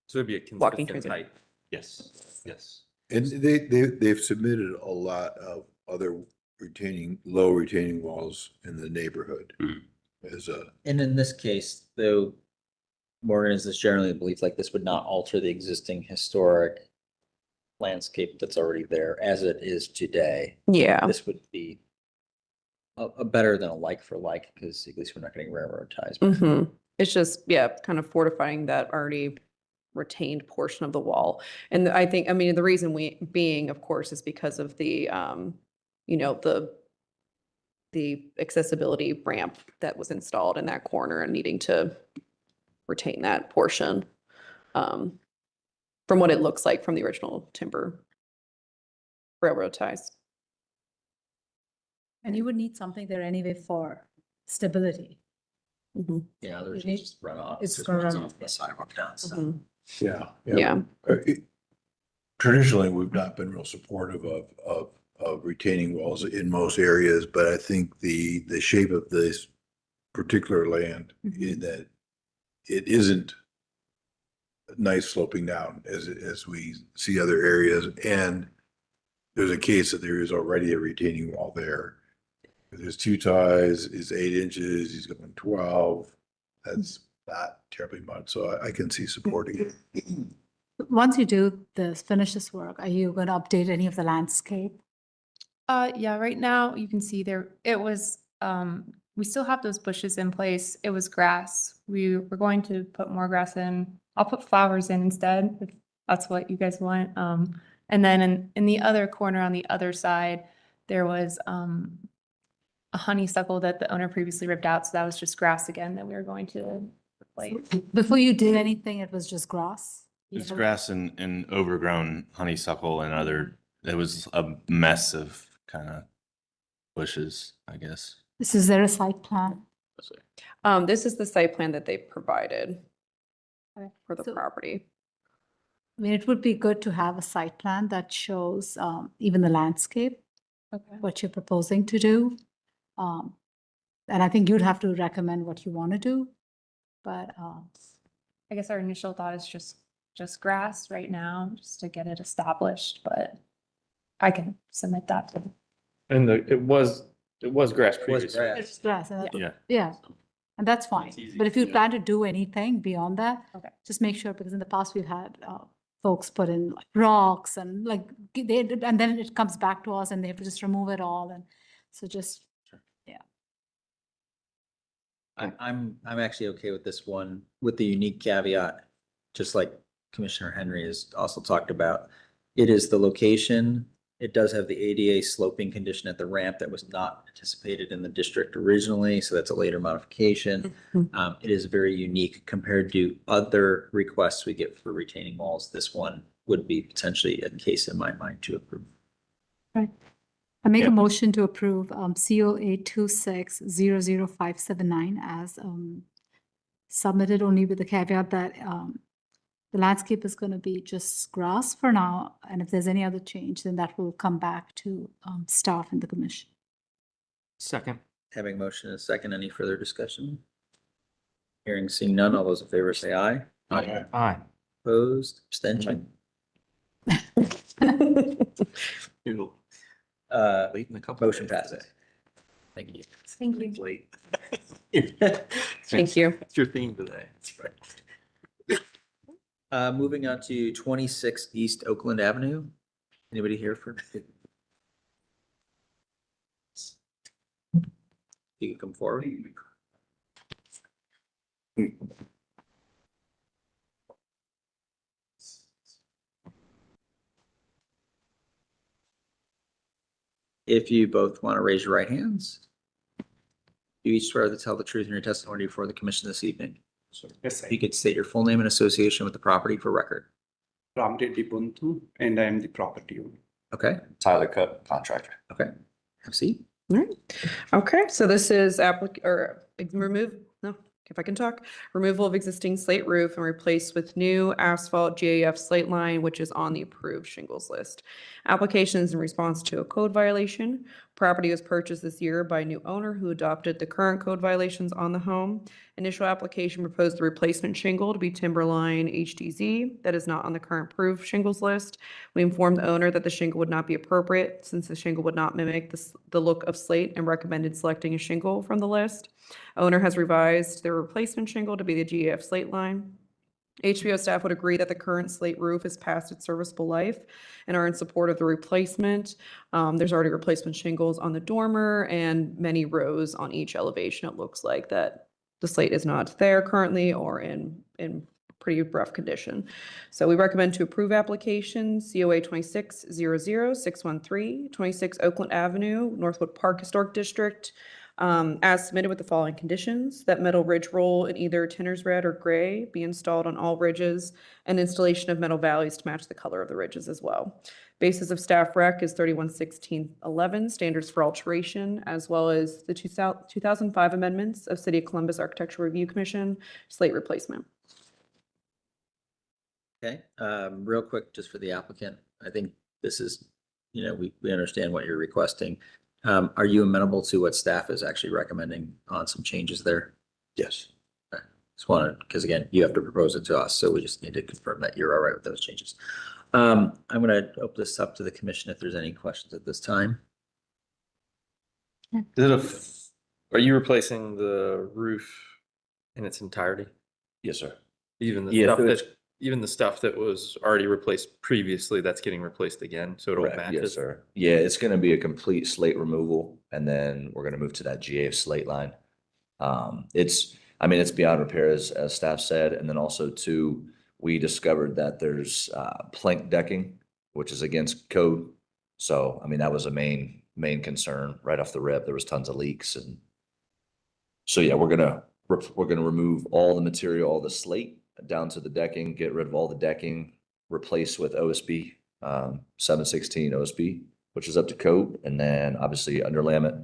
[SPEAKER 9] So it'd be a
[SPEAKER 1] Walking
[SPEAKER 9] consistent
[SPEAKER 1] through
[SPEAKER 9] height.
[SPEAKER 12] yes, yes.
[SPEAKER 4] and they've submitted a lot of other low retaining walls in the neighborhood
[SPEAKER 3] Mhm.
[SPEAKER 4] as a,
[SPEAKER 2] And in this case, though, Morgan, is this generally believed like this would not alter the existing historic landscape that's already there as it is today?
[SPEAKER 1] Yeah.
[SPEAKER 2] This would be a better than a like for like, because at least we're not getting railroad ties.
[SPEAKER 1] Mhm. It's just, yeah, kind of fortifying that already retained portion of the wall. And I think, I mean, the reason being, of course, is because of the, you know, the accessibility ramp that was installed in that corner and needing to retain that portion, from what it looks like from the original timber railroad ties.
[SPEAKER 5] And you would need something there anyway for stability.
[SPEAKER 1] Mhm.
[SPEAKER 2] Yeah, there's
[SPEAKER 5] You need-
[SPEAKER 2] just runoff.
[SPEAKER 5] it's
[SPEAKER 2] just
[SPEAKER 5] gonna
[SPEAKER 2] runs
[SPEAKER 5] run
[SPEAKER 2] off the sidewalk down. So.
[SPEAKER 1] Mhm.
[SPEAKER 4] Yeah.
[SPEAKER 1] Yeah.
[SPEAKER 4] Traditionally, we've not been real supportive of retaining walls in most areas, but I think the shape of this particular land in that it isn't nice sloping down as we see other areas. And there's a case that there is already a retaining wall there. There's 2 ties, it's 8 inches, he's going 12. That's not terribly much, so I can see supporting it.
[SPEAKER 5] Once you do this, finish this work, are you going to update any of the landscape?
[SPEAKER 13] Yeah, right now you can see there, it was, we still have those bushes in place. It was grass. We were going to put more grass in. I'll put flowers in instead, if that's what you guys want. And then in the other corner on the other side, there was, a honeysuckle that the owner previously ripped out. So that was just grass again that we were going to replace.
[SPEAKER 5] Before you did anything, it was just grass?
[SPEAKER 12] It's grass and overgrown honeysuckle and other, it was a mess of kind of bushes, I guess.
[SPEAKER 5] Is there a site plan?
[SPEAKER 1] This is the site plan that they provided
[SPEAKER 5] Okay,
[SPEAKER 1] for the
[SPEAKER 5] so-
[SPEAKER 1] property.
[SPEAKER 5] I mean, it would be good to have a site plan that shows even the landscape,
[SPEAKER 13] Okay.
[SPEAKER 5] what you're proposing to do. And I think you'd have to recommend what you want to do, but
[SPEAKER 13] I guess our initial thought is just grass right now, just to get it established, but I can submit that to.
[SPEAKER 9] And it was grass previously.
[SPEAKER 2] grass.
[SPEAKER 5] it's grass. And
[SPEAKER 12] Yeah.
[SPEAKER 5] yeah, and that's fine. But if you plan to do anything beyond that,
[SPEAKER 13] Okay.
[SPEAKER 5] just make sure, because in the past we've had folks put in like rocks and like and then it comes back to us and they have to just remove it all. And so just,
[SPEAKER 2] I'm actually okay with this one with the unique caveat, just like Commissioner Henry has also talked about. It is the location. It does have the ADA sloping condition at the ramp that was not anticipated in the district originally, so that's a later modification. It is very unique compared to other requests we get for retaining walls. This one would be potentially a case in my mind to approve.
[SPEAKER 5] I make
[SPEAKER 12] Yeah.
[SPEAKER 5] a motion to approve COA 2600579 as submitted, only with the caveat that the landscape is going to be just grass for now. And if there's any other change, then that will come back to staff and the commission.
[SPEAKER 9] Second.
[SPEAKER 2] Having motion and a second, any further discussion? Hearing, seeing none, all those in favor say aye.
[SPEAKER 9] Aye.
[SPEAKER 2] Opposed, abstention.
[SPEAKER 9] Late in a couple.
[SPEAKER 2] Motion passes. Thank you.
[SPEAKER 13] Thank you.
[SPEAKER 9] Late.
[SPEAKER 1] Thank you.
[SPEAKER 9] It's your theme today.
[SPEAKER 2] Moving on to 26 East Oakland Avenue. Anybody here for? You can come forward. If you both want to raise your right hands. You each swear to tell the truth in your testimony before the commission this evening.
[SPEAKER 8] Yes,
[SPEAKER 2] You could state your full name and association with the property for record.
[SPEAKER 8] Ramreddy Buntu, and I am the property owner.
[SPEAKER 2] Okay,
[SPEAKER 7] Tyler Cook, contractor.
[SPEAKER 2] okay. Have a seat.
[SPEAKER 1] All right. Okay, so this is if I can talk, removal of existing slate roof and replaced with new asphalt GAF slate line, which is on the approved shingles list. Applications in response to a code violation. Property was purchased this year by a new owner who adopted the current code violations on the home. Initial application proposed the replacement shingle to be Timberline HDZ that is not on the current approved shingles list. We informed the owner that the shingle would not be appropriate since the shingle would not mimic the look of slate and recommended selecting a shingle from the list. Owner has revised their replacement shingle to be the GAF slate line. HBO staff would agree that the current slate roof is past its serviceable life and are in support of the replacement. There's already replacement shingles on the dormer and many rows on each elevation. It looks like that the slate is not there currently or in pretty rough condition. So we recommend to approve application COA 26-00613, 26 Oakland Avenue, Northwood Park Historic District, as submitted with the following conditions: that metal ridge roll in either Tinner's red or gray be installed on all ridges, and installation of metal valleys to match the color of the ridges as well. Basis of staff rec is 311611, standards for alteration, as well as the 2005 amendments of City of Columbus Architectural Review Commission slate replacement.
[SPEAKER 2] Okay, real quick, just for the applicant, I think this is, we understand what you're requesting. Are you amenable to what staff is actually recommending on some changes there?
[SPEAKER 7] Yes.
[SPEAKER 2] Okay. Just wanted, because again, you have to propose it to us, so we just need to confirm that you're all right with those changes. I'm going to open this up to the commission if there's any questions at this time.
[SPEAKER 9] Are you replacing the roof in its entirety?
[SPEAKER 7] Yes, sir.
[SPEAKER 9] Even the
[SPEAKER 7] Yeah,
[SPEAKER 9] stuff
[SPEAKER 7] if it's-
[SPEAKER 9] that, even the stuff that was already replaced previously, that's getting replaced again, so it all
[SPEAKER 7] Correct,
[SPEAKER 9] matches?
[SPEAKER 7] yes, sir. Yeah, it's gonna be a complete slate removal, and then we're gonna move to that GA slate line. It's beyond repair, as staff said, and then also too, we discovered that there's plank decking, which is against code. So, that was a main concern right off the rip. There was tons of leaks, and so, yeah, we're gonna remove all the material, all the slate down to the decking, get rid of all the decking, replace with OSB, 716 OSB, which is up to code, and then obviously underlay it,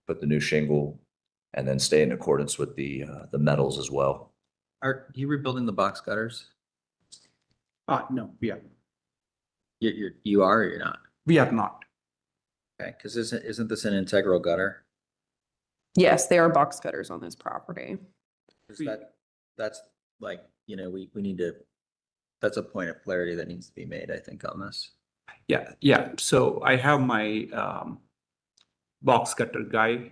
[SPEAKER 7] put the new shingle, and then stay in accordance with the metals as well.
[SPEAKER 2] Are you rebuilding the box gutters?
[SPEAKER 8] No, we are,
[SPEAKER 2] You are or you're not?
[SPEAKER 8] we are not.
[SPEAKER 2] Okay, because isn't this an integral gutter?
[SPEAKER 1] Yes, they are box cutters on this property.
[SPEAKER 2] Is that's like, we need to, that's a point of clarity that needs to be made, I think, on this.
[SPEAKER 8] Yeah. So I have my box cutter guy.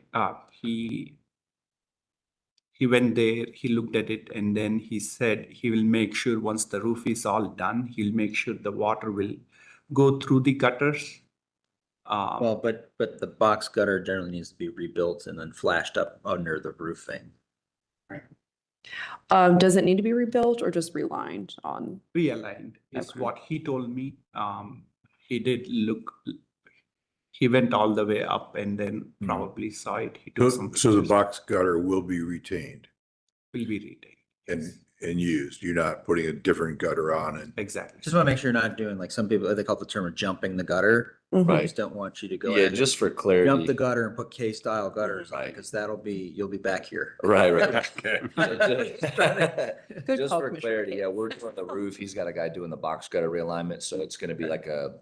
[SPEAKER 8] He went there, he looked at it, and then he said he will make sure once the roof is all done, he'll make sure the water will go through the gutters.
[SPEAKER 2] Well, but the box gutter generally needs to be rebuilt and then flashed up under the roofing.
[SPEAKER 1] Does it need to be rebuilt or just relined on?
[SPEAKER 8] Realigned is
[SPEAKER 1] Okay.
[SPEAKER 8] what he told me. He did look, he went all the way up and then probably saw it. He took some
[SPEAKER 4] So the
[SPEAKER 8] pictures.
[SPEAKER 4] box gutter will be retained
[SPEAKER 8] Will be retained.
[SPEAKER 4] and used. You're not putting a different gutter on it.
[SPEAKER 8] Exactly.
[SPEAKER 2] Just want to make sure you're not doing like some people, they call it the term of jumping the gutter.
[SPEAKER 1] Mhm.
[SPEAKER 2] I just don't want you to go
[SPEAKER 7] Yeah,
[SPEAKER 2] ahead and
[SPEAKER 7] just for
[SPEAKER 2] jump the
[SPEAKER 7] clarity.
[SPEAKER 2] gutter and put K-style gutters on it,
[SPEAKER 7] Right.
[SPEAKER 2] because you'll be back here.
[SPEAKER 7] Right.
[SPEAKER 1] Good
[SPEAKER 7] Just
[SPEAKER 1] call,
[SPEAKER 7] for
[SPEAKER 1] Commissioner
[SPEAKER 7] clarity,
[SPEAKER 1] Case.
[SPEAKER 7] yeah, we're doing the roof. He's got a guy doing the box gutter realignment, so it's gonna be like a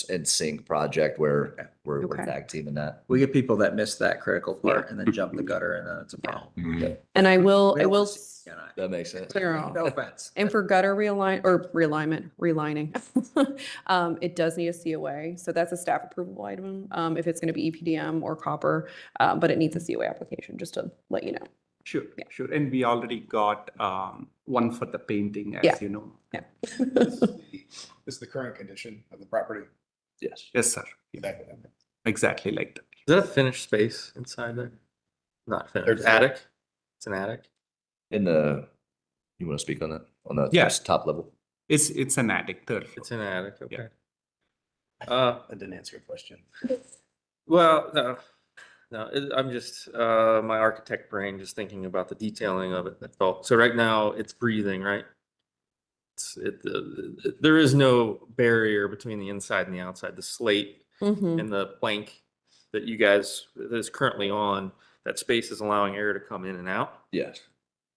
[SPEAKER 7] in sync project where we're
[SPEAKER 1] Okay.
[SPEAKER 7] tag teaming that.
[SPEAKER 2] We get people that miss that critical part and then jump the gutter, and then it's a problem.
[SPEAKER 1] And I will,
[SPEAKER 2] We
[SPEAKER 1] I
[SPEAKER 2] don't
[SPEAKER 1] will
[SPEAKER 2] wanna see- yeah,
[SPEAKER 7] That makes sense.
[SPEAKER 1] clear out.
[SPEAKER 2] No offense.
[SPEAKER 1] And for gutter relining, it does need a COA. So that's a staff approval item, if it's going to be EPDM or copper, but it needs a COA application, just to let you know.
[SPEAKER 8] Sure,
[SPEAKER 1] Yeah.
[SPEAKER 8] sure. And we already got one for the painting,
[SPEAKER 1] Yeah.
[SPEAKER 8] as you know.
[SPEAKER 1] Yeah.
[SPEAKER 14] Is the current condition of the property.
[SPEAKER 7] Yes.
[SPEAKER 8] Yes, sir.
[SPEAKER 14] Exactly.
[SPEAKER 8] Exactly like that.
[SPEAKER 9] Is that a finished space inside there? Not finished.
[SPEAKER 14] There's-
[SPEAKER 9] Attic? It's an attic?
[SPEAKER 7] You wanna speak on that, on the
[SPEAKER 8] Yes.
[SPEAKER 7] top level?
[SPEAKER 8] It's an attic, third floor.
[SPEAKER 9] It's an attic, okay.
[SPEAKER 14] That didn't answer your question.
[SPEAKER 9] Well, no, I'm just, my architect brain just thinking about the detailing of it. That's all. So right now it's breathing, right? There is no barrier between the inside and the outside. The slate
[SPEAKER 1] Mhm.
[SPEAKER 9] and the plank that you guys, that is currently on, that space is allowing air to come in and out.
[SPEAKER 7] Yes.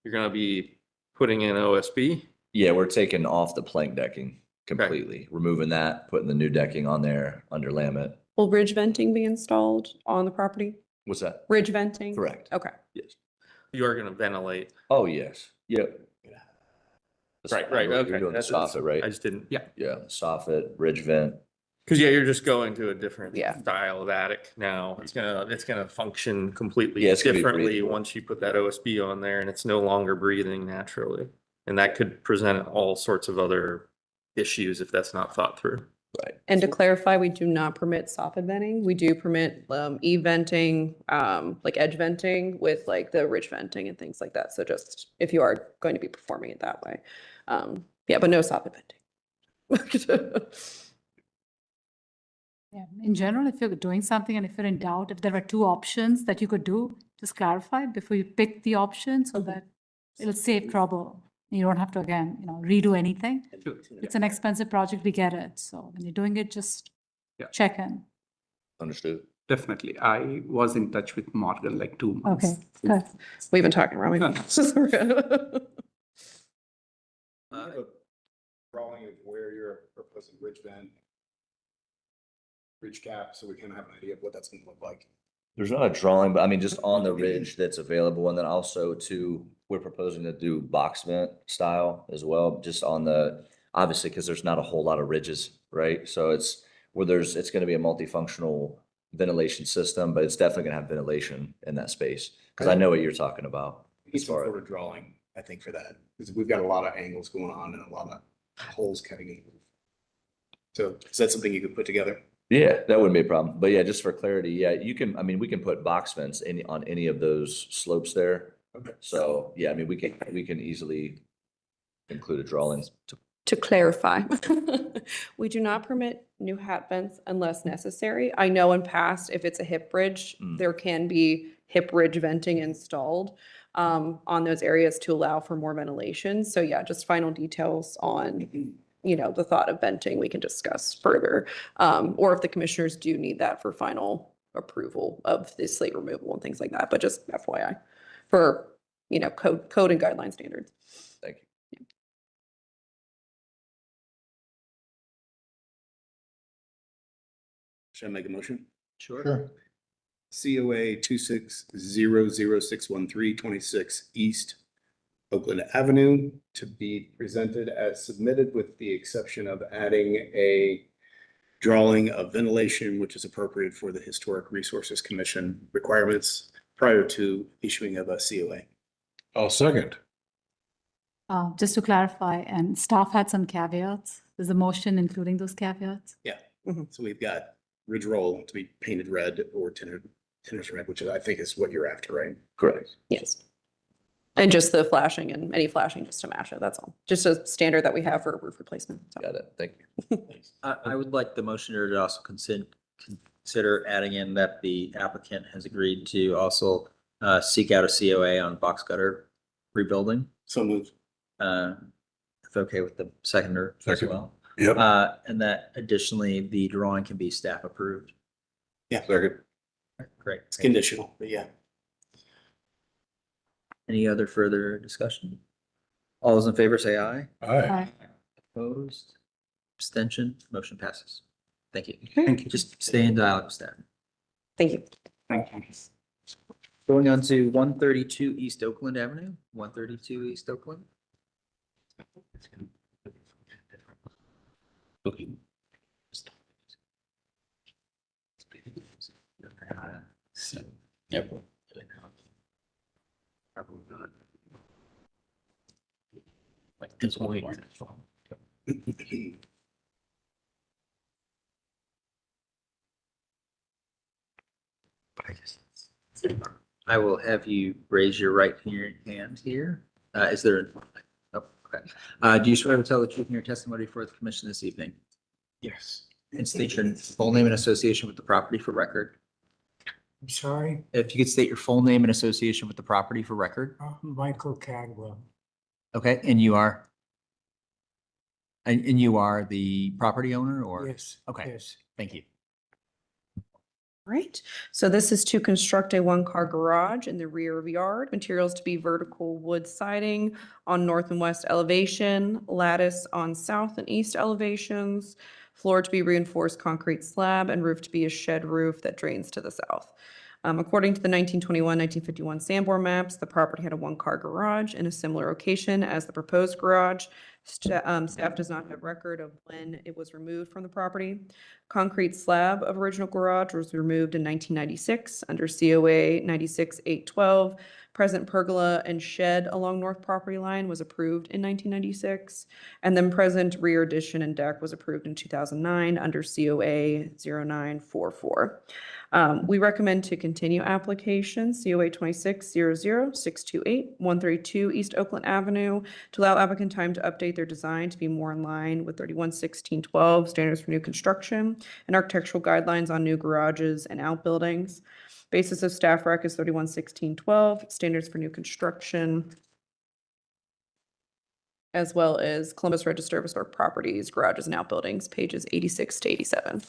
[SPEAKER 9] You're gonna be putting in OSB.
[SPEAKER 7] Yeah, we're taking off the plank decking completely, removing that, putting the new decking on there, underlaying it.
[SPEAKER 1] Will ridge venting be installed on the property?
[SPEAKER 7] What's that?
[SPEAKER 1] Ridge venting?
[SPEAKER 7] Correct.
[SPEAKER 1] Okay.
[SPEAKER 7] Yes.
[SPEAKER 9] You are gonna ventilate.
[SPEAKER 7] Oh, yes. Yep.
[SPEAKER 9] Right,
[SPEAKER 7] You're
[SPEAKER 9] okay.
[SPEAKER 7] doing the
[SPEAKER 9] That's-
[SPEAKER 7] soffit, right?
[SPEAKER 9] I just didn't.
[SPEAKER 8] Yeah.
[SPEAKER 7] Yeah, soffit, ridge vent,
[SPEAKER 9] Because yeah, you're just going to a different
[SPEAKER 1] Yeah.
[SPEAKER 9] style of attic now. It's gonna function completely
[SPEAKER 7] Yeah, it's gonna be
[SPEAKER 9] differently
[SPEAKER 7] breathable.
[SPEAKER 9] once you put that OSB on there and it's no longer breathing naturally. And that could present all sorts of other issues if that's not thought through.
[SPEAKER 7] Right.
[SPEAKER 1] And to clarify, we do not permit soffit venting. We do permit e-venting, like edge venting with like the ridge venting and things like that. So just if you are going to be performing it that way. Yeah, but no soffit venting.
[SPEAKER 5] Yeah, in general, if you're doing something and if you're in doubt, if there are two options that you could do, just clarify before you pick the option so that it'll save trouble. You don't have to, again, redo anything. It's an expensive project, we get it. So when you're doing it, just
[SPEAKER 15] Yeah.
[SPEAKER 5] check in.
[SPEAKER 7] Understood.
[SPEAKER 15] Definitely. I was in touch with Morgan like 2 months.
[SPEAKER 5] Okay, good.
[SPEAKER 1] We've been talking, Romy.
[SPEAKER 14] Drawing of where you're proposing ridge vent, ridge cap, so we can have an idea of what that's gonna look like.
[SPEAKER 7] There's not a drawing, but I mean, just on the ridge that's available. And then also too, we're proposing to do box vent style as well, just on the, obviously, because there's not a whole lot of ridges, right? So it's it's going to be a multifunctional ventilation system, but it's definitely going to have ventilation in that space. Because I know what you're talking about.
[SPEAKER 14] We need some sort of drawing, I think, for that, because we've got a lot of angles going on and a lot of holes cutting in. So is that something you could put together?
[SPEAKER 7] Yeah, that wouldn't be a problem. But yeah, just for clarity, yeah, you can, I mean, we can put box vents on any of those slopes there.
[SPEAKER 14] Okay.
[SPEAKER 7] So, yeah, I mean, we can easily include a drawing.
[SPEAKER 1] To clarify, we do not permit new hat vents unless necessary. I know in past, if it's a hip bridge, there can be hip ridge venting installed on those areas to allow for more ventilation. So yeah, just final details on, the thought of venting, we can discuss further. Or if the commissioners do need that for final approval of the slate removal and things like that, but just FYI for, code and guideline standards.
[SPEAKER 7] Thank you.
[SPEAKER 14] Should I make a motion?
[SPEAKER 2] Sure.
[SPEAKER 14] COA 2600611326 East Oakland Avenue to be presented as submitted with the exception of adding a drawing of ventilation, which is appropriate for the Historic Resources Commission requirements prior to issuing of a COA.
[SPEAKER 4] I'll second.
[SPEAKER 5] Just to clarify, and staff had some caveats. Is the motion including those caveats?
[SPEAKER 14] Yeah, so we've got ridge roll to be painted red or tinted red, which I think is what you're after, right?
[SPEAKER 7] Correct.
[SPEAKER 1] Yes. And just the flashing and any flashing just to match it, that's all. Just a standard that we have for roof replacement. So.
[SPEAKER 7] Got it. Thank you.
[SPEAKER 2] I would like the motioner to also consider adding in that the applicant has agreed to also seek out a COA on box gutter rebuilding.
[SPEAKER 14] So moved.
[SPEAKER 2] If okay with the seconder as
[SPEAKER 4] Second.
[SPEAKER 2] well.
[SPEAKER 4] Yep.
[SPEAKER 2] And that additionally, the drawing can be staff approved.
[SPEAKER 14] Yeah,
[SPEAKER 4] Second.
[SPEAKER 2] Great.
[SPEAKER 14] it's conditional, but yeah.
[SPEAKER 2] Any other further discussion? All those in favor say aye.
[SPEAKER 4] Aye.
[SPEAKER 2] Opposed? Abstention? Motion passes. Thank you.
[SPEAKER 15] Thank you.
[SPEAKER 2] Just stay in dialogue with staff.
[SPEAKER 1] Thank you.
[SPEAKER 15] Thank you.
[SPEAKER 2] Going on to 132 East Oakland Avenue, 132 East Oakland.
[SPEAKER 3] Yep. Like this one.
[SPEAKER 2] I will have you raise your right hand here. Is there? Oh, okay. Do you swear to tell the truth in your testimony for the commission this evening?
[SPEAKER 14] Yes.
[SPEAKER 2] And state your full name and association with the property for record.
[SPEAKER 16] I'm sorry,
[SPEAKER 2] If you could state your full name and association with the property for record.
[SPEAKER 16] Michael Cadwell.
[SPEAKER 2] Okay, and you are? And you are the property owner or?
[SPEAKER 16] Yes.
[SPEAKER 2] Okay,
[SPEAKER 16] Yes.
[SPEAKER 2] thank you.
[SPEAKER 1] Right. So this is to construct a one-car garage in the rear of yard. Materials to be vertical wood siding on north and west elevation, lattice on south and east elevations, floor to be reinforced concrete slab, and roof to be a shed roof that drains to the south. According to the 1921-1951 Sanborn maps, the property had a one-car garage in a similar location as the proposed garage. Staff does not have record of when it was removed from the property. Concrete slab of original garage was removed in 1996 under COA 96-812. Present pergola and shed along north property line was approved in 1996. And then present rear addition and deck was approved in 2009 under COA 0944. We recommend to continue application COA 26-00-628, 132 East Oakland Avenue, to allow applicant time to update their design to be more in line with 31-16-12 standards for new construction and architectural guidelines on new garages and outbuildings. Basis of staff rec is 31-16-12, standards for new construction, as well as Columbus Register of Historic Properties, garages and outbuildings, pages 86 to 87.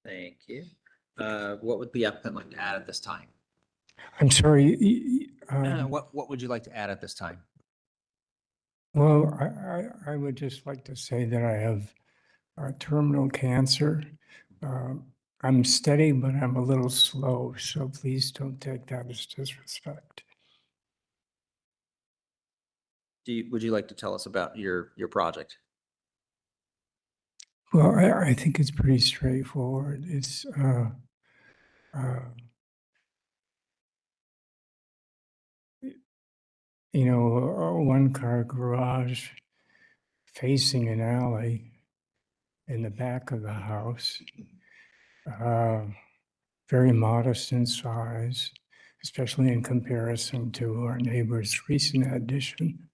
[SPEAKER 2] Thank you. What would the applicant like to add at this time?
[SPEAKER 16] I'm sorry.
[SPEAKER 2] What would you like to add at this time?
[SPEAKER 16] Well, I would just like to say that I have terminal cancer. I'm steady, but I'm a little slow, so please don't take that as disrespect.
[SPEAKER 2] Would you like to tell us about your project?
[SPEAKER 16] Well, I think it's pretty straightforward. It's you know, a one-car garage facing an alley in the back of the house. Very modest in size, especially in comparison to our neighbor's recent addition.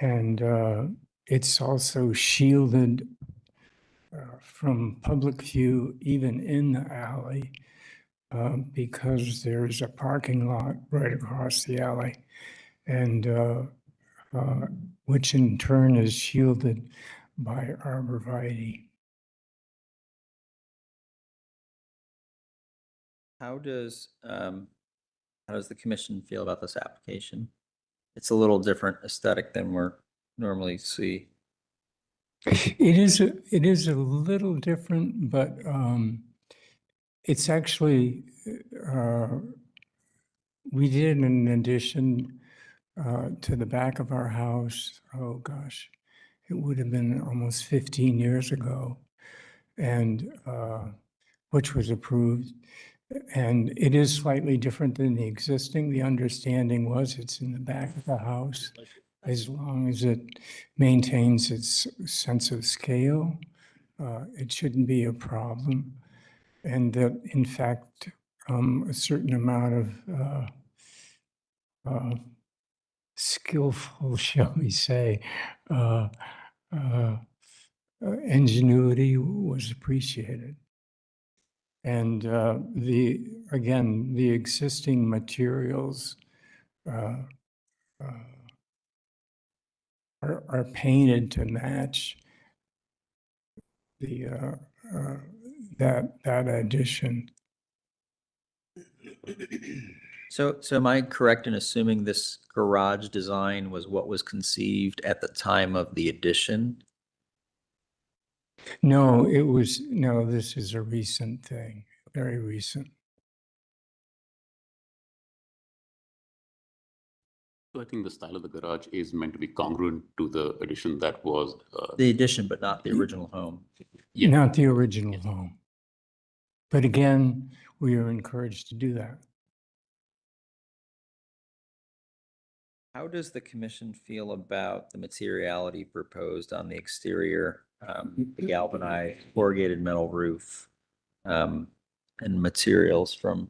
[SPEAKER 16] And it's also shielded from public view, even in the alley, because there's a parking lot right across the alley, and which in turn is shielded by arborvitae.
[SPEAKER 2] How does the commission feel about this application? It's a little different aesthetic than we're normally see.
[SPEAKER 16] It is a little different, but it's actually we did an addition to the back of our house. Oh gosh, it would have been almost 15 years ago, and which was approved. And it is slightly different than the existing. The understanding was it's in the back of the house. As long as it maintains its sense of scale, it shouldn't be a problem. And that, in fact, a certain amount of skillful, shall we say, ingenuity was appreciated. And the existing materials are painted to match the that addition.
[SPEAKER 2] So am I correct in assuming this garage design was what was conceived at the time of the addition?
[SPEAKER 16] No, this is a recent thing, very recent.
[SPEAKER 3] So I think the style of the garage is meant to be congruent to the addition that was.
[SPEAKER 2] The addition, but not the original home.
[SPEAKER 3] Yeah.
[SPEAKER 16] Not the original home. But again, we are encouraged to do that.
[SPEAKER 2] How does the commission feel about the materiality proposed on the exterior, the galvanized corrugated metal roof, and materials from,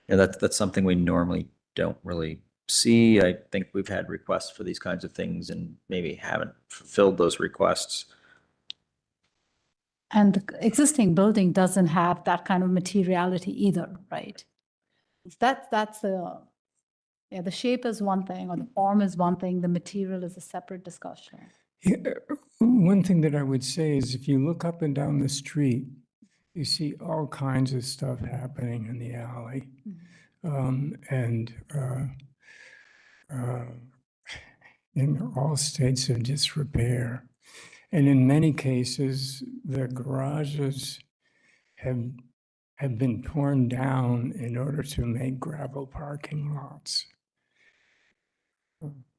[SPEAKER 2] that's something we normally don't really see. I think we've had requests for these kinds of things and maybe haven't fulfilled those requests.
[SPEAKER 5] And the existing building doesn't have that kind of materiality either, right? That's the shape is one thing, or the form is one thing, the material is a separate discussion.
[SPEAKER 16] Yeah, one thing that I would say is if you look up and down the street, you see all kinds of stuff happening in the alley. And in all states of disrepair. And in many cases, the garages have been torn down in order to make gravel parking lots.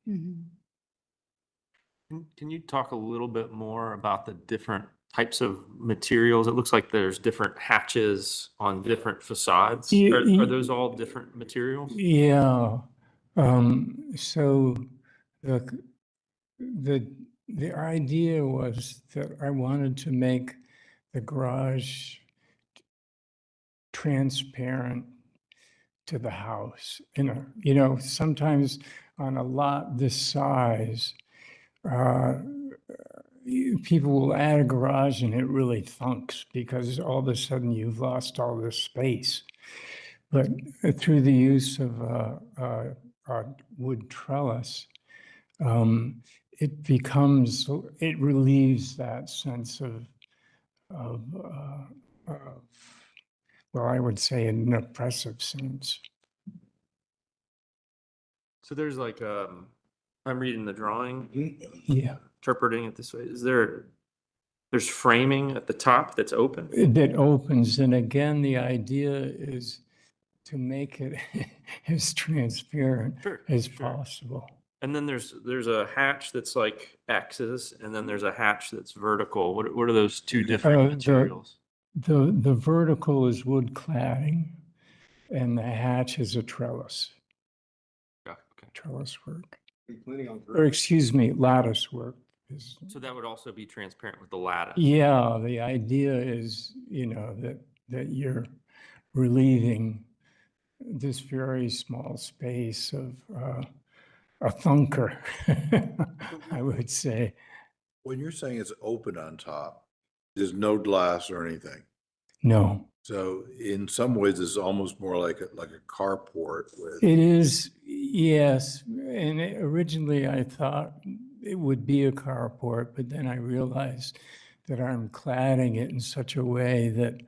[SPEAKER 5] Mhm.
[SPEAKER 9] Can you talk a little bit more about the different types of materials? It looks like there's different hatches on different facades. Are those all different materials?
[SPEAKER 16] Yeah. So the, the idea was that I wanted to make the garage transparent to the house. Sometimes on a lot this size, people will add a garage and it really thunks because all of a sudden you've lost all this space. But through the use of a wood trellis, it relieves that sense of, well, I would say an oppressive sense.
[SPEAKER 9] So there's like, I'm reading the drawing,
[SPEAKER 16] Yeah.
[SPEAKER 9] interpreting it this way. There's framing at the top that's open?
[SPEAKER 16] That opens, and again, the idea is to make it as transparent as possible.
[SPEAKER 9] And then there's a hatch that's like X's, and then there's a hatch that's vertical. What are those two different materials?
[SPEAKER 16] The vertical is wood cladding, and the hatch is a trellis. Trellis work.
[SPEAKER 14] Are you planning on
[SPEAKER 16] Or excuse me, lattice work.
[SPEAKER 9] So that would also be transparent with the lattice?
[SPEAKER 16] Yeah, the idea is, that you're relieving this very small space of a thunker, I would say.
[SPEAKER 4] When you're saying it's open on top, there's no glass or anything.
[SPEAKER 16] No.
[SPEAKER 4] So in some ways, it's almost more like a carport with.
[SPEAKER 16] It is, yes. And originally I thought it would be a carport, but then I realized that I'm cladding it in such a way that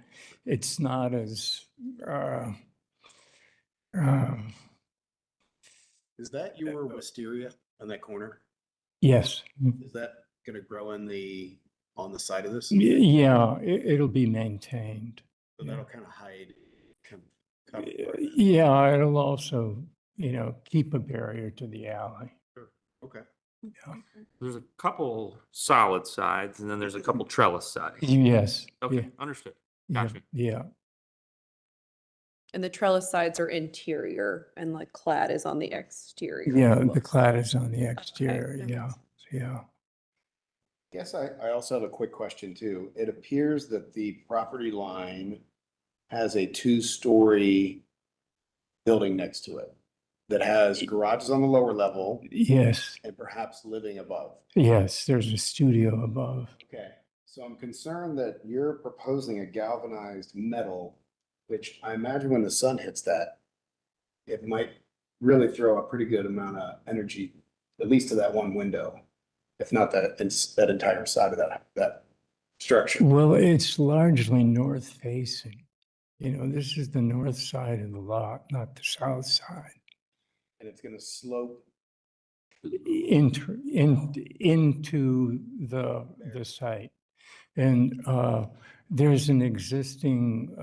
[SPEAKER 16] it's not as,
[SPEAKER 14] Is that your wisteria on that corner?
[SPEAKER 16] yes.
[SPEAKER 14] Is that gonna grow on the side of this?
[SPEAKER 16] Yeah, it'll be maintained.
[SPEAKER 14] So that'll kind of hide.
[SPEAKER 16] Yeah, it'll also, keep a barrier to the alley.
[SPEAKER 14] Okay.
[SPEAKER 16] Yeah.
[SPEAKER 9] There's a couple solid sides, and then there's a couple trellis sides.
[SPEAKER 16] Yes.
[SPEAKER 9] Okay,
[SPEAKER 16] Yeah.
[SPEAKER 9] understood.
[SPEAKER 16] Yeah,
[SPEAKER 9] Gotcha.
[SPEAKER 16] yeah.
[SPEAKER 1] And the trellis sides are interior and like clad is on the exterior.
[SPEAKER 16] Yeah,
[SPEAKER 1] it
[SPEAKER 16] the
[SPEAKER 1] looks.
[SPEAKER 16] clad is on the exterior,
[SPEAKER 1] Okay.
[SPEAKER 16] yeah.
[SPEAKER 14] Guess I also have a quick question too. It appears that the property line has a two-story building next to it that has garages on the lower level
[SPEAKER 16] Yes,
[SPEAKER 14] and perhaps living above.
[SPEAKER 16] yes, there's a studio above.
[SPEAKER 14] Okay, so I'm concerned that you're proposing a galvanized metal, which I imagine when the sun hits that, it might really throw a pretty good amount of energy, at least to that one window, if not that entire side of that structure.
[SPEAKER 16] Well, it's largely north facing. This is the north side of the lot, not the south side.
[SPEAKER 14] And it's gonna slope.
[SPEAKER 16] Into the site. And there's an existing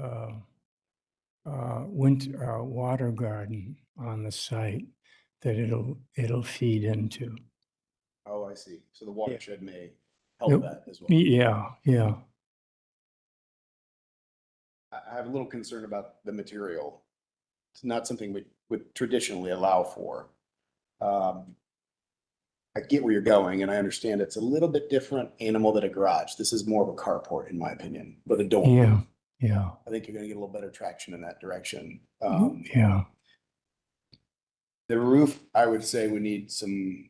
[SPEAKER 16] water garden on the site that it'll feed into.
[SPEAKER 14] Oh, I see. So the watershed may help that as well.
[SPEAKER 16] Yeah, yeah.
[SPEAKER 14] I have a little concern about the material. It's not something we would traditionally allow for. I get where you're going and I understand it's a little bit different animal than a garage. This is more of a carport, in my opinion, with a door.
[SPEAKER 16] Yeah, yeah.
[SPEAKER 14] I think you're gonna get a little better traction in that direction.
[SPEAKER 16] Yeah.
[SPEAKER 14] The roof, I would say we need some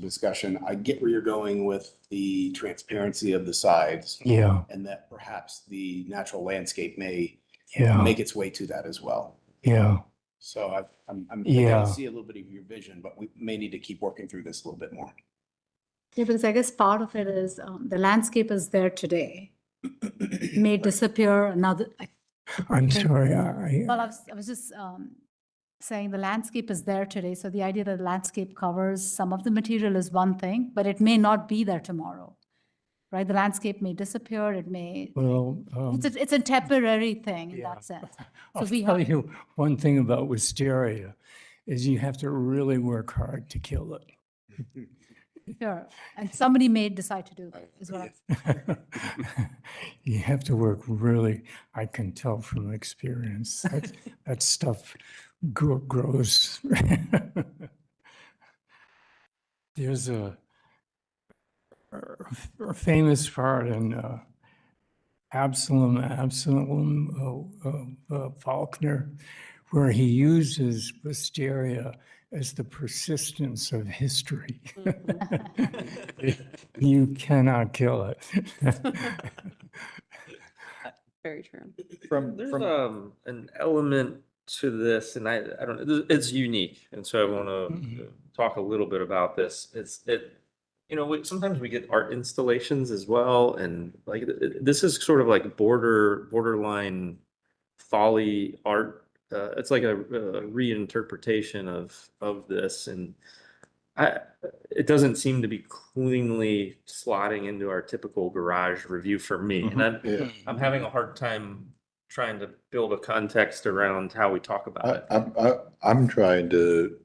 [SPEAKER 14] discussion. I get where you're going with the transparency of the sides.
[SPEAKER 16] Yeah.
[SPEAKER 14] And that perhaps the natural landscape may
[SPEAKER 16] Yeah.
[SPEAKER 14] make its way to that as well.
[SPEAKER 16] Yeah.
[SPEAKER 14] So I'm I
[SPEAKER 16] Yeah.
[SPEAKER 14] see a little bit of your vision, but we may need to keep working through this a little bit more.
[SPEAKER 5] Yeah, because I guess part of it is the landscape is there today. May disappear another.
[SPEAKER 16] I'm sorry.
[SPEAKER 5] Well, I was just saying the landscape is there today. So the idea that the landscape covers some of the material is one thing, but it may not be there tomorrow, right? The landscape may disappear. It may.
[SPEAKER 16] Well,
[SPEAKER 5] It's a temporary thing in that sense.
[SPEAKER 16] I'll
[SPEAKER 5] So we
[SPEAKER 16] tell
[SPEAKER 5] have.
[SPEAKER 16] you one thing about wisteria is you have to really work hard to kill it.
[SPEAKER 5] Sure. And somebody may decide to do that, is what I'm.
[SPEAKER 16] You have to work really, I can tell from experience, that stuff grows. There's a famous part in Absalom Faulkner, where he uses wisteria as the persistence of history. You cannot kill it.
[SPEAKER 1] Very true.
[SPEAKER 9] There's an element to this, and I don't know, it's unique, and so I want to talk a little bit about this. Sometimes we get art installations as well, and like this is sort of like borderline folly art. It's like a reinterpretation of this, and it doesn't seem to be cleanly slotting into our typical garage review for me. And I'm having a hard time trying to build a context around how we talk about it.
[SPEAKER 4] I'm trying to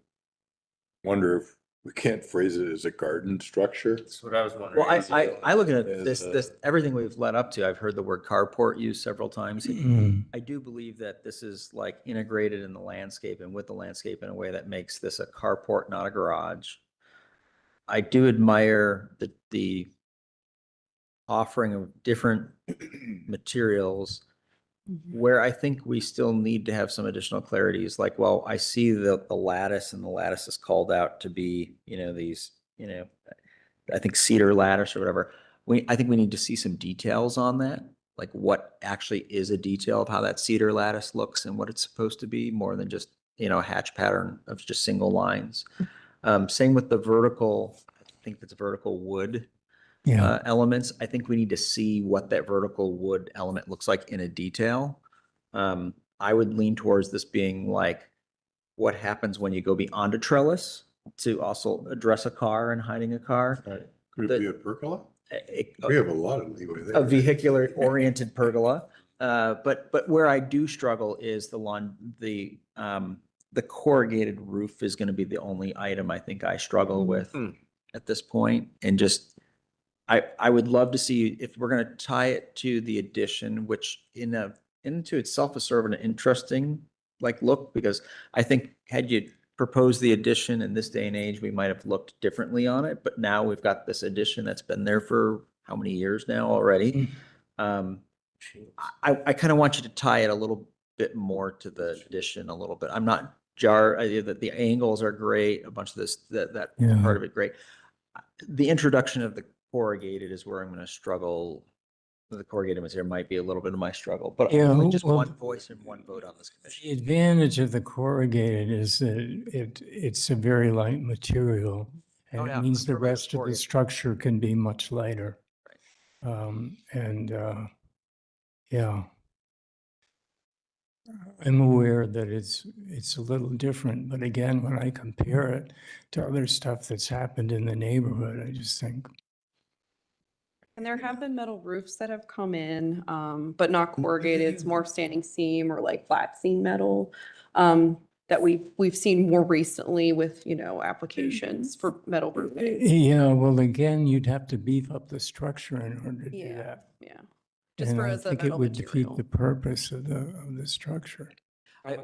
[SPEAKER 4] wonder if we can't phrase it as a garden structure.
[SPEAKER 9] That's what I was wondering.
[SPEAKER 2] Well, I look at
[SPEAKER 4] As
[SPEAKER 2] this, everything we've led up to, I've heard the word carport used several times. I do believe that this is like integrated in the landscape and with the landscape in a way that makes this a carport, not a garage. I do admire the offering of different materials. Where I think we still need to have some additional clarity is like, well, I see the lattice, and the lattice is called out to be, these, I think cedar lattice or whatever. I think we need to see some details on that, like what actually is a detail of how that cedar lattice looks and what it's supposed to be, more than just, a hatch pattern of just single lines. Same with the vertical, I think it's vertical wood elements. I think we need to see what that vertical wood element looks like in a detail. I would lean towards this being like what happens when you go beyond a trellis to also address a car and hiding a car.
[SPEAKER 4] Could it be a pergola? We have a lot of leeway there.
[SPEAKER 2] A vehicular oriented pergola. But where I do struggle is the corrugated roof is going to be the only item I think I struggle with at this point. And just, I would love to see if we're going to tie it to the addition, which into itself is sort of an interesting look, because I think had you proposed the addition in this day and age, we might have looked differently on it. But now we've got this addition that's been there for how many years now already? I kind of want you to tie it a little bit more to the addition a little bit. I'm not that the angles are great, a bunch of this, that part of it great. The introduction of the corrugated is where I'm going to struggle. The corrugated material might be a little bit of my struggle, but only just one voice and one vote on this commission.
[SPEAKER 16] The advantage of the corrugated is that it's a very light material, and it means the rest of the structure can be much lighter. Yeah, I'm aware that it's a little different, but again, when I compare it to other stuff that's happened in the neighborhood, I just think.
[SPEAKER 1] And there have been metal roofs that have come in, but not corrugated. It's more standing seam or like flat seam metal that we've seen more recently with, applications for metal roofing.
[SPEAKER 16] Yeah, well, again, you'd have to beef up the structure in order to do that.
[SPEAKER 1] Yeah. Just
[SPEAKER 16] And
[SPEAKER 1] for
[SPEAKER 16] I
[SPEAKER 1] as a
[SPEAKER 16] think it
[SPEAKER 1] metal
[SPEAKER 16] would defeat
[SPEAKER 1] material.
[SPEAKER 16] the purpose of the structure.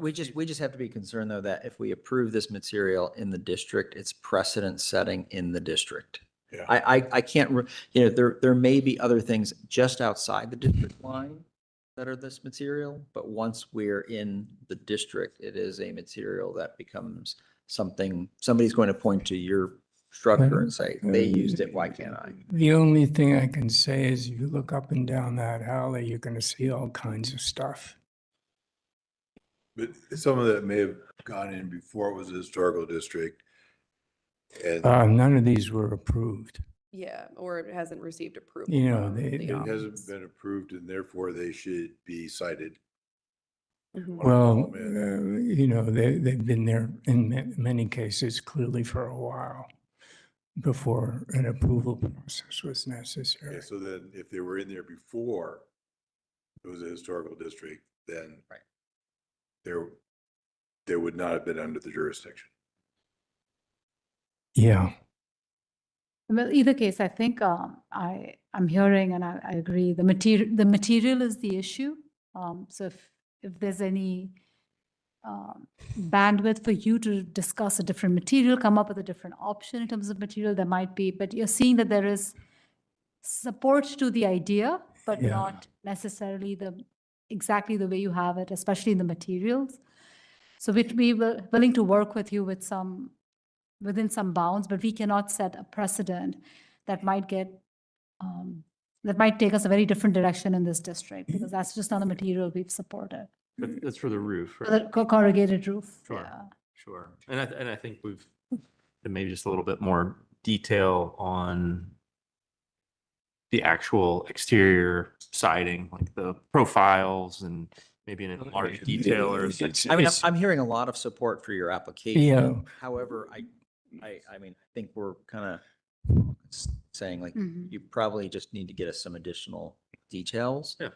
[SPEAKER 2] We just have to be concerned though that if we approve this material in the district, it's precedent setting in the district.
[SPEAKER 4] Yeah.
[SPEAKER 2] I can't, there may be other things just outside the district line that are this material, but once we're in the district, it is a material that becomes something, somebody's going to point to your structure and say, they used it, why can't I?
[SPEAKER 16] The only thing I can say is if you look up and down that alley, you're going to see all kinds of stuff.
[SPEAKER 4] But some of that may have gone in before it was a historical district. And
[SPEAKER 16] None of these were approved.
[SPEAKER 1] Yeah, or it hasn't received approval.
[SPEAKER 16] You know,
[SPEAKER 1] from
[SPEAKER 16] they-
[SPEAKER 1] the
[SPEAKER 16] it
[SPEAKER 4] it hasn't
[SPEAKER 1] office.
[SPEAKER 4] been approved, and therefore they should be cited.
[SPEAKER 1] Mhm.
[SPEAKER 16] Well, they've been there in many cases clearly for a while before an approval process was necessary.
[SPEAKER 4] Okay, so then if they were in there before it was a historical district, then
[SPEAKER 2] Right.
[SPEAKER 4] they're they would not have been under the jurisdiction.
[SPEAKER 16] Yeah.
[SPEAKER 5] Well, either case, I think I'm hearing and I agree, the material is the issue. So if there's any bandwidth for you to discuss a different material, come up with a different option in terms of material, there might be, but you're seeing that there is support to the idea, but
[SPEAKER 16] Yeah.
[SPEAKER 5] not necessarily exactly the way you have it, especially in the materials. So we'd be willing to work with you with within some bounds, but we cannot set a precedent that might that might take us a very different direction in this district, because that's just not the material we've supported.
[SPEAKER 9] But that's for the roof,
[SPEAKER 5] For
[SPEAKER 9] right?
[SPEAKER 5] the corrugated roof.
[SPEAKER 9] Sure.
[SPEAKER 5] Yeah.
[SPEAKER 9] Sure. And I think we've maybe just a little bit more detail on the actual exterior siding, like the profiles and maybe in large detail or.
[SPEAKER 2] I mean, I'm hearing a lot of support for your application.
[SPEAKER 16] Yeah.
[SPEAKER 2] However, I mean, I think we're kind of saying like, you probably just need to get us some additional details.
[SPEAKER 9] Yeah.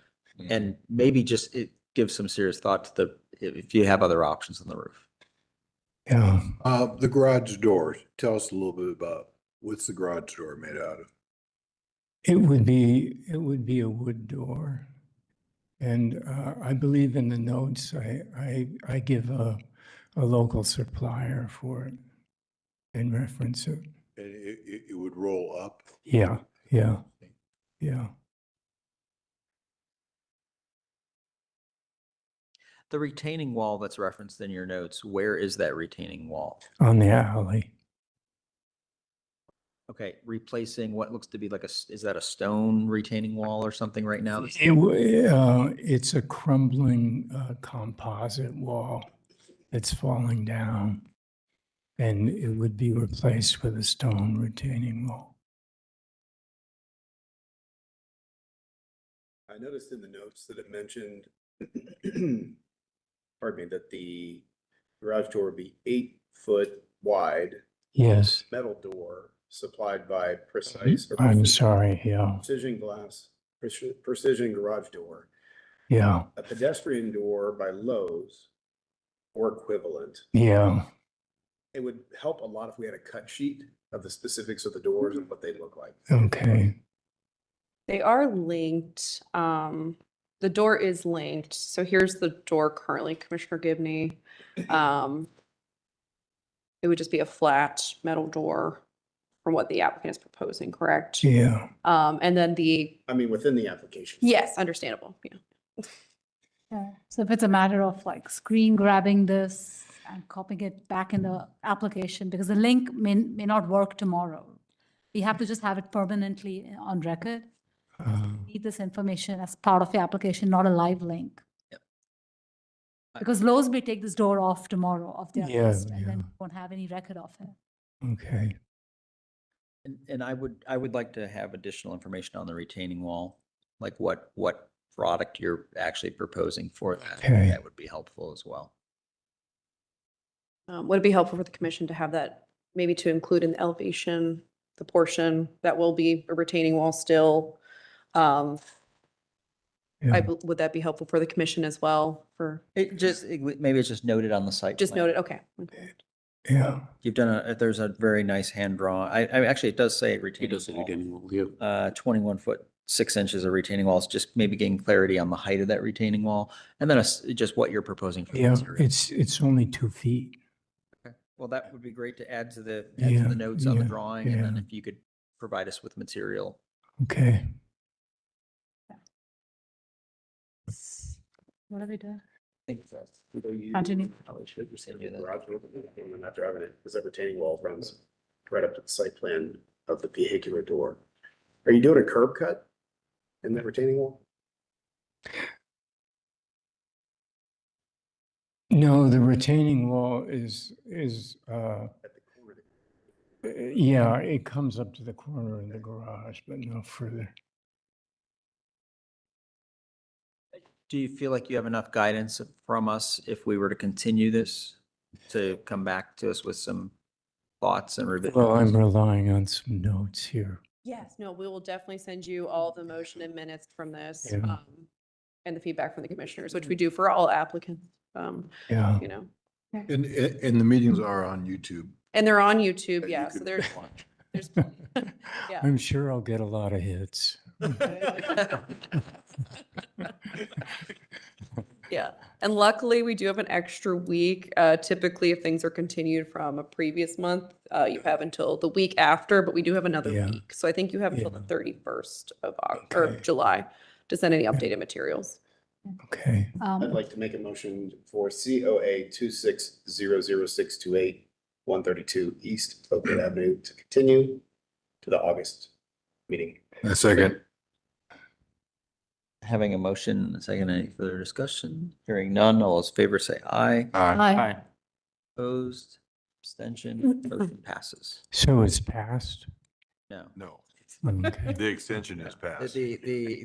[SPEAKER 2] And maybe just give some serious thought to if you have other options on the roof.
[SPEAKER 16] Yeah.
[SPEAKER 4] The garage doors, tell us a little bit about what's the garage door made out of?
[SPEAKER 16] It would be a wood door. And I believe in the notes, I give a local supplier for it and reference it.
[SPEAKER 4] And it would roll up?
[SPEAKER 16] Yeah, yeah, yeah.
[SPEAKER 2] The retaining wall that's referenced in your notes, where is that retaining wall?
[SPEAKER 16] On the alley.
[SPEAKER 2] Okay, replacing what looks to be like is that a stone retaining wall or something right now?
[SPEAKER 16] It's a crumbling composite wall that's falling down, and it would be replaced with a stone retaining wall.
[SPEAKER 14] I noticed in the notes that it mentioned, pardon me, that the garage door would be 8 foot wide.
[SPEAKER 16] Yes.
[SPEAKER 14] Metal door supplied by Precise. or
[SPEAKER 16] I'm
[SPEAKER 14] Precision-
[SPEAKER 16] sorry, yeah,
[SPEAKER 14] Precision glass, precision garage door.
[SPEAKER 16] yeah,
[SPEAKER 14] A pedestrian door by Lowe's or equivalent.
[SPEAKER 16] yeah.
[SPEAKER 14] It would help a lot if we had a cut sheet of the specifics of the doors and what they look like.
[SPEAKER 16] Okay.
[SPEAKER 1] They are linked. The door is linked. So here's the door currently, Commissioner Gibney. It would just be a flat metal door from what the applicant is proposing, correct?
[SPEAKER 16] Yeah.
[SPEAKER 1] And then
[SPEAKER 14] I mean, within the application.
[SPEAKER 1] yes, understandable, yeah.
[SPEAKER 5] Yeah. So if it's a matter of like screen grabbing this and copying it back in the application, because the link may not work tomorrow. We have to just have it permanently on record. Need this information as part of the application, not a live link.
[SPEAKER 2] Yep.
[SPEAKER 5] Because Lowe's may take this door off tomorrow of their
[SPEAKER 16] Yeah,
[SPEAKER 5] list, and then
[SPEAKER 16] yeah.
[SPEAKER 5] we won't have any record of it.
[SPEAKER 16] Okay.
[SPEAKER 2] And I would like to have additional information on the retaining wall, like what product you're actually proposing for that.
[SPEAKER 16] Okay.
[SPEAKER 2] That would be helpful as well.
[SPEAKER 1] Would it be helpful for the commission to have that, maybe to include in the elevation, the portion that will be a retaining wall still?
[SPEAKER 16] Yeah.
[SPEAKER 1] Would that be helpful for the commission as well for,
[SPEAKER 2] Maybe it's just noted on the site.
[SPEAKER 1] just
[SPEAKER 2] plan.
[SPEAKER 1] noted, okay.
[SPEAKER 16] Yeah.
[SPEAKER 2] You've done there's a very nice hand draw. I actually, it does say
[SPEAKER 3] It
[SPEAKER 2] retaining
[SPEAKER 3] does say
[SPEAKER 2] wall.
[SPEAKER 3] retaining wall here.
[SPEAKER 2] 21 foot, 6 inches of retaining walls, just maybe getting clarity on the height of that retaining wall. And then just what you're proposing for the
[SPEAKER 16] Yeah,
[SPEAKER 2] material.
[SPEAKER 16] it's only 2 feet.
[SPEAKER 2] Okay. Well, that would be great to add to the
[SPEAKER 16] Yeah,
[SPEAKER 2] notes on the
[SPEAKER 16] yeah,
[SPEAKER 2] drawing. And then
[SPEAKER 16] yeah.
[SPEAKER 2] if you could provide us with material.
[SPEAKER 16] Okay.
[SPEAKER 5] What are we doing?
[SPEAKER 2] I think that's.
[SPEAKER 5] Continue.
[SPEAKER 2] Probably should send you that.
[SPEAKER 14] Garage door, I'm not driving it, because that retaining wall runs right up to the site plan of the vehicular door. Are you doing a curb cut in that retaining wall?
[SPEAKER 16] No, the retaining wall is
[SPEAKER 14] At the corner?
[SPEAKER 16] yeah, it comes up to the corner of the garage, but no further.
[SPEAKER 2] Do you feel like you have enough guidance from us if we were to continue this to come back to us with some thoughts and revisions?
[SPEAKER 16] Well, I'm relying on some notes here.
[SPEAKER 1] Yes, no, we will definitely send you all the motion and minutes from this,
[SPEAKER 16] Yeah.
[SPEAKER 1] and the feedback from the commissioners, which we do for all applicants,
[SPEAKER 16] Yeah.
[SPEAKER 1] you know.
[SPEAKER 4] And the meetings are on YouTube.
[SPEAKER 1] And they're on YouTube,
[SPEAKER 4] That
[SPEAKER 1] yeah,
[SPEAKER 4] you
[SPEAKER 1] so
[SPEAKER 4] could-
[SPEAKER 1] there's plenty. Yeah.
[SPEAKER 16] I'm sure I'll get a lot of hits.
[SPEAKER 1] Yeah, and luckily we do have an extra week. Typically, if things are continued from a previous month, you have until the week after, but we do have another
[SPEAKER 16] Yeah.
[SPEAKER 1] week. So I think you have until the
[SPEAKER 16] Yeah.
[SPEAKER 1] 31st of or
[SPEAKER 16] Okay.
[SPEAKER 1] July to send any updated materials.
[SPEAKER 16] Okay.
[SPEAKER 14] I'd like to make a motion for COA 26000628, 132 East Oakland Avenue to continue to the August meeting.
[SPEAKER 4] A second.
[SPEAKER 2] Having a motion, and a second, any further discussion? Hearing none, all those in favor say aye.
[SPEAKER 4] Aye.
[SPEAKER 13] Hi.
[SPEAKER 2] Opposed, abstention, motion passes.
[SPEAKER 16] So it's passed?
[SPEAKER 2] No.
[SPEAKER 4] No,
[SPEAKER 16] Okay.
[SPEAKER 4] the extension is passed.
[SPEAKER 9] For the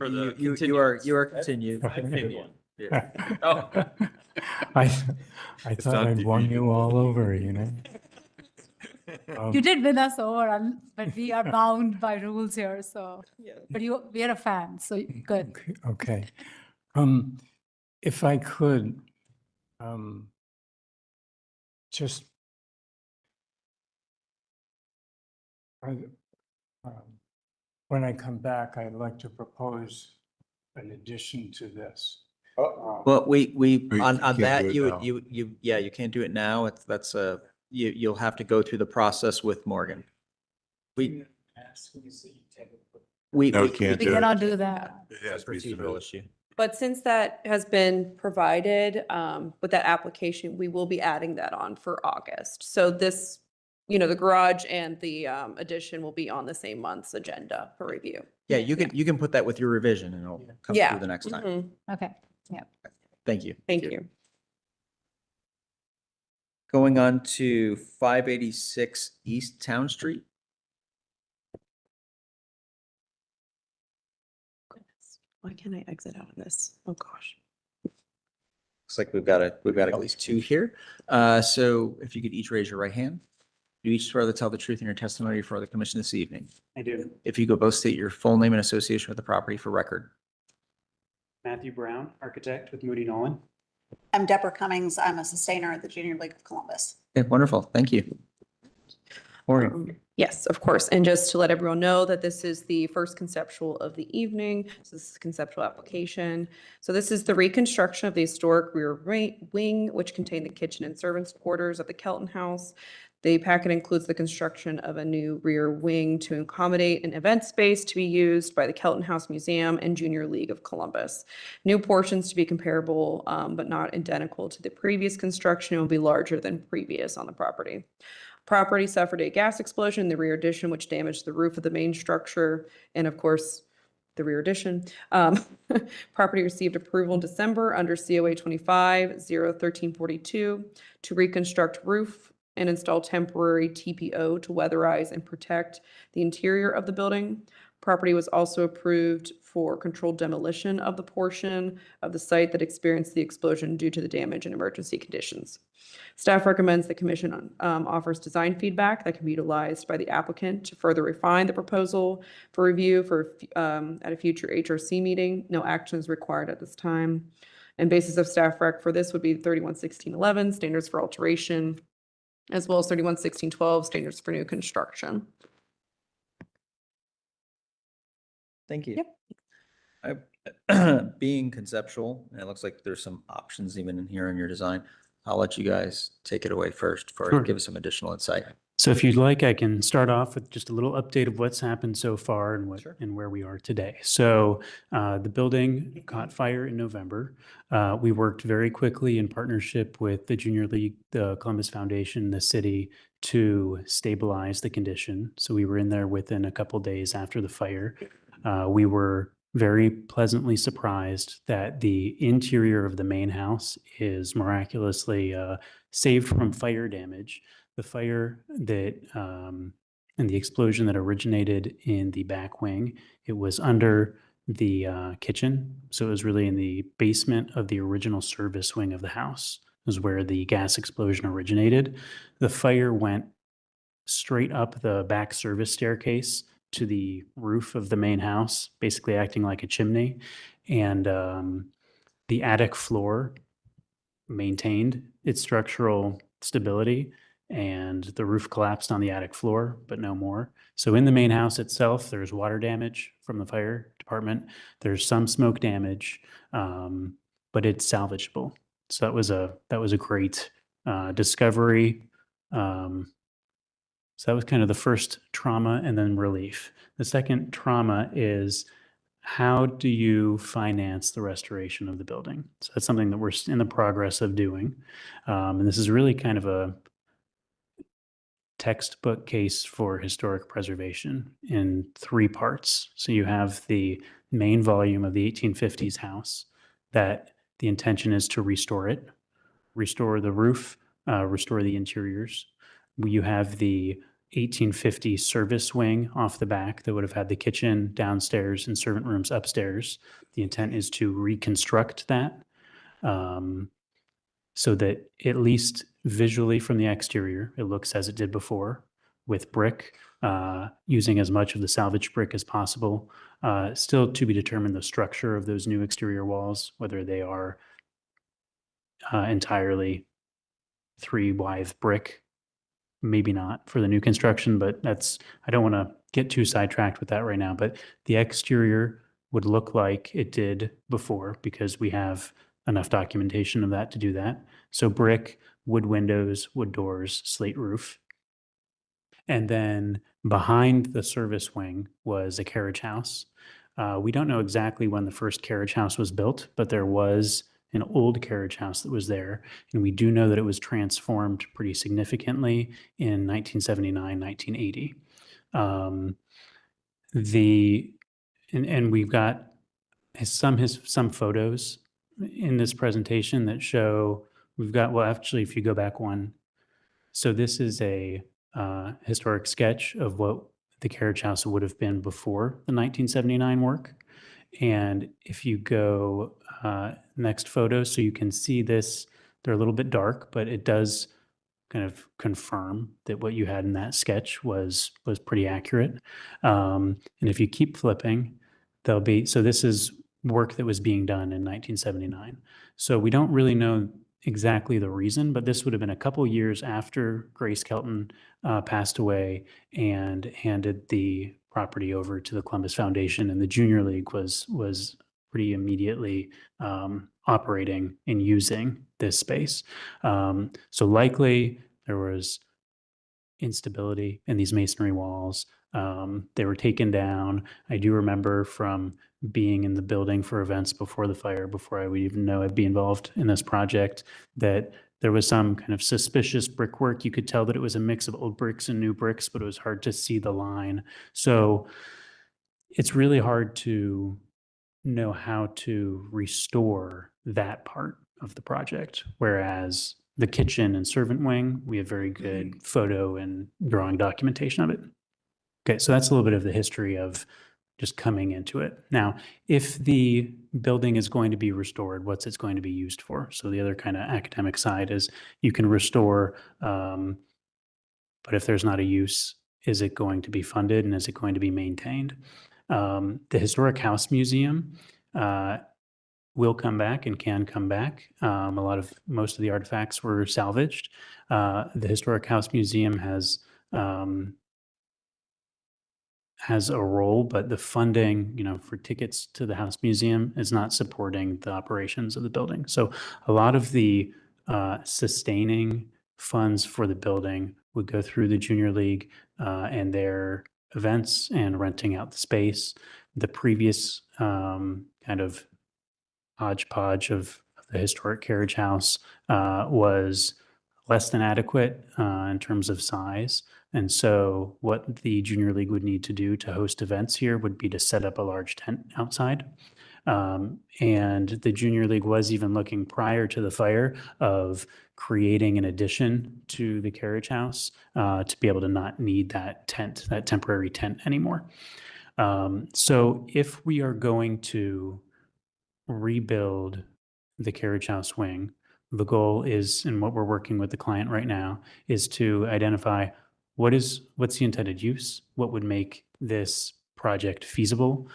[SPEAKER 2] You are continued. Yeah.
[SPEAKER 9] Oh.
[SPEAKER 16] I thought
[SPEAKER 4] not
[SPEAKER 16] I'd won
[SPEAKER 4] defeated.
[SPEAKER 16] you all over, you know?
[SPEAKER 5] You did win us over, but we are bound by rules here, so, but we are a fan, so good.
[SPEAKER 16] Okay, okay. If I could, just when I come back, I'd like to propose an addition to this.
[SPEAKER 2] Well, we,
[SPEAKER 4] You
[SPEAKER 2] on
[SPEAKER 4] can't
[SPEAKER 2] that,
[SPEAKER 4] do it now.
[SPEAKER 2] yeah, you can't do it now. That's you'll have to go through the process with Morgan. We,
[SPEAKER 4] No, can't
[SPEAKER 5] We
[SPEAKER 4] do it.
[SPEAKER 5] cannot do that.
[SPEAKER 4] It has to be
[SPEAKER 2] procedural
[SPEAKER 4] submitted.
[SPEAKER 2] issue.
[SPEAKER 1] But since that has been provided with that application, we will be adding that on for August. So this, the garage and the addition will be on the same month's agenda for review.
[SPEAKER 2] Yeah, you can put that with your revision and it'll come
[SPEAKER 1] Yeah.
[SPEAKER 2] through the next time.
[SPEAKER 1] Mhm.
[SPEAKER 5] Okay, yeah.
[SPEAKER 2] Thank you.
[SPEAKER 1] Thank you.
[SPEAKER 2] Going on to 586 East Town Street.
[SPEAKER 1] Why can't I exit out of this? Oh, gosh.
[SPEAKER 2] Looks like we've got at least two here. So if you could each raise your right hand. Do you each swear to tell the truth in your testimony before the commission this evening?
[SPEAKER 17] I do.
[SPEAKER 2] If you could both state your full name and association with the property for record.
[SPEAKER 17] Matthew Brown, architect with Moody Nolan.
[SPEAKER 18] I'm Deborah Cummings. I'm a sustainer at the Junior League of Columbus.
[SPEAKER 2] Okay, wonderful. Thank you. Maureen.
[SPEAKER 1] Yes, of course. And just to let everyone know that this is the first conceptual of the evening. So this is a conceptual application. So this is the reconstruction of the historic rear wing, which contained the kitchen and servants' quarters of the Kelton House. The packet includes the construction of a new rear wing to accommodate an event space to be used by the Kelton House Museum and Junior League of Columbus. New portions to be comparable, but not identical to the previous construction, will be larger than previous on the property. Property suffered a gas explosion in the rear addition, which damaged the roof of the main structure and, of course, the rear addition. Property received approval in December under COA 25-01342 to reconstruct roof and install temporary TPO to weatherize and protect the interior of the building. Property was also approved for controlled demolition of the portion of the site that experienced the explosion due to the damage and emergency conditions. Staff recommends the commission offers design feedback that can be utilized by the applicant to further refine the proposal for review at a future HRC meeting. No action is required at this time. And basis of staff rec for this would be 311611, standards for alteration, as well as 311612, standards for new construction.
[SPEAKER 2] Thank you.
[SPEAKER 1] Yep.
[SPEAKER 2] Being conceptual, and it looks like there's some options even in here in your design. I'll let you guys take it away first for
[SPEAKER 17] Sure.
[SPEAKER 2] give us some additional insight.
[SPEAKER 17] So if you'd like, I can start off with just a little update of what's happened so far and
[SPEAKER 2] Sure.
[SPEAKER 17] and where we are today. So the building caught fire in November. We worked very quickly in partnership with the Junior League, the Columbus Foundation, the city to stabilize the condition. So we were in there within a couple days after the fire. We were very pleasantly surprised that the interior of the main house is miraculously saved from fire damage. The fire that and the explosion that originated in the back wing, it was under the kitchen. So it was really in the basement of the original service wing of the house, is where the gas explosion originated. The fire went straight up the back service staircase to the roof of the main house, basically acting like a chimney. And the attic floor maintained its structural stability, and the roof collapsed on the attic floor, but no more. So in the main house itself, there's water damage from the fire department. There's some smoke damage, but it's salvageable. So that was a great discovery. So that was kind of the first trauma and then relief. The second trauma is, how do you finance the restoration of the building? So that's something that we're in the progress of doing. And this is really kind of a textbook case for historic preservation in three parts. So you have the main volume of the 1850s house that the intention is to restore it, restore the roof, restore the interiors. You have the 1850 service wing off the back that would have had the kitchen downstairs and servant rooms upstairs. The intent is to reconstruct that so that at least visually from the exterior, it looks as it did before, with brick, using as much of the salvage brick as possible. Still to be determined the structure of those new exterior walls, whether they are entirely 3-wide brick. Maybe not for the new construction, but I don't want to get too sidetracked with that right now. But the exterior would look like it did before because we have enough documentation of that to do that. So brick, wood windows, wood doors, slate roof. And then behind the service wing was a carriage house. We don't know exactly when the first carriage house was built, but there was an old carriage house that was there. And we do know that it was transformed pretty significantly in 1979, 1980. And we've got some photos in this presentation that show, well, actually, if you go back one, so this is a historic sketch of what the carriage house would have been before the 1979 work. And if you go next photo, so you can see this, they're a little bit dark, but it does kind of confirm that what you had in that sketch was pretty accurate. And if you keep flipping, so this is work that was being done in 1979. So we don't really know exactly the reason, but this would have been a couple years after Grace Kelton passed away and handed the property over to the Columbus Foundation, and the Junior League was pretty immediately operating and using this space. So likely there was instability in these masonry walls. They were taken down. I do remember from being in the building for events before the fire, before I would even know I'd be involved in this project, that there was some kind of suspicious brickwork. You could tell that it was a mix of old bricks and new bricks, but it was hard to see the line. So it's really hard to know how to restore that part of the project. Whereas the kitchen and servant wing, we have very good photo and drawing documentation of it. Okay, so that's a little bit of the history of just coming into it. Now, if the building is going to be restored, what's it's going to be used for? So the other kind of academic side is you can restore, but if there's not a use, is it going to be funded and is it going to be maintained? The Historic House Museum will come back and can come back. Most of the artifacts were salvaged. The Historic House Museum has a role, but the funding, for tickets to the House Museum is not supporting the operations of the building. So a lot of the sustaining funds for the building would go through the Junior League and their events and renting out the space. The previous kind of hodgepodge of the historic carriage house was less than adequate in terms of size. And so what the Junior League would need to do to host events here would be to set up a large tent outside. And the Junior League was even looking prior to the fire of creating an addition to the carriage house to be able to not need that tent, that temporary tent anymore. So if we are going to rebuild the carriage house wing, the goal is, and what we're working with the client right now, is to identify what's the intended use, what would make this project feasible,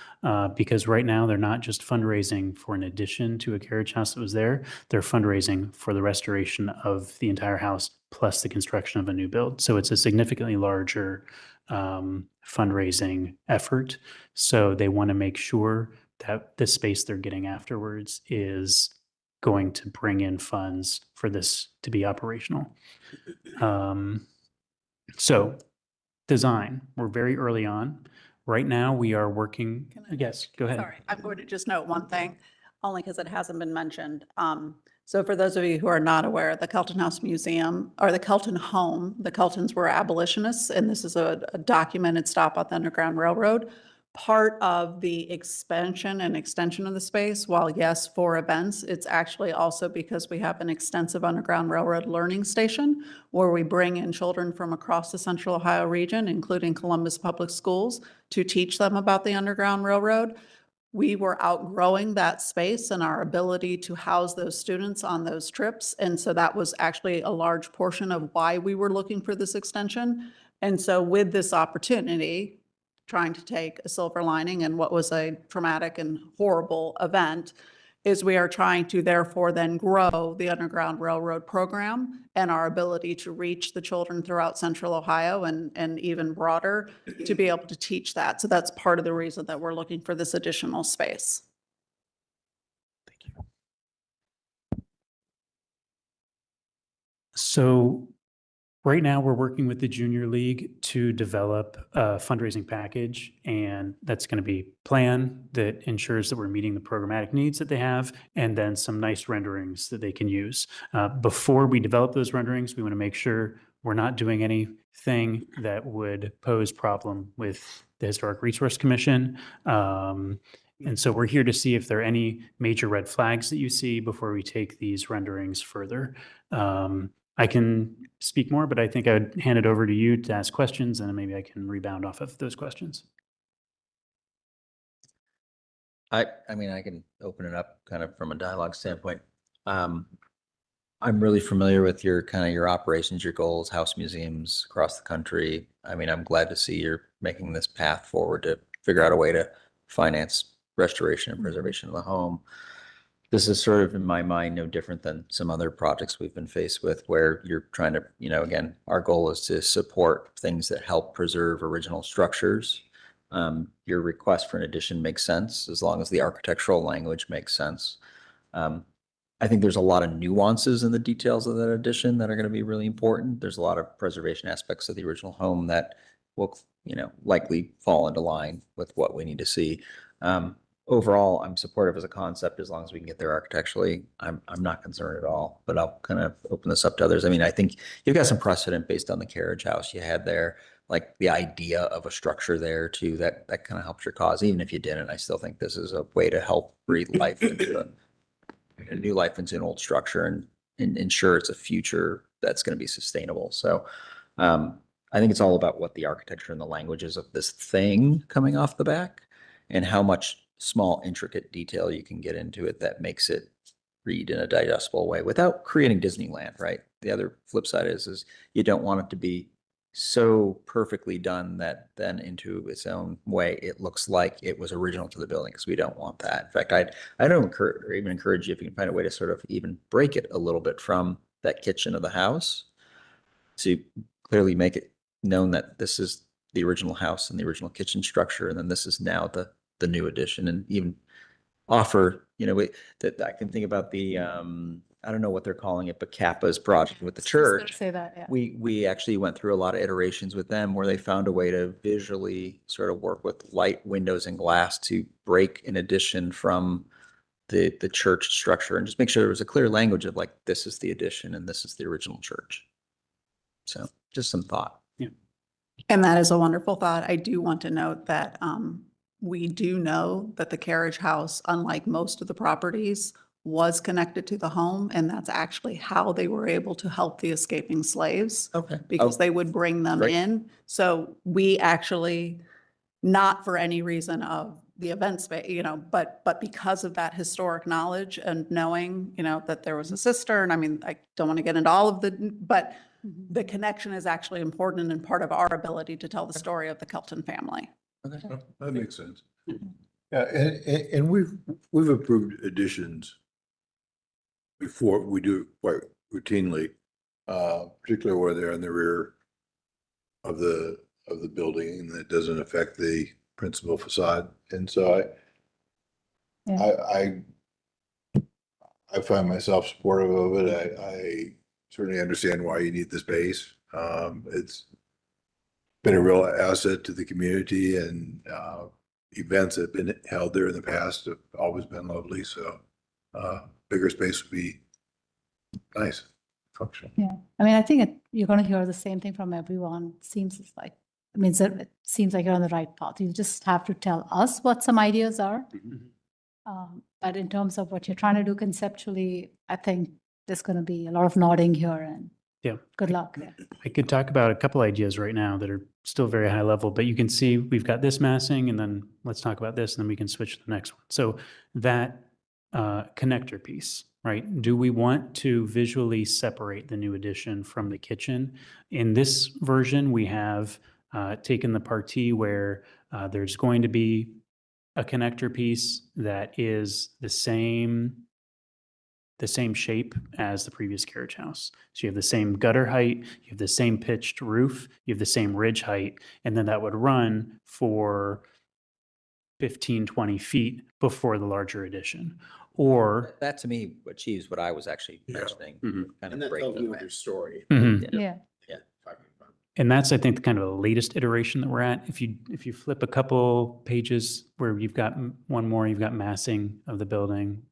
[SPEAKER 17] because right now they're not just fundraising for an addition to a carriage house that was there, they're fundraising for the restoration of the entire house plus the construction of a new build. So it's a significantly larger fundraising effort. So they want to make sure that the space they're getting afterwards is going to bring in funds for this to be operational. So design, we're very early on. Right now, we are working, yes, go ahead.
[SPEAKER 18] Sorry, I'm going to just note one thing, only because it hasn't been mentioned. So for those of you who are not aware, the Kelton House Museum, or the Kelton Home, the Keltons were abolitionists, and this is a documented stop on the Underground Railroad. Part of the expansion and extension of the space, while yes, for events, it's actually also because we have an extensive Underground Railroad learning station where we bring in children from across the Central Ohio region, including Columbus Public Schools, to teach them about the Underground Railroad. We were outgrowing that space and our ability to house those students on those trips. And so that was actually a large portion of why we were looking for this extension. And so with this opportunity, trying to take a silver lining in what was a traumatic and horrible event, is we are trying to therefore then grow the Underground Railroad program and our ability to reach the children throughout Central Ohio and even broader to be able to teach that. So that's part of the reason that we're looking for this additional space.
[SPEAKER 17] So right now, we're working with the Junior League to develop a fundraising package, and that's going to be a plan that ensures that we're meeting the programmatic needs that they have, and then some nice renderings that they can use. Before we develop those renderings, we want to make sure we're not doing anything that would pose problem with the Historic Resource Commission. And so we're here to see if there are any major red flags that you see before we take these renderings further. I can speak more, but I think I would hand it over to you to ask questions, and then maybe I can rebound off of those questions.
[SPEAKER 2] I mean, I can open it up kind of from a dialogue standpoint. I'm really familiar with your kind of your operations, your goals, house museums across the country. I mean, I'm glad to see you're making this path forward to figure out a way to finance restoration and preservation of the home. This is sort of, in my mind, no different than some other projects we've been faced with where you're trying to, again, our goal is to support things that help preserve original structures. Your request for an addition makes sense as long as the architectural language makes sense. I think there's a lot of nuances in the details of that addition that are going to be really important. There's a lot of preservation aspects of the original home that will, likely fall into line with what we need to see. Overall, I'm supportive as a concept as long as we can get there architecturally. I'm not concerned at all, but I'll kind of open this up to others. I mean, I think you've got some precedent based on the carriage house you had there, like the idea of a structure there too, that kind of helps your cause. Even if you didn't, I still think this is a way to help breathe life into a new life into an old structure and ensure it's a future that's going to be sustainable. So I think it's all about what the architecture and the languages of this thing coming off the back and how much small, intricate detail you can get into it that makes it read in a digestible way without creating Disneyland, right? The other flip side is you don't want it to be so perfectly done that then into its own way, it looks like it was original to the building, because we don't want that. In fact, I don't encourage, or even encourage you, if you can find a way to sort of even break it a little bit from that kitchen of the house to clearly make it known that this is the original house and the original kitchen structure, and then this is now the new addition, and even offer, that I can think about the, I don't know what they're calling it, but Kappa's project with the church.
[SPEAKER 5] Say that, yeah.
[SPEAKER 2] We actually went through a lot of iterations with them where they found a way to visually sort of work with light windows and glass to break an addition from the church structure and just make sure there was a clear language of like, this is the addition and this is the original church. So just some thought.
[SPEAKER 17] Yeah.
[SPEAKER 18] And that is a wonderful thought. I do want to note that we do know that the carriage house, unlike most of the properties, was connected to the home, and that's actually how they were able to help the escaping slaves.
[SPEAKER 2] Okay.
[SPEAKER 18] Because they would bring them
[SPEAKER 2] Right.
[SPEAKER 18] in. So we actually, not for any reason of the event space, but because of that historic knowledge and knowing, that there was a cistern. I mean, I don't want to get into all of but the connection is actually important and part of our ability to tell the story of the Kelton family.
[SPEAKER 4] That makes sense. Yeah, and we've approved additions before. We do it quite routinely, particularly where they're in the rear of the building and that doesn't affect the principal facade. And so I find myself supportive of it. I certainly understand why you need the space. It's been a real asset to the community, and events that have been held there in the past have always been lovely. So bigger space would be nice, functional.
[SPEAKER 5] Yeah, I mean, I think you're going to hear the same thing from everyone. Seems like, I mean, it seems like you're on the right path. You just have to tell us what some ideas are. But in terms of what you're trying to do conceptually, I think there's going to be a lot of nodding here, and good luck. Yeah.
[SPEAKER 17] I could talk about a couple ideas right now that are still very high level, but you can see we've got this massing, and then let's talk about this, and then we can switch to the next one. So that connector piece, right? Do we want to visually separate the new addition from the kitchen? In this version, we have taken the partie where there's going to be a connector piece that is the same shape as the previous carriage house. So you have the same gutter height, you have the same pitched roof, you have the same ridge height, and then that would run for 15, 20 feet before the larger addition. Or
[SPEAKER 2] That to me achieves what I was actually mentioning. Kind
[SPEAKER 14] And
[SPEAKER 2] of
[SPEAKER 14] that
[SPEAKER 2] break
[SPEAKER 14] tells
[SPEAKER 2] the
[SPEAKER 14] you
[SPEAKER 2] bank.
[SPEAKER 14] your story.
[SPEAKER 5] Yeah.
[SPEAKER 17] and that's, I think, kind of the latest iteration that we're at. If you flip a couple pages where you've got one more, you've got massing of the building.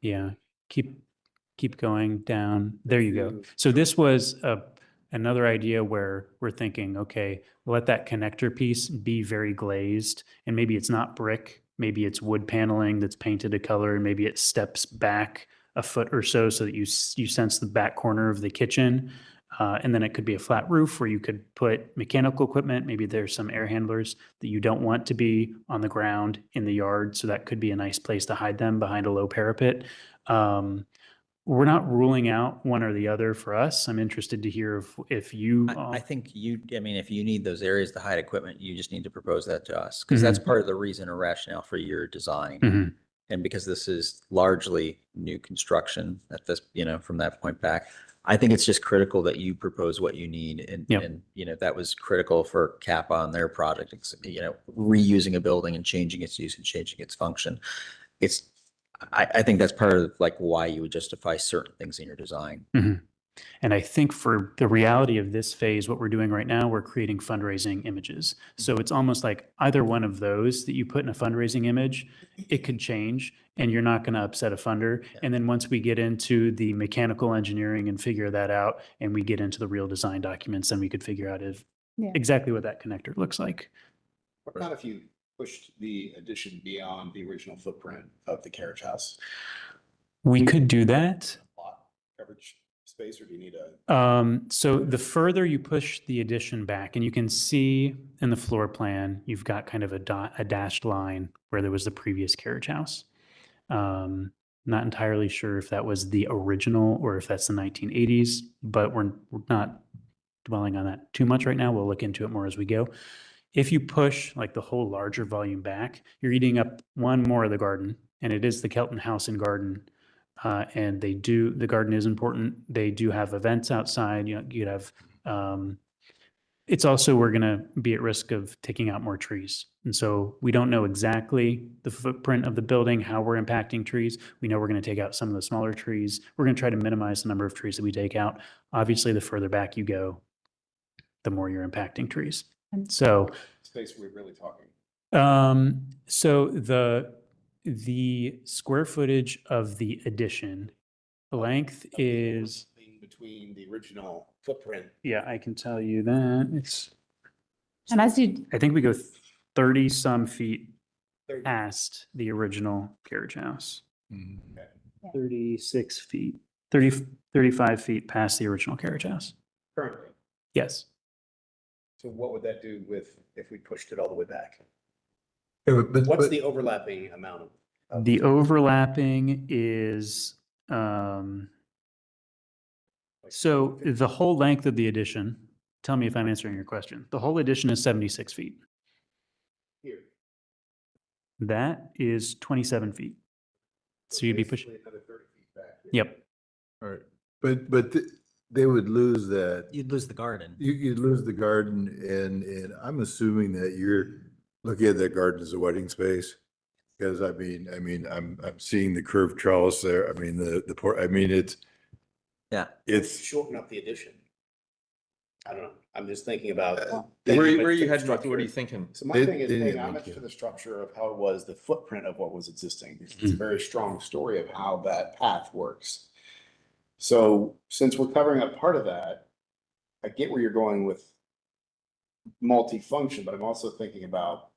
[SPEAKER 17] Yeah, keep going down. There you go. So this was another idea where we're thinking, okay, let that connector piece be very glazed, and maybe it's not brick, maybe it's wood paneling that's painted a color, and maybe it steps back a foot or so that you sense the back corner of the kitchen. And then it could be a flat roof where you could put mechanical equipment. Maybe there's some air handlers that you don't want to be on the ground in the yard. So that could be a nice place to hide them behind a low parapet. We're not ruling out one or the other for us. I'm interested to hear if you.
[SPEAKER 2] I think if you need those areas to hide equipment, you just need to propose that to us, because that's part of the reason or rationale for your design. And because this is largely new construction at this, from that point back, I think it's just critical that you propose what you need. And that was critical for Kappa on their project, reusing a building and changing its use and changing its function. I think that's part of why you would justify certain things in your design.
[SPEAKER 17] And I think for the reality of this phase, what we're doing right now, we're creating fundraising images. So it's almost like either one of those that you put in a fundraising image, it could change and you're not going to upset a funder. And then once we get into the mechanical engineering and figure that out, and we get into the real design documents, then we could figure out exactly what that connector looks like.
[SPEAKER 14] What about if you pushed the addition beyond the original footprint of the carriage house?
[SPEAKER 17] We could do that.
[SPEAKER 14] Lot coverage space, or do you need a?
[SPEAKER 17] So the further you push the addition back, and you can see in the floor plan, you've got kind of a dashed line where there was the previous carriage house. Not entirely sure if that was the original or if that's the 1980s, but we're not dwelling on that too much right now. We'll look into it more as we go. If you push the whole larger volume back, you're eating up one more of the garden, and it is the Kelton House and Garden. And the garden is important. They do have events outside. You'd have, it's also, we're going to be at risk of taking out more trees. And so we don't know exactly the footprint of the building, how we're impacting trees. We know we're going to take out some of the smaller trees. We're going to try to minimize the number of trees that we take out. Obviously, the further back you go, the more you're impacting trees. So
[SPEAKER 14] Space we're really talking.
[SPEAKER 17] So the square footage of the addition, the length is
[SPEAKER 14] Between the original footprint.
[SPEAKER 17] Yeah, I can tell you that it's.
[SPEAKER 5] And as you,
[SPEAKER 17] I think we go 30 some feet past the original carriage house. 36 feet, 35 feet past the original carriage house.
[SPEAKER 14] Currently.
[SPEAKER 17] Yes.
[SPEAKER 14] So what would that do if we pushed it all the way back?
[SPEAKER 4] But
[SPEAKER 14] What's the overlapping amount of?
[SPEAKER 17] The overlapping is, so the whole length of the addition, tell me if I'm answering your question. The whole addition is 76 feet.
[SPEAKER 14] here.
[SPEAKER 17] That is 27 feet. So you'd be pushing,
[SPEAKER 14] Basically another 30 feet back.
[SPEAKER 17] yep.
[SPEAKER 4] All right, but they would lose that.
[SPEAKER 2] You'd lose the garden.
[SPEAKER 4] You'd lose the garden, and I'm assuming that you're looking at that garden as a wedding space. Because I'm seeing the curved trellis there. I mean, it's,
[SPEAKER 2] Yeah.
[SPEAKER 4] it's,
[SPEAKER 14] Shorten up the addition. I don't know. I'm just thinking about.
[SPEAKER 9] Where
[SPEAKER 14] thinking
[SPEAKER 9] are you
[SPEAKER 14] about
[SPEAKER 9] heading with? What are you
[SPEAKER 14] structure.
[SPEAKER 9] thinking?
[SPEAKER 14] So my
[SPEAKER 4] They-
[SPEAKER 14] thing is
[SPEAKER 4] they
[SPEAKER 14] paying
[SPEAKER 4] didn't
[SPEAKER 14] homage
[SPEAKER 4] make
[SPEAKER 14] to
[SPEAKER 4] it.
[SPEAKER 14] the structure of how it was, the footprint of what was existing. It's a very strong story of how that path works. So since we're covering up part of that, I get where you're going with multi-function, but I'm also thinking about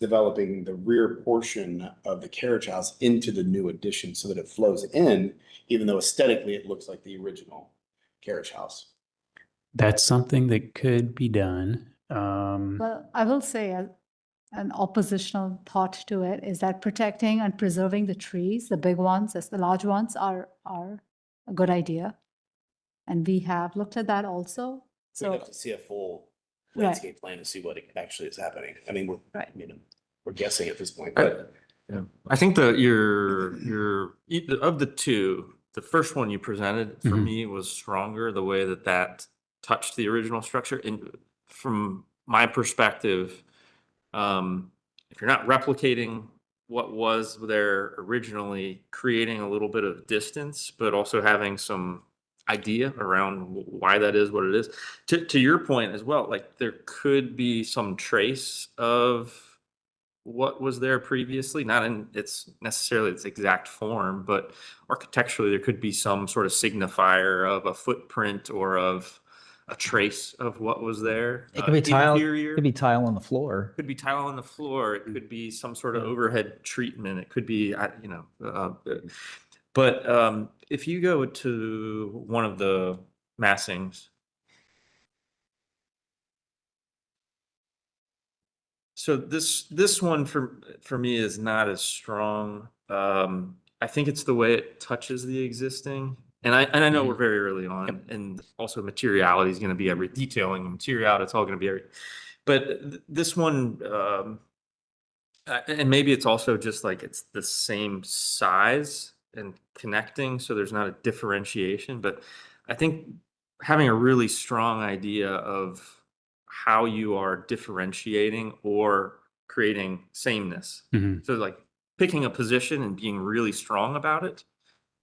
[SPEAKER 14] developing the rear portion of the carriage house into the new addition so that it flows in, even though aesthetically it looks like the original carriage house.
[SPEAKER 17] That's something that could be done.
[SPEAKER 5] Well, I will say an oppositional thought to it is that protecting and preserving the trees, the big ones, as the large ones, are a good idea. And we have looked at that also.
[SPEAKER 14] So we have to see a full
[SPEAKER 5] Right.
[SPEAKER 14] landscape plan to see what actually is happening. I mean,
[SPEAKER 5] Right.
[SPEAKER 14] we're guessing at this point, but
[SPEAKER 9] I think your of the two, the first one you presented for
[SPEAKER 17] Mhm.
[SPEAKER 9] me was stronger, the way that touched the original structure. And from my perspective, if you're not replicating what was there originally, creating a little bit of distance, but also having some idea around why that is what it is. To your point as well, like there could be some trace of what was there previously, not in its necessarily its exact form, but architecturally there could be some sort of signifier of a footprint or of a trace of what was there.
[SPEAKER 2] It could be tile,
[SPEAKER 9] Interior.
[SPEAKER 2] could be tile on the floor.
[SPEAKER 9] Could be tile on the floor. It could be some sort of overhead treatment. It could be, but if you go to one of the massings, so this one for me is not as strong. I think it's the way it touches the existing, and I know we're very early on, and also materiality is going to be every detailing of materiality. It's all going to be every, but this one. And maybe it's also just like it's the same size and connecting, so there's not a differentiation. But I think having a really strong idea of how you are differentiating or creating sameness.
[SPEAKER 17] Mhm.
[SPEAKER 9] So like picking a position and being really strong about it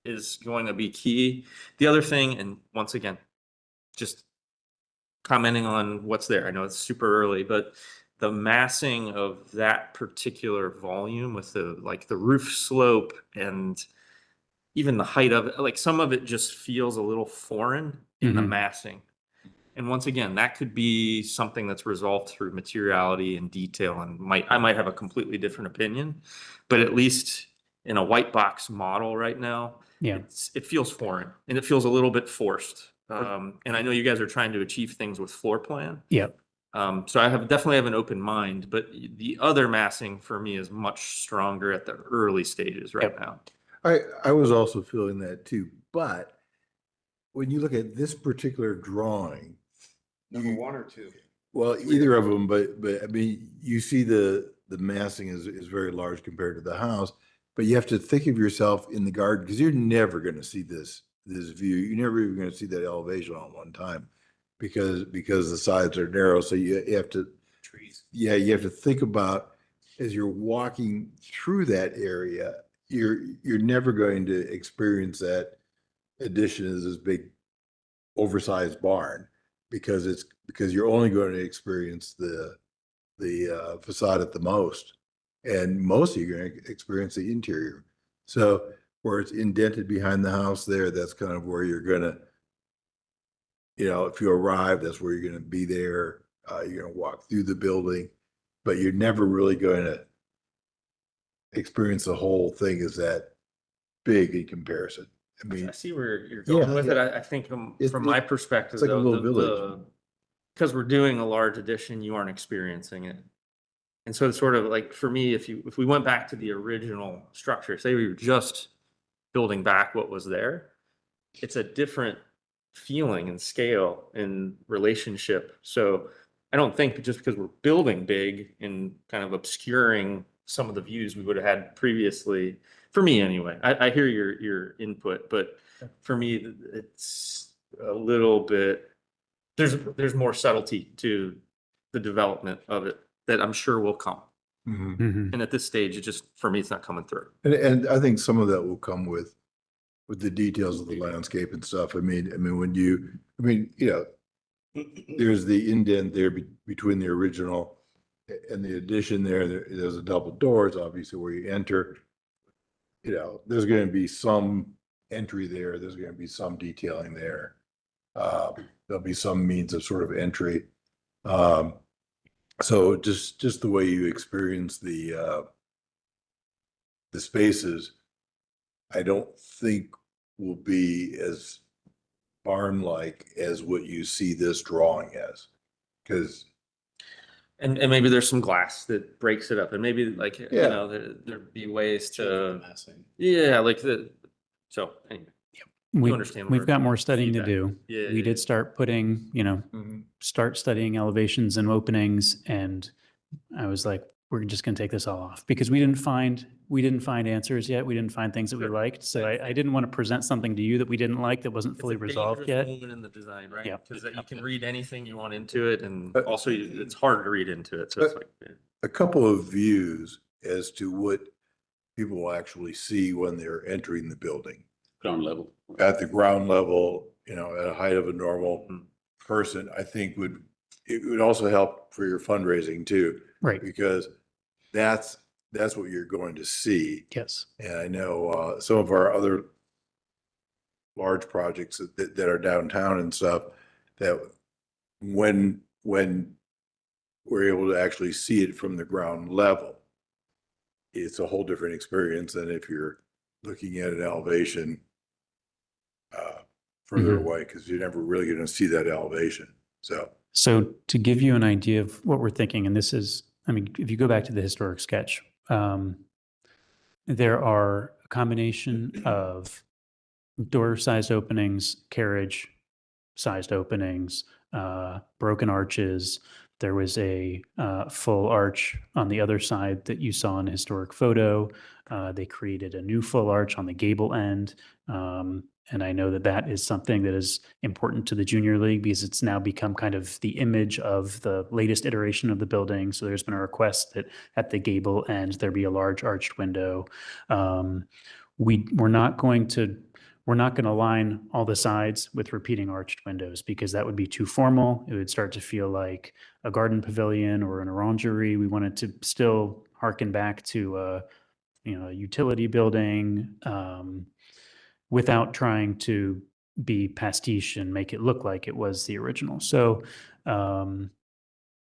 [SPEAKER 9] is going to be key. The other thing, and once again, just commenting on what's there. I know it's super early, but the massing of that particular volume with the roof slope and even the height of it, like some of it just feels a little foreign in the
[SPEAKER 17] Mhm.
[SPEAKER 9] massing. And once again, that could be something that's resolved through materiality and detail, and I might have a completely different opinion, but at least in a white box model right now,
[SPEAKER 17] Yeah.
[SPEAKER 9] it feels foreign and it feels a little bit forced. And I know you guys are trying to achieve things with floor plan.
[SPEAKER 17] Yep.
[SPEAKER 9] So I definitely have an open mind, but the other massing for me is much stronger at the early stages right now.
[SPEAKER 4] I was also feeling that too, but when you look at this particular drawing,
[SPEAKER 14] number one or two.
[SPEAKER 4] well, either of them, but I mean, you see the massing is very large compared to the house, but you have to think of yourself in the garden because you're never going to see this view. You're never even going to see that elevation on one time because the sides are narrow. So you have to
[SPEAKER 14] Trees.
[SPEAKER 4] Yeah, you have to think about as you're walking through that area, you're never going to experience that addition as this big oversized barn because you're only going to experience the facade at the most, and mostly you're going to experience the interior. So where it's indented behind the house there, that's kind of where you're gonna, if you arrive, that's where you're gonna be there. You're gonna walk through the building, but you're never really going to experience the whole thing as that big in comparison. I mean,
[SPEAKER 9] I see where you're going with it. I think from my perspective,
[SPEAKER 4] it's like a little village.
[SPEAKER 9] Because we're doing a large addition, you aren't experiencing it. And so it's sort of like, for me, if we went back to the original structure, say we were just building back what was there, it's a different feeling and scale and relationship. So I don't think just because we're building big and kind of obscuring some of the views we would have had previously, for me anyway, I hear your input, but for me, it's a little bit, there's more subtlety to the development of it that I'm sure will come.
[SPEAKER 4] Mhm.
[SPEAKER 9] And at this stage, it just, for me, it's not coming through.
[SPEAKER 4] And I think some of that will come with the details of the landscape and stuff. I mean, there's the indent there between the original and the addition there. There's a double doors, obviously, where you enter. There's going to be some entry there. There's going to be some detailing there. There'll be some means of sort of entry. So just the way you experience the spaces, I don't think will be as barn-like as what you see this drawing as. Because
[SPEAKER 9] And maybe there's some glass that breaks it up, and maybe like,
[SPEAKER 4] Yeah.
[SPEAKER 9] there'd be ways to, yeah, like so anyway.
[SPEAKER 17] We,
[SPEAKER 9] understand
[SPEAKER 17] we've
[SPEAKER 9] where
[SPEAKER 17] got more studying to
[SPEAKER 9] feedback.
[SPEAKER 17] do.
[SPEAKER 9] Yeah,
[SPEAKER 17] We
[SPEAKER 9] yeah,
[SPEAKER 17] did start putting, start studying elevations and openings, and I was like, we're just gonna take this all off because we didn't find answers yet. We didn't find things that we liked. So I didn't want to present something to you that we didn't like that wasn't fully resolved yet.
[SPEAKER 9] Moment in the design, right?
[SPEAKER 17] Yeah.
[SPEAKER 9] Because you can read anything you want into it, and also it's hard to read into it. So it's like,
[SPEAKER 4] a couple of views as to what people will actually see when they're entering the building.
[SPEAKER 3] Ground level.
[SPEAKER 4] At the ground level, at a height of a normal person, I think it would also help for your fundraising too.
[SPEAKER 17] Right.
[SPEAKER 4] Because that's what you're going to see.
[SPEAKER 17] Yes.
[SPEAKER 4] And I know some of our other large projects that are downtown and stuff, that when we're able to actually see it from the ground level, it's a whole different experience than if you're looking at an elevation further away, because you're never really going to see that elevation.
[SPEAKER 17] So to give you an idea of what we're thinking, and this is, I mean, if you go back to the historic sketch, there are a combination of door-sized openings, carriage-sized openings, broken arches. There was a full arch on the other side that you saw in a historic photo. They created a new full arch on the gable end. And I know that that is something that is important to the junior league because it's now become kind of the image of the latest iteration of the building. So there's been a request that at the gable end, there be a large arched window. We're not going to line all the sides with repeating arched windows because that would be too formal. It would start to feel like a garden pavilion or an orangery. We wanted to still harken back to a utility building, without trying to be pastiche and make it look like it was the original. So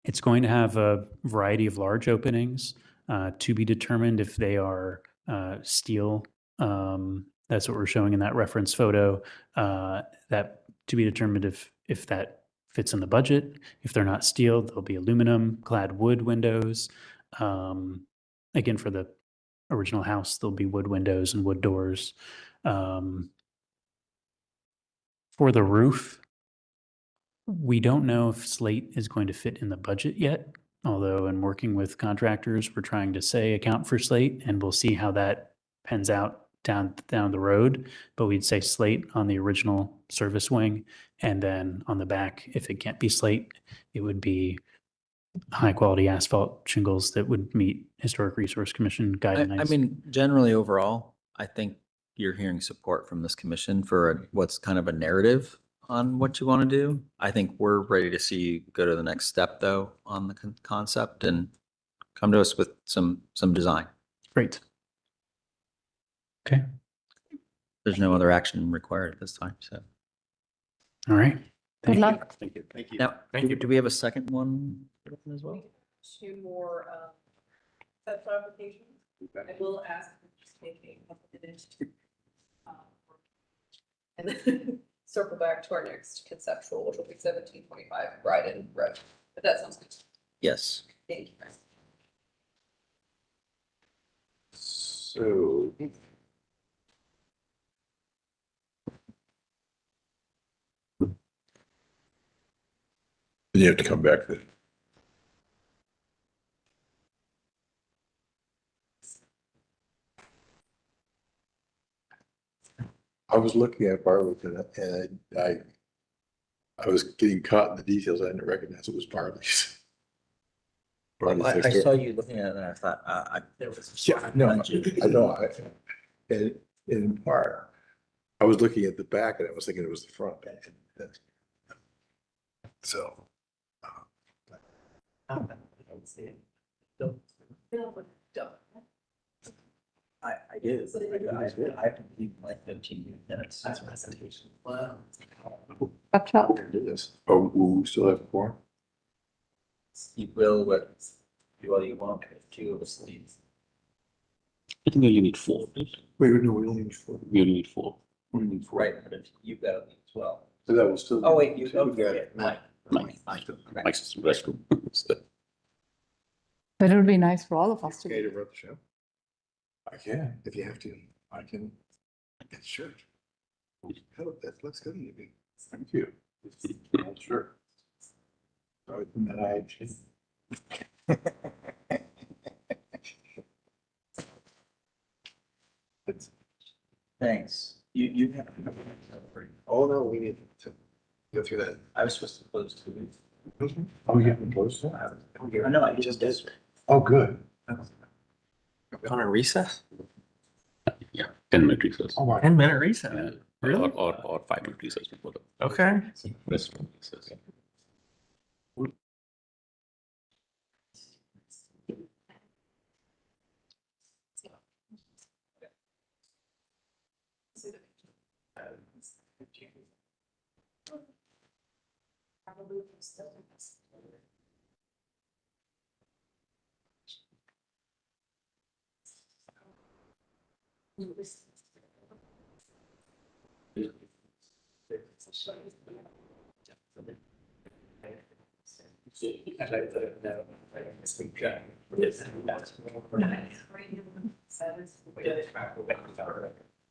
[SPEAKER 17] it's going to have a variety of large openings, to be determined if they are steel. That's what we're showing in that reference photo. That to be determined if that fits in the budget. If they're not steel, there'll be aluminum clad wood windows. Again, for the original house, there'll be wood windows and wood doors. For the roof, we don't know if slate is going to fit in the budget yet, although in working with contractors, we're trying to account for slate, and we'll see how that pans out down the road. But we'd say slate on the original service wing, and then on the back, if it can't be slate, it would be high quality asphalt shingles that would meet Historic Resource Commission guidelines.
[SPEAKER 2] I mean, generally overall, I think you're hearing support from this commission for what's kind of a narrative on what you want to do. I think we're ready to see you go to the next step though on the concept and come to us with some design.
[SPEAKER 17] Great. Okay.
[SPEAKER 2] There's no other action required at this time, so.
[SPEAKER 17] All right.
[SPEAKER 5] Good luck.
[SPEAKER 14] Thank you. Thank you.
[SPEAKER 2] Now, do we have a second one as well?
[SPEAKER 1] Two more set applications. I will ask them to just make a couple minutes to and then circle back to our next conceptual, which will be 1725 Bryden Road. But that sounds good.
[SPEAKER 2] Yes.
[SPEAKER 1] Thank you, guys.
[SPEAKER 4] So. Then you have to come back then. I was looking at Bartlett and I was getting caught in the details. I didn't recognize it was Barley's. Barley's
[SPEAKER 7] I
[SPEAKER 4] next
[SPEAKER 7] saw
[SPEAKER 4] door.
[SPEAKER 7] you looking at it and I thought, there was.
[SPEAKER 4] Yeah, no, I know. And in part, I was looking at the back and I was thinking it was the front. So.
[SPEAKER 7] I did. I completed like 15 minutes. That's presentation. Wow.
[SPEAKER 4] Do this. Oh, we still have four?
[SPEAKER 7] You will, but do all you want, two of us leave.
[SPEAKER 3] I think we only need 4. Right?
[SPEAKER 4] Wait, no, we only need four.
[SPEAKER 3] We only need 4.
[SPEAKER 4] We need four.
[SPEAKER 7] Right, but if you've got to leave as well.
[SPEAKER 4] So that will still.
[SPEAKER 7] Oh, wait, you
[SPEAKER 4] got
[SPEAKER 7] got
[SPEAKER 4] it.
[SPEAKER 7] Mike.
[SPEAKER 3] Mike's restroom.
[SPEAKER 5] But it would be nice for all of us to.
[SPEAKER 4] Okay to run the show? I can, if you have to. I can. Sure. That looks good. Maybe. Thank you. Sure. Sorry, that
[SPEAKER 7] Thanks. You have.
[SPEAKER 4] Oh, no, we need to go through that.
[SPEAKER 7] I was supposed to close 2 weeks.
[SPEAKER 4] Oh, you haven't closed it?
[SPEAKER 7] I know, I just did.
[SPEAKER 4] Oh, good.
[SPEAKER 10] On a recess?
[SPEAKER 3] Yeah, 10-minute recess.
[SPEAKER 4] Oh, my.
[SPEAKER 10] 10-minute recess?
[SPEAKER 3] Yeah.
[SPEAKER 10] Really?
[SPEAKER 3] Or 5-minute recess before the
[SPEAKER 10] Okay.
[SPEAKER 3] restroom recess.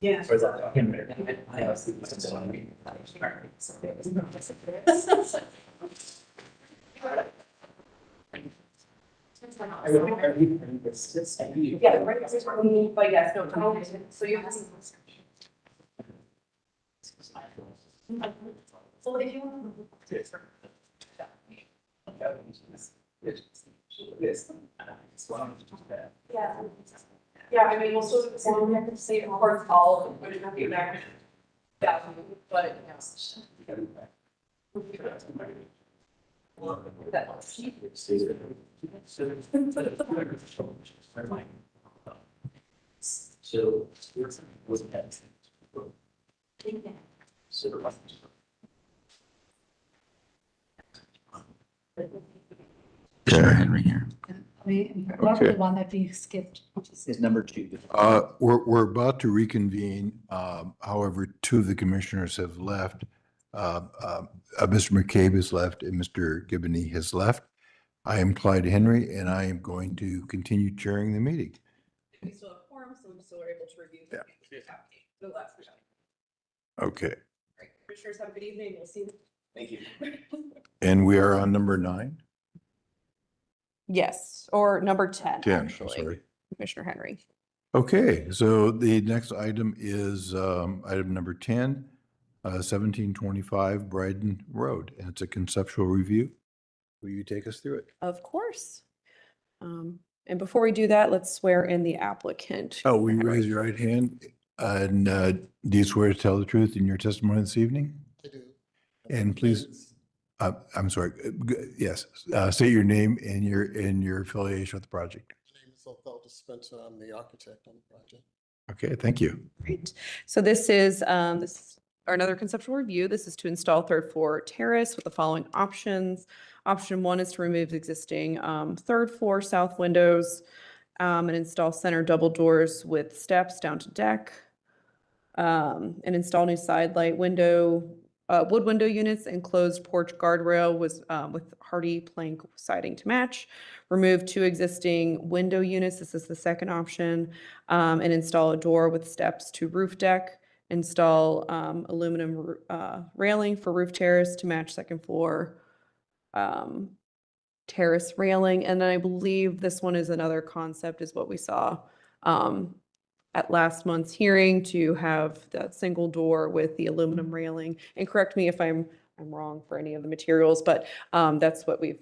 [SPEAKER 6] Yeah.
[SPEAKER 1] Yeah, right, but yes, no, so you have. Well, if you. Yeah. Yeah, I mean, we'll still say it for all, but it might be back. Yeah, but.
[SPEAKER 7] Sure, Henry here.
[SPEAKER 5] What was the one that we skipped?
[SPEAKER 7] Is number 2.
[SPEAKER 4] We're about to reconvene. However, two of the commissioners have left. Mr. McCabe has left and Mr. Gibney has left. I am Clyde Henry and I am going to continue chairing the meeting.
[SPEAKER 1] We still have quorum, so we still are able to review. The last meeting.
[SPEAKER 4] Okay,
[SPEAKER 1] Right, commissioners, have a good evening. We'll see you.
[SPEAKER 7] Thank you.
[SPEAKER 4] and we are on number 9.
[SPEAKER 1] Yes, or number 10,
[SPEAKER 4] 10, I'm
[SPEAKER 1] actually,
[SPEAKER 4] sorry.
[SPEAKER 1] Commissioner Henry.
[SPEAKER 4] Okay, so the next item is item number 10, 1725 Bryden Road, and it's a conceptual review. Will you take us through it?
[SPEAKER 1] Of course. And before we do that, let's swear in the applicant.
[SPEAKER 4] Oh, will you raise your right hand? And do you swear to tell the truth in your testimony this evening?
[SPEAKER 19] I do.
[SPEAKER 4] And please, I'm sorry, yes, state your name and your affiliation with the project.
[SPEAKER 19] My name is Othello Spencer. I'm the architect on the project.
[SPEAKER 4] Okay, thank you.
[SPEAKER 1] Great. So this is another conceptual review. This is to install third floor terrace with the following options. Option 1 is to remove the existing third floor south windows and install center double doors with steps down to deck. And install new side light window, wood window units, enclosed porch guardrail with hardy plank siding to match. Remove 2 existing window units. This is the second option. And install a door with steps to roof deck. Install aluminum railing for roof terrace to match second floor terrace railing. And then I believe this one is another concept is what we saw at last month's hearing to have that single door with the aluminum railing. And correct me if I'm wrong for any of the materials, but that's what we've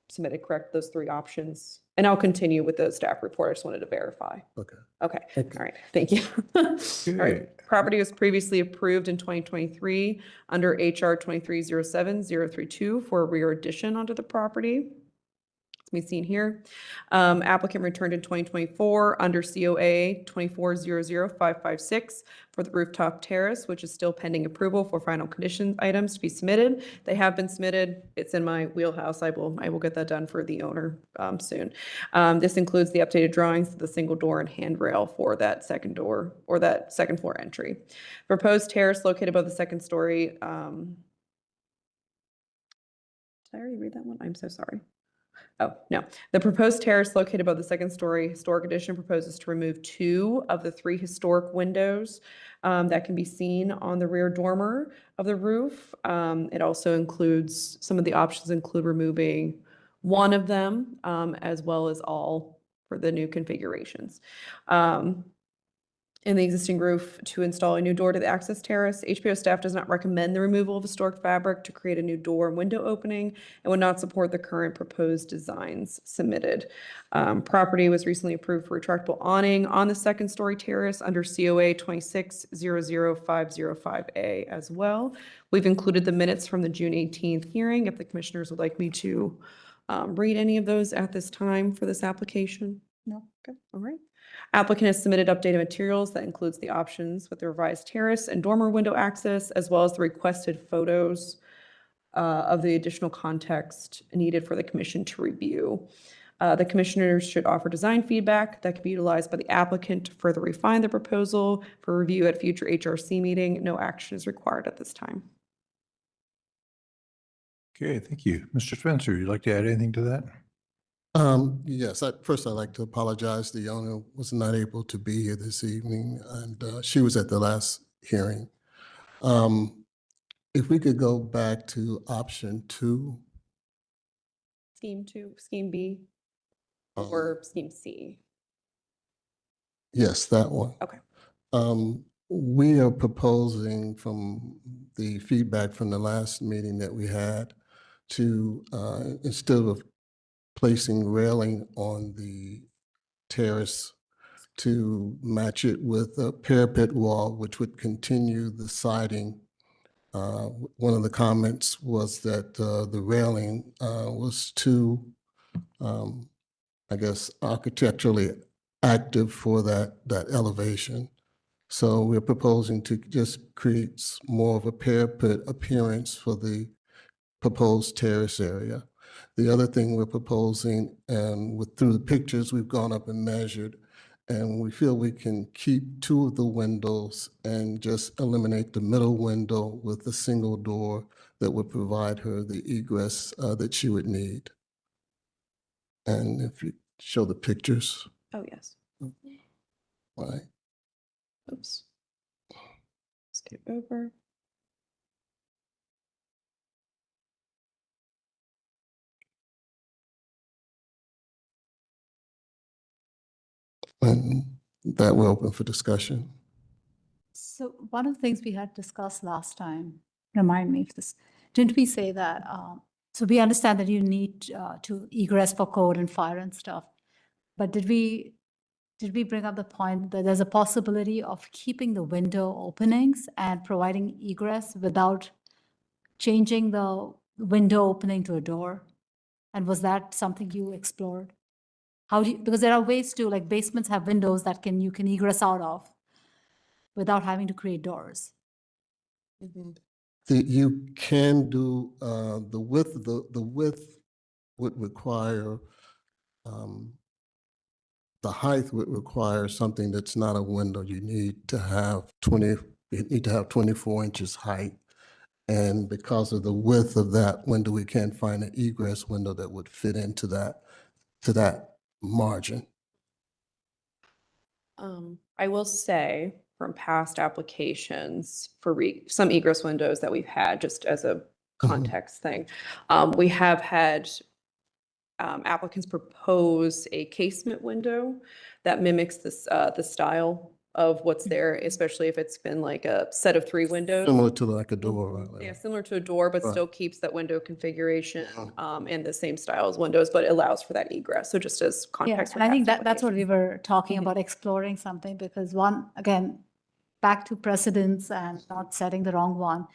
[SPEAKER 1] submitted, correct, those three options. And I'll continue with the staff report. I just wanted to verify.
[SPEAKER 19] Okay.
[SPEAKER 1] Okay, all right, thank you. All right, property was previously approved in 2023 under HR 2307-032 for a rear addition onto the property. It's be seen here. Applicant returned in 2024 under COA 2400556 for the rooftop terrace, which is still pending approval for final condition items to be submitted. They have been submitted. It's in my wheelhouse. I will get that done for the owner soon. This includes the updated drawings of the single door and handrail for that second door or that second floor entry. Proposed terrace located above the second story. Did I already read that one? I'm so sorry. Oh, no. The proposed terrace located above the second story historic addition proposes to remove 2 of the 3 historic windows that can be seen on the rear dormer of the roof. It also includes, some of the options include removing 1 of them as well as all for the new configurations. In the existing roof to install a new door to the access terrace. HPO staff does not recommend the removal of historic fabric to create a new door and window opening and would not support the current proposed designs submitted. Property was recently approved for retractable awning on the second story terrace under COA 2600505A as well. We've included the minutes from the June 18th hearing if the commissioners would like me to read any of those at this time for this application. No? Okay, all right. Applicant has submitted updated materials that includes the options with the revised terrace and dormer window access, as well as the requested photos of the additional context needed for the commission to review. The commissioners should offer design feedback that can be utilized by the applicant to further refine the proposal for review at future HRC meeting. No action is required at this time.
[SPEAKER 4] Okay, thank you. Mr. Spencer, you'd like to add anything to that?
[SPEAKER 19] Yes, first I'd like to apologize. The owner was not able to be here this evening, and she was at the last hearing. If we could go back to option 2.
[SPEAKER 1] Scheme 2, Scheme B, or Scheme C?
[SPEAKER 19] Yes, that one.
[SPEAKER 1] Okay.
[SPEAKER 19] We are proposing from the feedback from the last meeting that we had to, instead of placing railing on the terrace, to match it with a parapet wall, which would continue the siding. One of the comments was that the railing was too, I guess, architecturally active for that elevation. So we're proposing to just create more of a parapet appearance for the proposed terrace area. The other thing we're proposing, and through the pictures, we've gone up and measured, and we feel we can keep 2 of the windows and just eliminate the middle window with a single door that would provide her the egress that she would need. And if you show the pictures.
[SPEAKER 1] Oh, yes.
[SPEAKER 19] Right.
[SPEAKER 1] Oops. Skip over.
[SPEAKER 19] And that we're open for discussion.
[SPEAKER 5] So one of the things we had discussed last time, remind me if this, didn't we say that, so we understand that you need to egress for code and fire and stuff, but did we bring up the point that there's a possibility of keeping the window openings and providing egress without changing the window opening to a door? And was that something you explored? How do you, because there are ways to, like basements have windows that you can egress out of without having to create doors.
[SPEAKER 19] You can do the width. The width would require the height would require something that's not a window. You need to have 24 inches height, and because of the width of that window, we can't find an egress window that would fit into that margin.
[SPEAKER 1] I will say from past applications for some egress windows that we've had, just as a context thing, we have had applicants propose a casement window that mimics this, the style of what's there, especially if it's been like a set of 3 windows.
[SPEAKER 19] Similar to like a door, right?
[SPEAKER 1] Yeah, similar to a door, but
[SPEAKER 19] Right.
[SPEAKER 1] still keeps that window configuration and the same style as windows, but allows for that egress. So just as
[SPEAKER 5] Yeah,
[SPEAKER 1] context.
[SPEAKER 5] and I think that's what we were talking about, exploring something, because one, again, back to precedents and not setting the wrong one.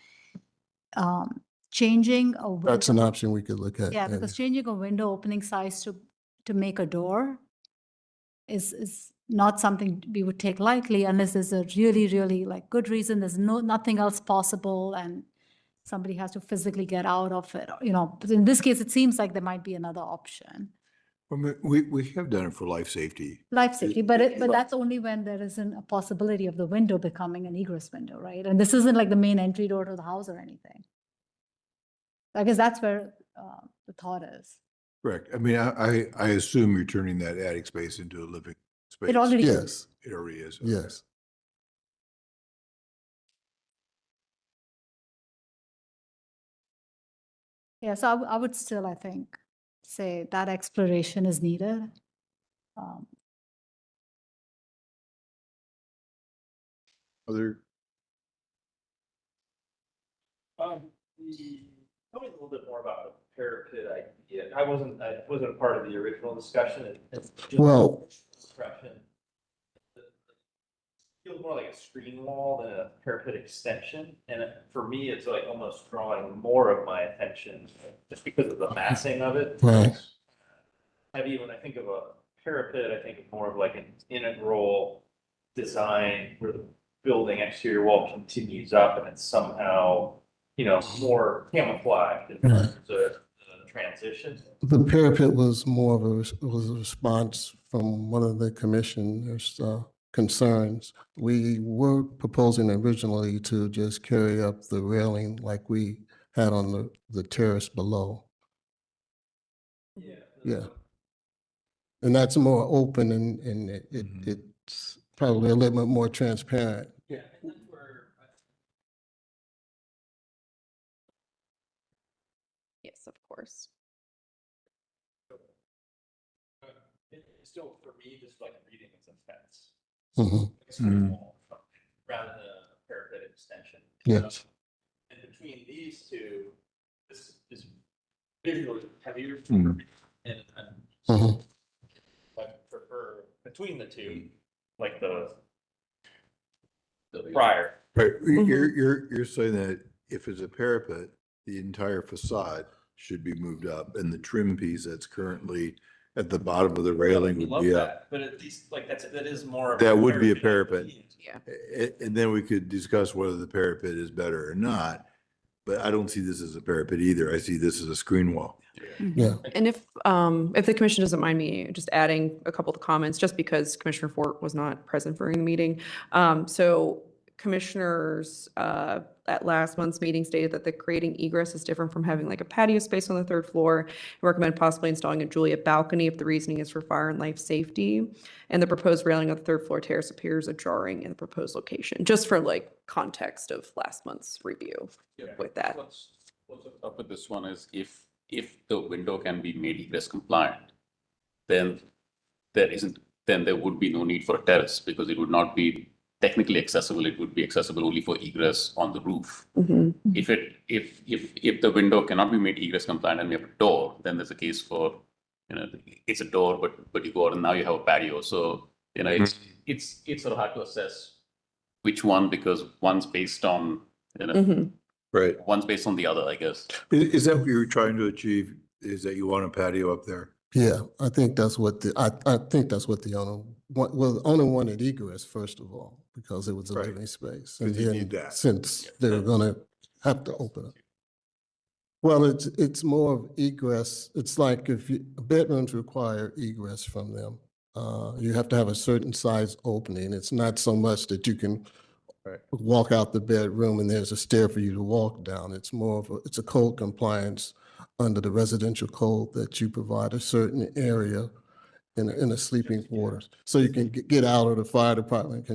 [SPEAKER 5] Changing a
[SPEAKER 19] That's an
[SPEAKER 5] window-
[SPEAKER 19] option we could look at.
[SPEAKER 5] Yeah,
[SPEAKER 19] maybe.
[SPEAKER 5] because changing a window opening size to make a door is not something we would take lightly unless there's a really, really like good reason, there's nothing else possible and somebody has to physically get out of it, you know. But in this case, it seems like there might be another option.
[SPEAKER 4] I mean, we have done it for life safety.
[SPEAKER 5] Life safety, but that's only when there isn't a possibility of the window becoming an egress window, right? And this isn't like the main entry door to the house or anything. I guess that's where the thought is.
[SPEAKER 4] Correct. I mean, I assume you're turning that attic space into a living space.
[SPEAKER 5] It already is.
[SPEAKER 19] Yes,
[SPEAKER 4] It already is.
[SPEAKER 19] yes.
[SPEAKER 5] Yeah, so I would still, I think, say that exploration is needed.
[SPEAKER 4] Other,
[SPEAKER 9] Tell me a little bit more about the parapet idea. I wasn't a part of the original discussion. It's just
[SPEAKER 19] Well-
[SPEAKER 9] expression. It feels more like a screen wall than a parapet extension. And for me, it's like almost drawing more of my attention just because of the massing of it.
[SPEAKER 19] Right.
[SPEAKER 9] Heavy, when I think of a parapet, I think of more of like an integral design where the building exterior wall continues up and it's somehow, you know, more camouflaged in terms of the transition.
[SPEAKER 19] The parapet was more of was a response from one of the commissioners' concerns. We were proposing originally to just carry up the railing like we had on the terrace below. Yeah. And that's more open and it's probably a little bit more transparent.
[SPEAKER 9] Yeah, and that's where.
[SPEAKER 1] Yes, of course.
[SPEAKER 9] It's still, for me, just like reading it's a fence.
[SPEAKER 19] Mhm.
[SPEAKER 9] Like a screen wall or something, rather than a parapet extension.
[SPEAKER 19] Yes.
[SPEAKER 9] And between these two, this is visually heavier.
[SPEAKER 4] Mhm.
[SPEAKER 9] And
[SPEAKER 19] Mhm.
[SPEAKER 9] I prefer between the two, like the prior.
[SPEAKER 4] right, you're saying that if it's a parapet, the entire facade should be moved up and the trim piece that's currently at the bottom of the railing would
[SPEAKER 9] Love
[SPEAKER 4] be up.
[SPEAKER 9] that, but at least like that is more. of
[SPEAKER 4] That would be a
[SPEAKER 9] parapet.
[SPEAKER 4] parapet.
[SPEAKER 1] Yeah.
[SPEAKER 4] And then we could discuss whether the parapet is better or not. But I don't see this as a parapet either. I see this as a screen wall.
[SPEAKER 19] Yeah.
[SPEAKER 1] And if the commission doesn't mind me just adding a couple of comments, just because Commissioner Fort was not present during the meeting. So commissioners at last month's meeting stated that the creating egress is different from having like a patio space on the 3rd floor. Recommend possibly installing a Juliet balcony if the reasoning is for fire and life safety. And the proposed railing of the 3rd floor terrace appears jarring in the proposed location, just for like context of last month's review with that.
[SPEAKER 3] What's up with this one is if the window can be made egress compliant, then there would be no need for a terrace because it would not be technically accessible. It would be accessible only for egress on the roof. If the window cannot be made egress compliant and we have a door, then there's a case for, you know, it's a door, but you go out and now you have a patio. So, you know, it's sort of hard to assess which one, because one's based on, you know,
[SPEAKER 4] Right.
[SPEAKER 3] one's based on the other, I guess.
[SPEAKER 4] Is that what you're trying to achieve? Is that you want a patio up there?
[SPEAKER 19] Yeah, I think that's what I think that's what the owner, well, the owner wanted egress first of all, because it was a
[SPEAKER 4] Right.
[SPEAKER 19] living space.
[SPEAKER 4] 'Cause
[SPEAKER 19] And
[SPEAKER 4] you
[SPEAKER 19] then
[SPEAKER 4] need that.
[SPEAKER 19] since they're gonna have to open it. Well, it's more of egress. It's like if bedrooms require egress from them. You have to have a certain size opening. It's not so much that you can walk out the bedroom and there's a stair for you to walk down. It's more of it's a code compliance under the residential code that you provide a certain area in a sleeping quarters. So you can get out of the fire department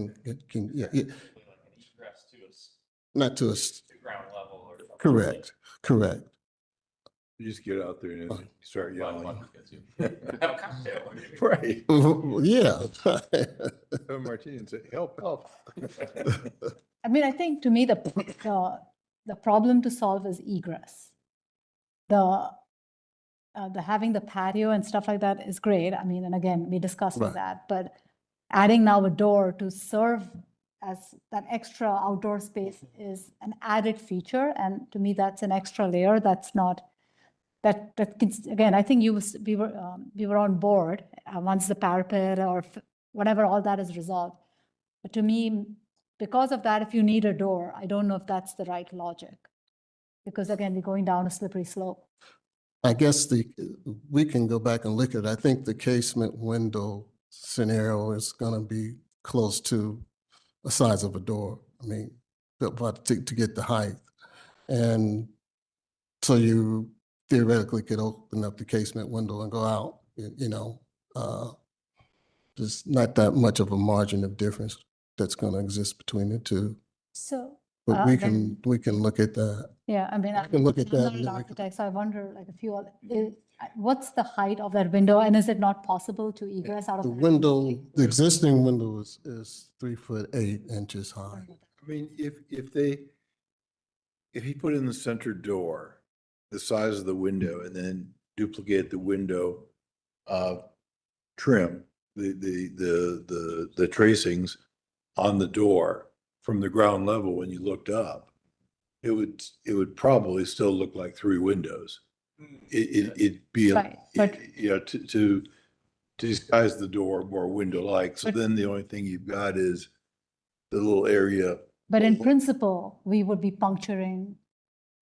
[SPEAKER 19] not to a,
[SPEAKER 9] Ground level or.
[SPEAKER 19] correct.
[SPEAKER 4] You just get out there and then start yelling.
[SPEAKER 19] Right.
[SPEAKER 4] Right.
[SPEAKER 19] Yeah.
[SPEAKER 4] Martine say, help, help.
[SPEAKER 5] I mean, I think to me, the problem to solve is egress. The having the patio and stuff like that is great. I mean, and again, we discussed
[SPEAKER 19] Right.
[SPEAKER 5] that, but adding now a door to serve as that extra outdoor space is an added feature. And to me, that's an extra layer that's not, again, I think we were on board once the parapet or whatever, all that is resolved. But to me, because of that, if you need a door, I don't know if that's the right logic. Because again, we're going down a slippery slope.
[SPEAKER 19] I guess we can go back and look at it. I think the casement window scenario is gonna be close to the size of a door. I mean, but to get the height. And so you theoretically could open up the casement window and go out, there's not that much of a margin of difference that's gonna exist between the two.
[SPEAKER 5] So.
[SPEAKER 19] But we can look at that.
[SPEAKER 5] Yeah, I mean,
[SPEAKER 19] I can look at
[SPEAKER 5] I'm
[SPEAKER 19] that
[SPEAKER 5] not
[SPEAKER 19] and
[SPEAKER 5] an
[SPEAKER 19] then we
[SPEAKER 5] architect, so I wonder, like, what's the height of that window, and is it not possible to egress out of?
[SPEAKER 19] The window, the existing window is 3'8" high.
[SPEAKER 4] I mean, if he put in the center door, the size of the window, and then duplicate the window trim, the tracings on the door from the ground level when you looked up, it would probably still look like three windows. It'd be,
[SPEAKER 5] Right, but-
[SPEAKER 4] to disguise the door more window-like. So then the only thing you've got is the little area.
[SPEAKER 5] But in principle, we would be puncturing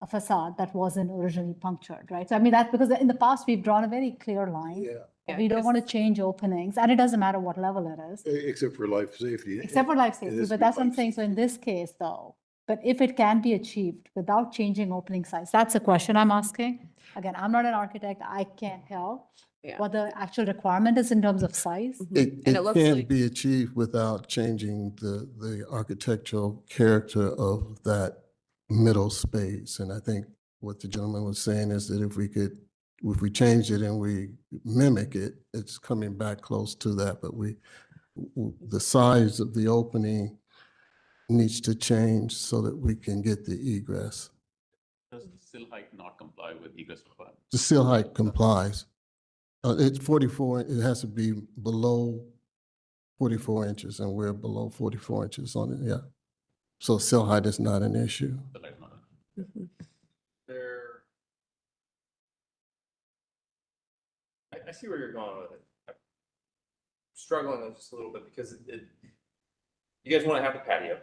[SPEAKER 5] a facade that wasn't originally punctured, right? So I mean, that's because in the past, we've drawn a very clear line.
[SPEAKER 4] Yeah.
[SPEAKER 5] We don't want to change openings, and it doesn't matter what level it is.
[SPEAKER 4] Except for life safety.
[SPEAKER 5] Except for life
[SPEAKER 4] And
[SPEAKER 5] safety,
[SPEAKER 4] this
[SPEAKER 5] but
[SPEAKER 4] would be
[SPEAKER 5] that's what I'm
[SPEAKER 4] life
[SPEAKER 5] saying. So in this case, though, but if it can be achieved without changing opening size, that's a question I'm asking. Again, I'm not an architect. I can't tell what the actual requirement is in terms of size.
[SPEAKER 19] It can be achieved without changing the architectural character of that middle space. And I think what the gentleman was saying is that if we change it and we mimic it, it's coming back close to that, but the size of the opening needs to change so that we can get the egress.
[SPEAKER 3] Does the sill height not comply with egress requirements?
[SPEAKER 19] The sill height complies. It's 44, it has to be below 44 inches, and we're below 44 inches on it, yeah. So sill height is not an issue.
[SPEAKER 9] I see where you're going with it. I'm struggling with this a little bit because you guys want to have the patio,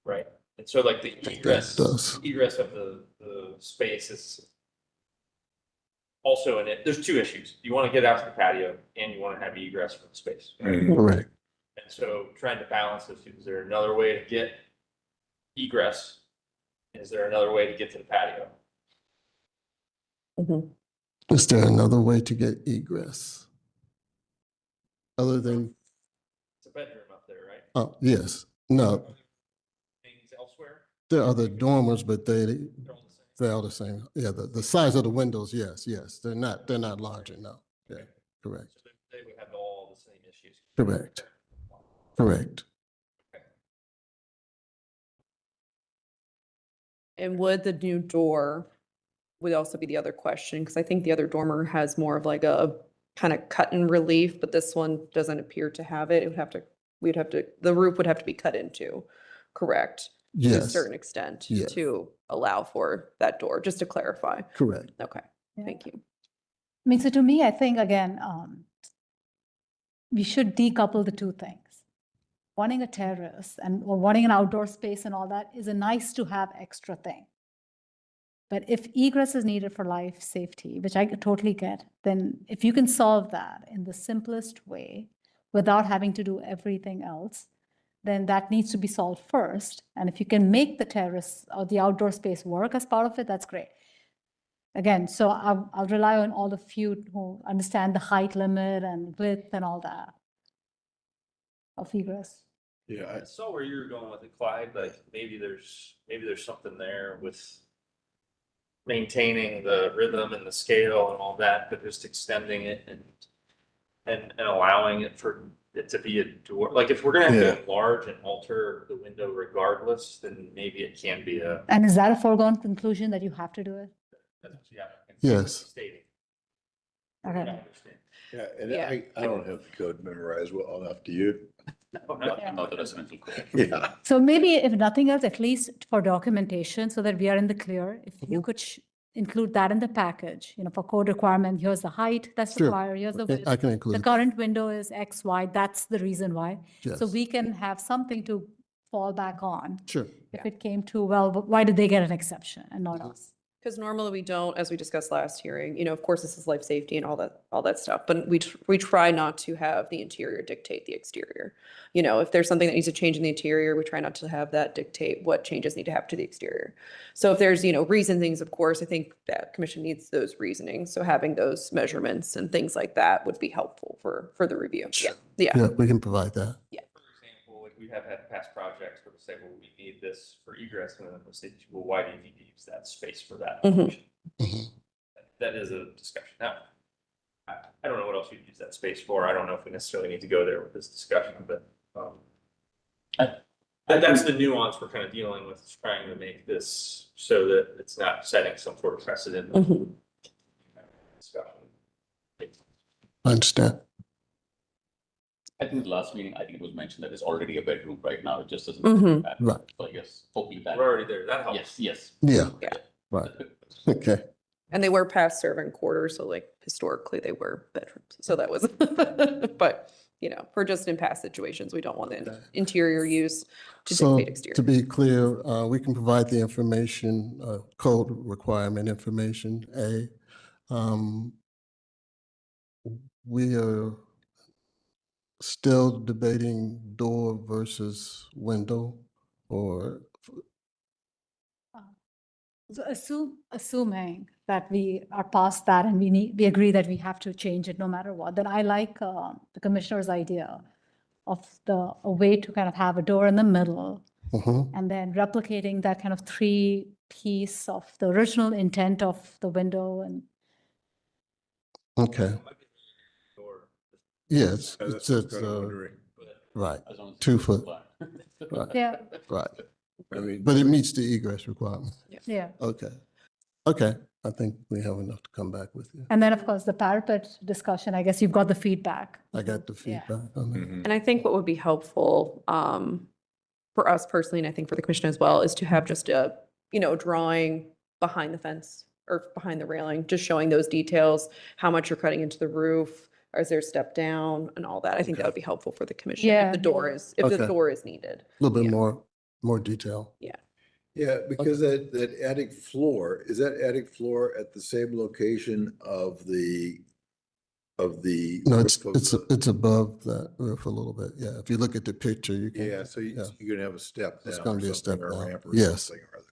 [SPEAKER 9] right? And so like the egress of the space is also in it. There's two issues. You want to get out to the patio and you want to have egress from the space.
[SPEAKER 19] Correct.
[SPEAKER 9] And so trying to balance those two. Is there another way to get egress? Is there another way to get to the patio?
[SPEAKER 19] Is there another way to get egress? Other than,
[SPEAKER 9] It's a bedroom up there, right?
[SPEAKER 19] oh, yes, no,
[SPEAKER 9] Things elsewhere?
[SPEAKER 19] there are other dormers, but they're all the same. Yeah, the size of the windows, yes, they're not larger, no. Yeah, correct.
[SPEAKER 9] So they would have all the same issues.
[SPEAKER 19] Correct.
[SPEAKER 1] And would the new door would also be the other question, because I think the other dormer has more of like a kind of cut in relief, but this one doesn't appear to have it. The roof would have to be cut into, correct? To a
[SPEAKER 19] Yes.
[SPEAKER 1] certain extent
[SPEAKER 19] Yes.
[SPEAKER 1] to allow for that door, just to clarify.
[SPEAKER 19] Correct.
[SPEAKER 1] Okay,
[SPEAKER 5] Yeah.
[SPEAKER 1] thank you.
[SPEAKER 5] I mean, so to me, I think, again, we should decouple the two things. Wanting a terrace or wanting an outdoor space and all that is a nice to have extra thing. But if egress is needed for life safety, which I totally get, then if you can solve that in the simplest way without having to do everything else, then that needs to be solved first. And if you can make the terrace or the outdoor space work as part of it, that's great. Again, so I'll rely on all of you who understand the height limit and width and all that of egress.
[SPEAKER 4] Yeah.
[SPEAKER 9] I saw where you were going with it, Clyde, like maybe there's something there with maintaining the rhythm and the scale and all that, but just extending it and allowing it for it to be a door. Like if we're gonna have to enlarge and alter the window regardless, then maybe it can be a.
[SPEAKER 5] And is that a foregone conclusion that you have to do it?
[SPEAKER 9] Yeah.
[SPEAKER 19] Yes.
[SPEAKER 9] Stating.
[SPEAKER 5] Okay.
[SPEAKER 4] Yeah, and
[SPEAKER 1] Yeah.
[SPEAKER 4] I don't have the code memorized well enough, do you?
[SPEAKER 3] Not the residential code.
[SPEAKER 4] Yeah.
[SPEAKER 5] So maybe if nothing else, at least for documentation, so that we are in the clear, if you could include that in the package, for code requirement, here's the height that's
[SPEAKER 19] Sure.
[SPEAKER 5] required, here's the
[SPEAKER 19] Okay,
[SPEAKER 5] width.
[SPEAKER 19] I can
[SPEAKER 5] The
[SPEAKER 19] include.
[SPEAKER 5] current window is X, Y, that's the reason why. So
[SPEAKER 19] Yes.
[SPEAKER 5] we can have something to fall back on.
[SPEAKER 19] Sure.
[SPEAKER 5] If it came to, well, why did they get an exception and not us?
[SPEAKER 1] Because normally we don't, as we discussed last hearing, of course, this is life safety and all that stuff, but we try not to have the interior dictate the exterior. If there's something that needs to change in the interior, we try not to have that dictate what changes need to happen to the exterior. So if there's, reasonings, of course, I think that commission needs those reasonings. So having those measurements and things like that would be helpful for the review. Yeah.
[SPEAKER 19] Yeah, we can provide that.
[SPEAKER 9] For example, like we have had past projects where we say, well, we need this for egress, and then we'll say, well, why do you need to use that space for that?
[SPEAKER 1] Mhm.
[SPEAKER 19] Mhm.
[SPEAKER 9] That is a discussion. Now, I don't know what else you'd use that space for. I don't know if we necessarily need to go there with this discussion, but that's the nuance we're kind of dealing with, is trying to make this so that it's not setting some sort of precedent.
[SPEAKER 1] Mhm.
[SPEAKER 9] Discussion.
[SPEAKER 19] I understand.
[SPEAKER 3] I think the last meeting, I think it was mentioned that it's already a bedroom right now. It just doesn't.
[SPEAKER 1] Mhm.
[SPEAKER 19] Right.
[SPEAKER 3] So I guess hopefully that.
[SPEAKER 9] We're already there. That helps.
[SPEAKER 3] Yes.
[SPEAKER 19] Yeah.
[SPEAKER 1] Yeah.
[SPEAKER 19] Right. Okay.
[SPEAKER 1] And they were past servant quarters, so like historically they were bedrooms. So that was, but for just in past situations, we don't want the interior use to
[SPEAKER 19] So
[SPEAKER 1] dictate exterior.
[SPEAKER 19] to be clear, we can provide the information, code requirement information, A. We are still debating door versus window, or,
[SPEAKER 5] So assuming that we are past that and we agree that we have to change it no matter what, then I like the commissioner's idea of a way to kind of have a door in the middle
[SPEAKER 19] Mhm.
[SPEAKER 5] and then replicating that kind of three piece of the original intent of the window and
[SPEAKER 19] Okay. Yes,
[SPEAKER 4] That's
[SPEAKER 19] it's,
[SPEAKER 4] what I was wondering.
[SPEAKER 19] right,
[SPEAKER 3] As long as it's
[SPEAKER 19] 2 foot, right,
[SPEAKER 5] yeah,
[SPEAKER 19] right.
[SPEAKER 4] I mean,
[SPEAKER 19] But it meets the egress requirement.
[SPEAKER 5] yeah.
[SPEAKER 19] Okay, I think we have enough to come back with you.
[SPEAKER 5] And then, of course, the parapet discussion, I guess you've got the feedback.
[SPEAKER 19] I got the feedback on that.
[SPEAKER 1] And I think what would be helpful for us personally, and I think for the commission as well, is to have just a, drawing behind the fence or behind the railing, just showing those details, how much you're cutting into the roof, or is there a step down and all that. I think that would be helpful for the commission
[SPEAKER 5] Yeah,
[SPEAKER 1] if the door if the
[SPEAKER 19] Okay.
[SPEAKER 1] door is needed.
[SPEAKER 19] A little bit more detail.
[SPEAKER 4] Yeah, because that attic floor, is that attic floor at the same location of the?
[SPEAKER 19] No, it's,
[SPEAKER 4] roof of the-
[SPEAKER 19] it's above that roof a little bit. Yeah, if you look at the picture, you can.
[SPEAKER 4] Yeah, so you're gonna have a step down.
[SPEAKER 19] It's gonna
[SPEAKER 4] or
[SPEAKER 19] be a
[SPEAKER 4] something,
[SPEAKER 19] step
[SPEAKER 4] or
[SPEAKER 19] down.
[SPEAKER 4] ramp or
[SPEAKER 19] Yes.
[SPEAKER 4] something or other.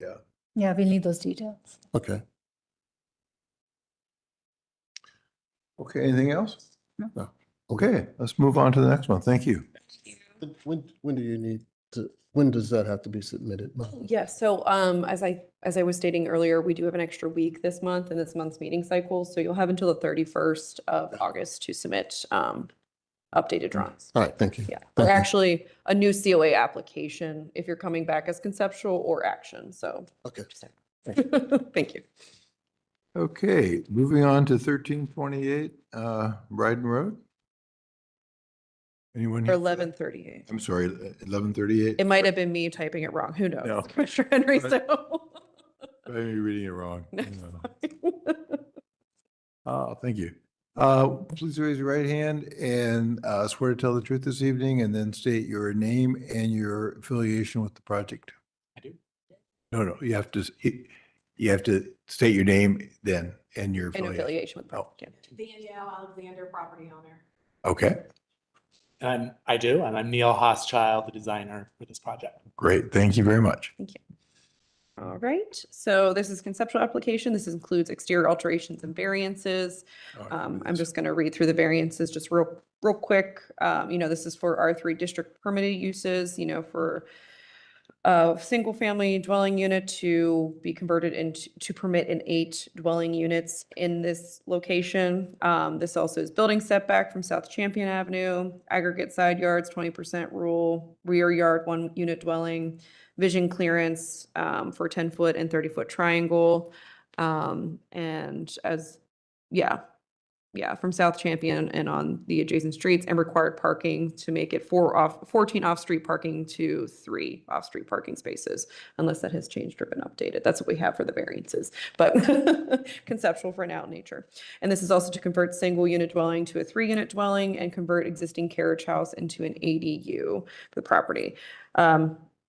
[SPEAKER 4] Yeah.
[SPEAKER 5] Yeah, we'll need those details.
[SPEAKER 19] Okay.
[SPEAKER 4] Okay, anything else?
[SPEAKER 19] No.
[SPEAKER 4] Okay, let's move on to the next one. Thank you.
[SPEAKER 19] When do you need to, when does that have to be submitted?
[SPEAKER 1] Yeah, so as I was stating earlier, we do have an extra week this month in this month's meeting cycle. So you'll have until the 31st of August to submit updated drawings.
[SPEAKER 19] All right, thank you.
[SPEAKER 1] Yeah,
[SPEAKER 19] Thank
[SPEAKER 1] or
[SPEAKER 19] you.
[SPEAKER 1] actually a new COA application if you're coming back as conceptual or action. So
[SPEAKER 19] Okay.
[SPEAKER 1] thank you.
[SPEAKER 4] Okay, moving on to 1328 Bryden Road. Anyone
[SPEAKER 1] Or
[SPEAKER 4] here? for that?
[SPEAKER 1] 11:38.
[SPEAKER 4] I'm sorry, 1138?
[SPEAKER 1] It might have been me typing it wrong. Who knows?
[SPEAKER 4] No.
[SPEAKER 1] Commissioner Henry,
[SPEAKER 4] Right.
[SPEAKER 1] so.
[SPEAKER 4] Maybe you're reading it wrong. Thank you. Please raise your right hand and swear to tell the truth this evening, and then state your name and your affiliation with the project.
[SPEAKER 3] I do.
[SPEAKER 4] No, you have to state your name then and your
[SPEAKER 1] In
[SPEAKER 4] affiliation.
[SPEAKER 1] affiliation with project.
[SPEAKER 20] Danielle Alexander, property owner.
[SPEAKER 4] Okay,
[SPEAKER 21] And I do, and I'm Neil Haaschild, the designer for this project.
[SPEAKER 4] great. Thank you very much.
[SPEAKER 1] Thank you. All right, so this is conceptual application. This includes exterior alterations and variances. I'm just going to read through the variances just real quick. This is for R3 district permitted uses, for single-family dwelling unit to be converted into, to permit an 8 dwelling units in this location. This also is building setback from South Champion Avenue, aggregate side yards, 20% rule, rear yard, 1 unit dwelling, vision clearance for 10-foot and 30-foot triangle. And as, yeah, from South Champion and on the adjacent streets, and required parking to make it 14 off-street parking to 3 off-street parking spaces, unless that has changed or been updated. That's what we have for the variances, but conceptual for now in nature. And this is also to convert single unit dwelling to a 3-unit dwelling and convert existing carriage house into an ADU for the property.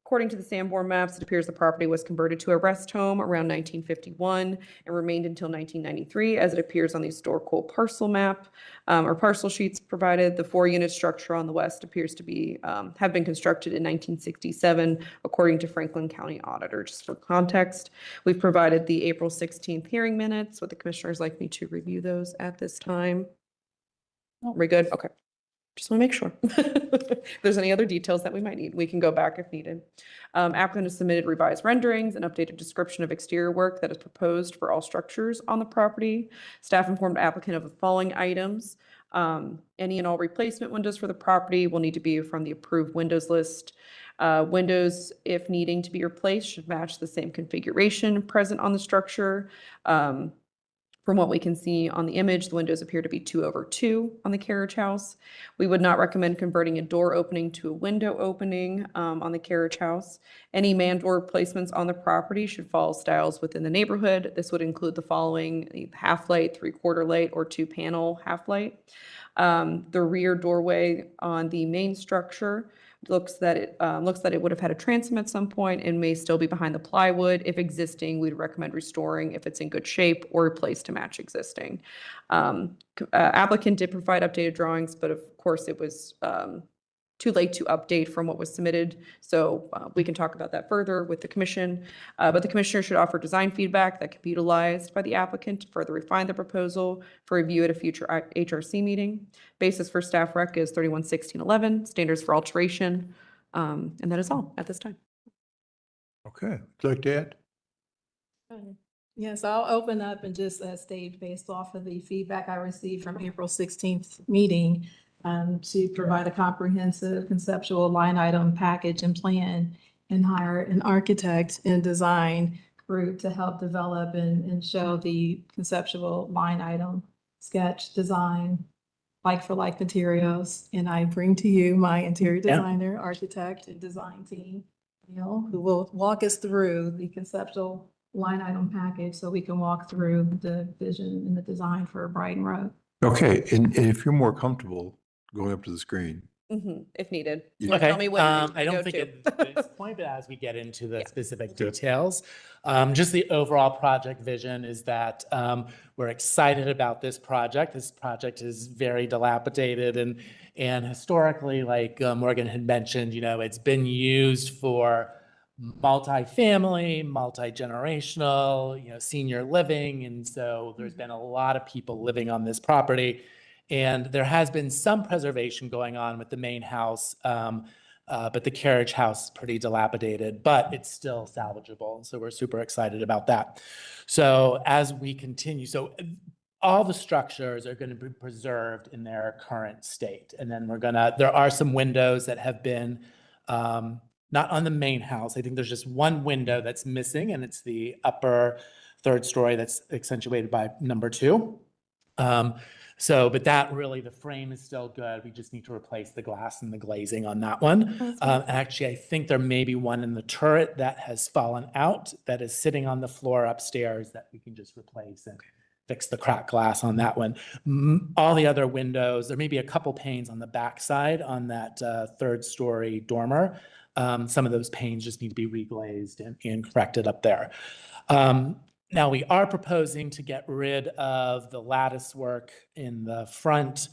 [SPEAKER 1] According to the Sanborn maps, it appears the property was converted to a rest home around 1951 and remained until 1993, as it appears on the historical parcel map or parcel sheets provided. The 4-unit structure on the west appears to be have been constructed in 1967, according to Franklin County Auditor. Just for context, we've provided the April 16th hearing minutes. Would the commissioners like me to review those at this time? We're good? Okay. Just want to make sure. If there's any other details that we might need, we can go back if needed. Applicant has submitted revised renderings and updated description of exterior work that is proposed for all structures on the property. Staff informed applicant of the following items. Any and all replacement windows for the property will need to be from the approved windows list. Windows, if needing to be replaced, should match the same configuration present on the structure. From what we can see on the image, the windows appear to be 2/2 on the carriage house. We would not recommend converting a door opening to a window opening on the carriage house. Any man door replacements on the property should follow styles within the neighborhood. This would include the following: half light, 3/4 light, or 2-panel half light. The rear doorway on the main structure looks that it would have had a transom at some point and may still be behind the plywood. If existing, we'd recommend restoring if it's in good shape, or replace to match existing. Applicant did provide updated drawings, but of course it was too late to update from what was submitted. So we can talk about that further with the commission. But the commissioner should offer design feedback that can be utilized by the applicant to further refine the proposal for review at a future HRC meeting. Basis for staff rec is 311611, standards for alteration. And that is all at this time.
[SPEAKER 4] Okay, would you like to add?
[SPEAKER 11] Yes, I'll open up and just state based off of the feedback I received from April 16th meeting to provide a comprehensive conceptual line item package and plan, and hire an architect and design group to help develop and show the conceptual line item sketch design, like for like materials. And I bring to you my interior designer, architect, and design team, Neil, who will walk us through the conceptual line item package so we can walk through the vision and the design for Brighton Road.
[SPEAKER 4] Okay, and if you're more comfortable going up to the screen.
[SPEAKER 1] If needed.
[SPEAKER 4] Yeah.
[SPEAKER 22] Okay,
[SPEAKER 1] Tell me when
[SPEAKER 22] I
[SPEAKER 1] to
[SPEAKER 22] don't
[SPEAKER 1] go
[SPEAKER 22] think
[SPEAKER 1] to.
[SPEAKER 22] at this point, but as we get into the specific details, just the overall project vision is that we're excited about this project. This project is very dilapidated and historically, like Morgan had mentioned, you know, it's been used for multi-family, multi-generational, you know, senior living. And so there's been a lot of people living on this property. And there has been some preservation going on with the main house, but the carriage house is pretty dilapidated, but it's still salvageable. So we're super excited about that. So as we continue, so all the structures are going to be preserved in their current state. And then there are some windows that have been not on the main house. I think there's just one window that's missing, and it's the upper 3rd story that's accentuated by number 2. But that really, the frame is still good. We just need to replace the glass and the glazing on that one. Actually, I think there may be one in the turret that has fallen out that is sitting on the floor upstairs that we can just replace and fix the cracked glass on that one. All the other windows, there may be a couple panes on the back side on that 3rd story dormer. Some of those panes just need to be reglazed and corrected up there. Now we are proposing to get rid of the lattice work in the front.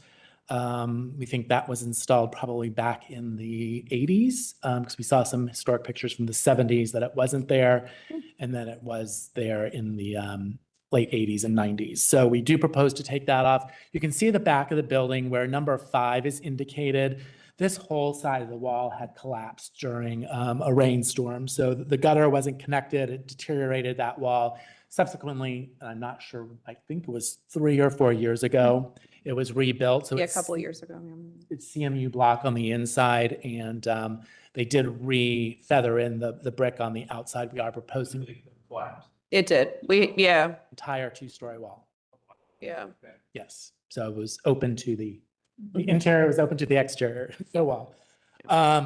[SPEAKER 22] We think that was installed probably back in the 80s because we saw some historic pictures from the 70s that it wasn't there, and then it was there in the late 80s and 90s. So we do propose to take that off. You can see the back of the building where number 5 is indicated. This whole side of the wall had collapsed during a rainstorm. So the gutter wasn't connected. It deteriorated that wall. Subsequently, I'm not sure, I think it was 3 or 4 years ago, it was rebuilt. So
[SPEAKER 1] Yeah, a
[SPEAKER 22] it's,
[SPEAKER 1] couple of years ago.
[SPEAKER 22] it's CMU block on the inside, and they did re-feather in the brick on the outside. We are proposing to collapse
[SPEAKER 1] It did. Yeah.
[SPEAKER 22] entire 2-story wall.
[SPEAKER 1] Yeah.
[SPEAKER 22] Yes. So it was open to the interior was open to the exterior, the wall.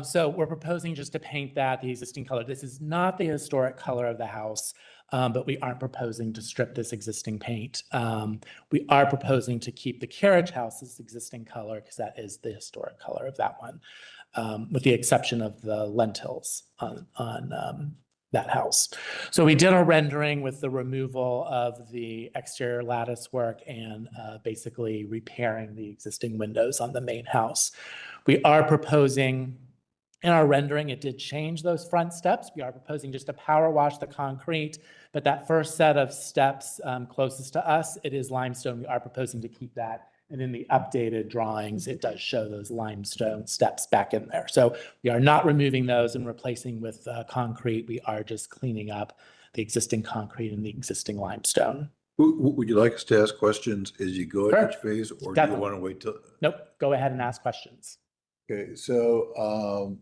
[SPEAKER 22] So we're proposing just to paint that the existing color. This is not the historic color of the house, but we aren't proposing to strip this existing paint. We are proposing to keep the carriage house's existing color because that is the historic color of that one, with the exception of the lentils on that house. So we did a rendering with the removal of the exterior lattice work and basically repairing the existing windows on the main house. We are proposing, in our rendering, it did change those front steps. We are proposing just to power wash the concrete, but that first set of steps closest to us, it is limestone. We are proposing to keep that. And in the updated drawings, it does show those limestone steps back in there. So we are not removing those and replacing with concrete. We are just cleaning up the existing concrete and the existing limestone.
[SPEAKER 4] Would you like us to ask questions as you go at each
[SPEAKER 22] Sure.
[SPEAKER 4] phase, or do you
[SPEAKER 22] Definitely.
[SPEAKER 4] want to wait till?
[SPEAKER 22] Nope, go ahead and ask questions.
[SPEAKER 4] Okay, so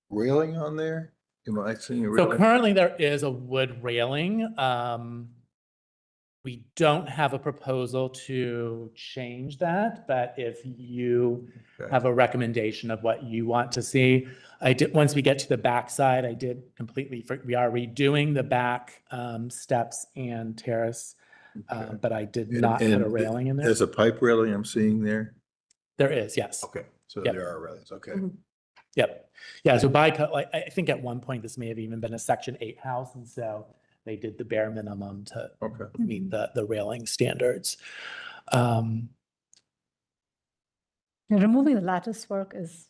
[SPEAKER 4] railing on there? Am I seeing a
[SPEAKER 22] So
[SPEAKER 4] railing?
[SPEAKER 22] currently there is a wood railing. We don't have a proposal to change that, but if you
[SPEAKER 4] Okay.
[SPEAKER 22] have a recommendation of what you want to see, I did, once we get to the back side, I did completely, we are redoing the back steps and terrace, but I did not put a railing in there.
[SPEAKER 4] There's a pipe railing I'm seeing there?
[SPEAKER 22] There is, yes.
[SPEAKER 4] Okay, so
[SPEAKER 22] Yep.
[SPEAKER 4] there are railings, okay.
[SPEAKER 22] Yep. Yeah, so by code, like, I think at one point this may have even been a Section 8 house, and so they did the bare minimum to meet the railing standards.
[SPEAKER 5] Removing the lattice work is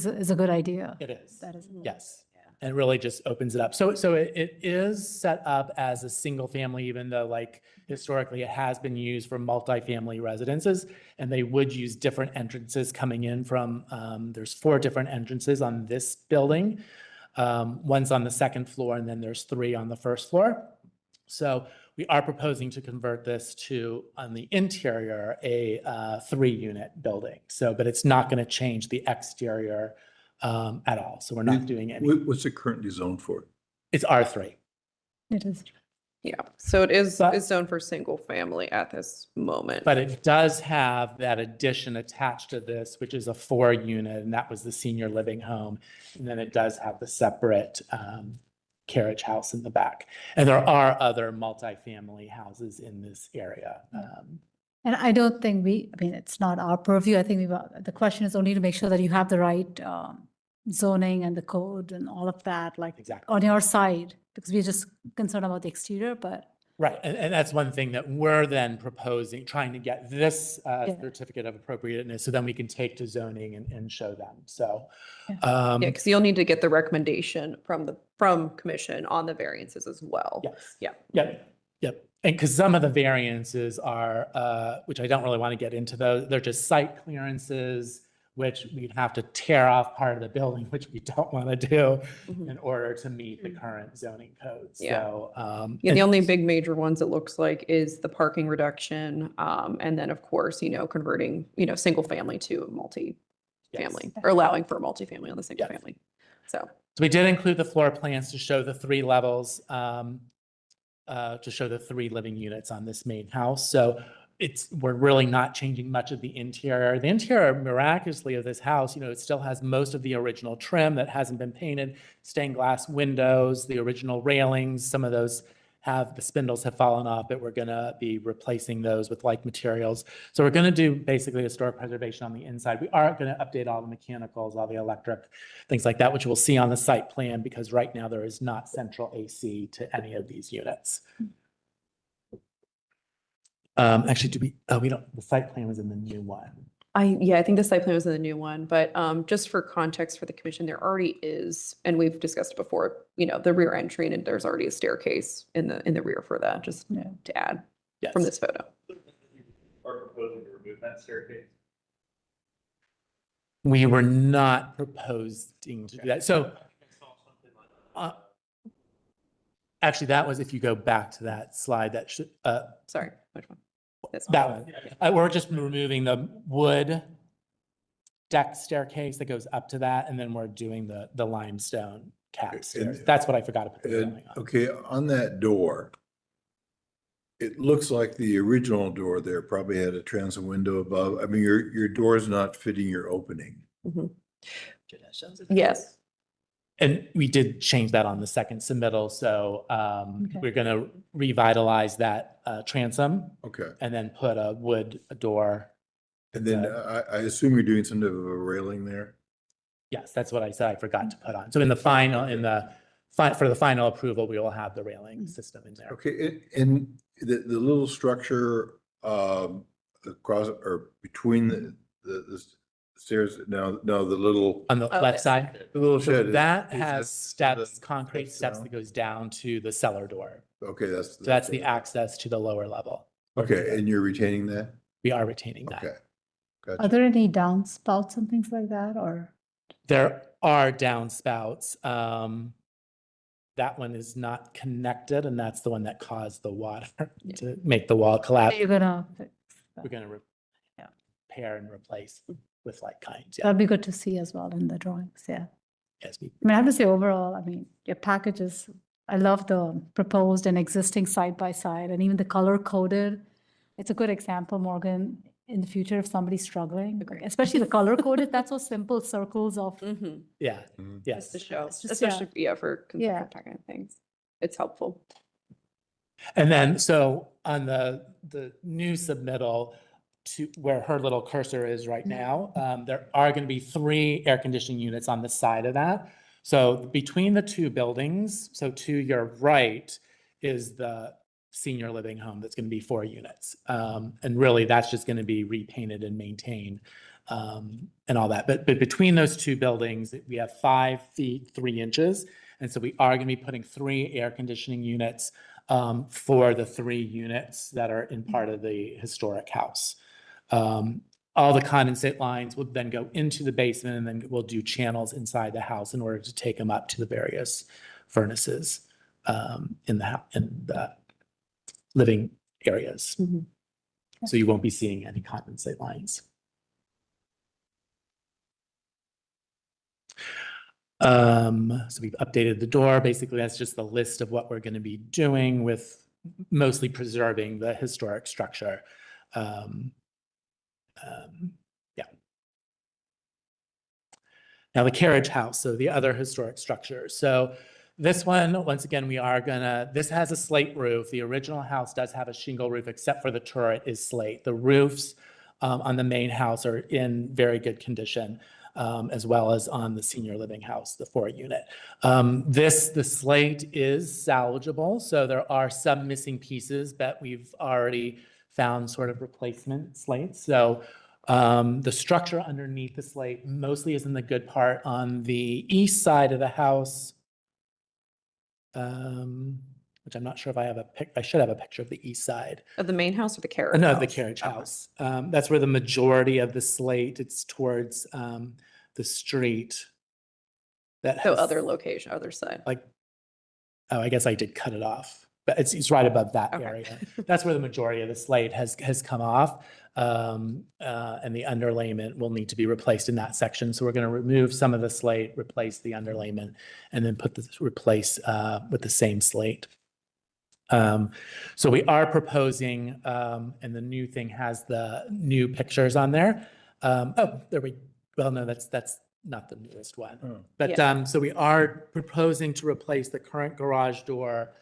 [SPEAKER 5] a good idea.
[SPEAKER 22] It is.
[SPEAKER 5] That is.
[SPEAKER 22] Yes. And it really just opens it up. So it is set up as a single family, even though like historically it has been used for multifamily residences, and they would use different entrances coming in from, there's 4 different entrances on this building. One's on the second floor, and then there's 3 on the first floor. So we are proposing to convert this to, on the interior, a 3-unit building. So, but it's not going to change the exterior at all. So we're not doing any.
[SPEAKER 4] What's it currently zoned for?
[SPEAKER 22] It's R3.
[SPEAKER 5] It is.
[SPEAKER 1] Yeah. So it is zoned for single family at this moment.
[SPEAKER 22] But it does have that addition attached to this, which is a 4-unit, and that was the senior living home. And then it does have the separate carriage house in the back. And there are other multifamily houses in this area.
[SPEAKER 5] And I don't think it's not our purview. I think the question is only to make sure that you have the right zoning and the code and all of that, like on your side, because we're just concerned about the exterior, but.
[SPEAKER 22] Right, and that's one thing that we're then proposing, trying to get this certificate of appropriateness, so then we can take to zoning and show them, so.
[SPEAKER 1] Yeah, because you'll need to get the recommendation from commission on the variances as well.
[SPEAKER 22] Yes.
[SPEAKER 1] Yeah.
[SPEAKER 22] Yep. And because some of the variances are, which I don't really want to get into those, they're just site clearances, which we'd have to tear off part of the building, which we don't want to do in order to meet the current zoning codes.
[SPEAKER 1] Yeah.
[SPEAKER 22] So,
[SPEAKER 1] Yeah, the only big major ones it looks like is the parking reduction. And then of course, converting, single family to multi-family or allowing for multifamily on the single family. So
[SPEAKER 22] we did include the floor plans to show the 3 levels, to show the 3 living units on this main house. So we're really not changing much of the interior. The interior, miraculously, of this house, it still has most of the original trim that hasn't been painted, stained glass windows, the original railings. Some of those the spindles have fallen off, but we're going to be replacing those with like materials. So we're going to do basically historic preservation on the inside. We are going to update all the mechanicals, all the electric, things like that, which we'll see on the site plan, because right now there is not central AC to any of these units. Actually, we don't, the site plan was in the new one.
[SPEAKER 1] Yeah, I think the site plan was in the new one, but just for context for the commission, there already is, and we've discussed it before, the rear entry, and there's already a staircase in the rear for that, just to add from
[SPEAKER 22] Yes.
[SPEAKER 1] this photo.
[SPEAKER 10] Are proposing to remove that staircase?
[SPEAKER 22] We were not proposing to do that. So actually, that was, if you go back to that slide, that should,
[SPEAKER 1] Sorry, which one? This
[SPEAKER 22] that one. We're just removing the wood deck staircase that goes up to that, and then we're doing the limestone cap stairs. That's what I forgot to put the railing on.
[SPEAKER 4] Okay, on that door, it looks like the original door there probably had a transom window above. I mean, your door's not fitting your opening.
[SPEAKER 1] Yes.
[SPEAKER 22] And we did change that on the second submittal, so we're gonna revitalize that transom.
[SPEAKER 4] Okay.
[SPEAKER 22] And then put a wood door.
[SPEAKER 4] And then I assume you're doing some type of a railing there?
[SPEAKER 22] Yes, that's what I said I forgot to put on. So in the final, for the final approval, we will have the railing system in there.
[SPEAKER 4] Okay, and the little structure across or between the stairs, no, the little.
[SPEAKER 22] On the left side?
[SPEAKER 4] The little
[SPEAKER 22] So
[SPEAKER 4] shed.
[SPEAKER 22] that
[SPEAKER 4] is
[SPEAKER 22] has steps,
[SPEAKER 4] the
[SPEAKER 22] concrete steps
[SPEAKER 4] down?
[SPEAKER 22] that goes down to the cellar door.
[SPEAKER 4] Okay,
[SPEAKER 22] So that's the access to the lower level.
[SPEAKER 4] Okay, and you're retaining that?
[SPEAKER 22] We are retaining that.
[SPEAKER 4] Okay.
[SPEAKER 5] Are there any downspouts and things like that, or?
[SPEAKER 22] There are downspouts. That one is not connected, and that's the one that caused the water to make the wall collapse.
[SPEAKER 5] You're gonna fix
[SPEAKER 22] We're gonna repair and replace with like kinds. Yeah.
[SPEAKER 5] That'd be good to see as well in the drawings, yeah.
[SPEAKER 22] Yes,
[SPEAKER 5] I mean, I have to say overall, I mean, your packages, I love the proposed and existing side by side, and even the color coded. It's a good example, Morgan, in the future if somebody's struggling, especially the color coded, that's so simple circles of.
[SPEAKER 22] Yeah, yes.
[SPEAKER 1] To show,
[SPEAKER 5] It's just,
[SPEAKER 1] especially for
[SPEAKER 5] Yeah.
[SPEAKER 1] that kind of things. It's helpful.
[SPEAKER 22] And then, so on the new submittal to where her little cursor is right now, there are going to be 3 air conditioning units on the side of that. So between the 2 buildings, so to your right is the senior living home that's going to be 4 units. And really that's just going to be repainted and maintained and all that. But between those 2 buildings, we have 5 feet, 3 inches. And so we are going to be putting 3 air conditioning units for the 3 units that are in part of the historic house. All the condensate lines will then go into the basement, and then we'll do channels inside the house in order to take them up to the various furnaces in the living areas. So you won't be seeing any condensate lines. So we've updated the door. Basically, that's just the list of what we're going to be doing, with mostly preserving the historic structure. Yeah. Now the carriage house, so the other historic structure. So this one, once again, this has a slate roof. The original house does have a shingle roof, except for the turret is slate. The roofs on the main house are in very good condition, as well as on the senior living house, the 4 unit. The slate is salvageable. So there are some missing pieces that we've already found sort of replacement slates. So the structure underneath the slate mostly is in the good part on the east side of the house, which I'm not sure if I have I should have a picture of the east side.
[SPEAKER 1] Of the main house or the carriage
[SPEAKER 22] No,
[SPEAKER 1] house?
[SPEAKER 22] the carriage house. That's where the majority of the slate, it's towards the street.
[SPEAKER 1] So other location, other side.
[SPEAKER 22] Like, oh, I guess I did cut it off, but it's right above that area. That's where the majority of the slate has come off. And the underlayment will need to be replaced in that section. So we're going to remove some of the slate, replace the underlayment, and then replace with the same slate. So we are proposing, and the new thing has the new pictures on there. Well, no, that's not the newest one. But so we are proposing to replace the current garage door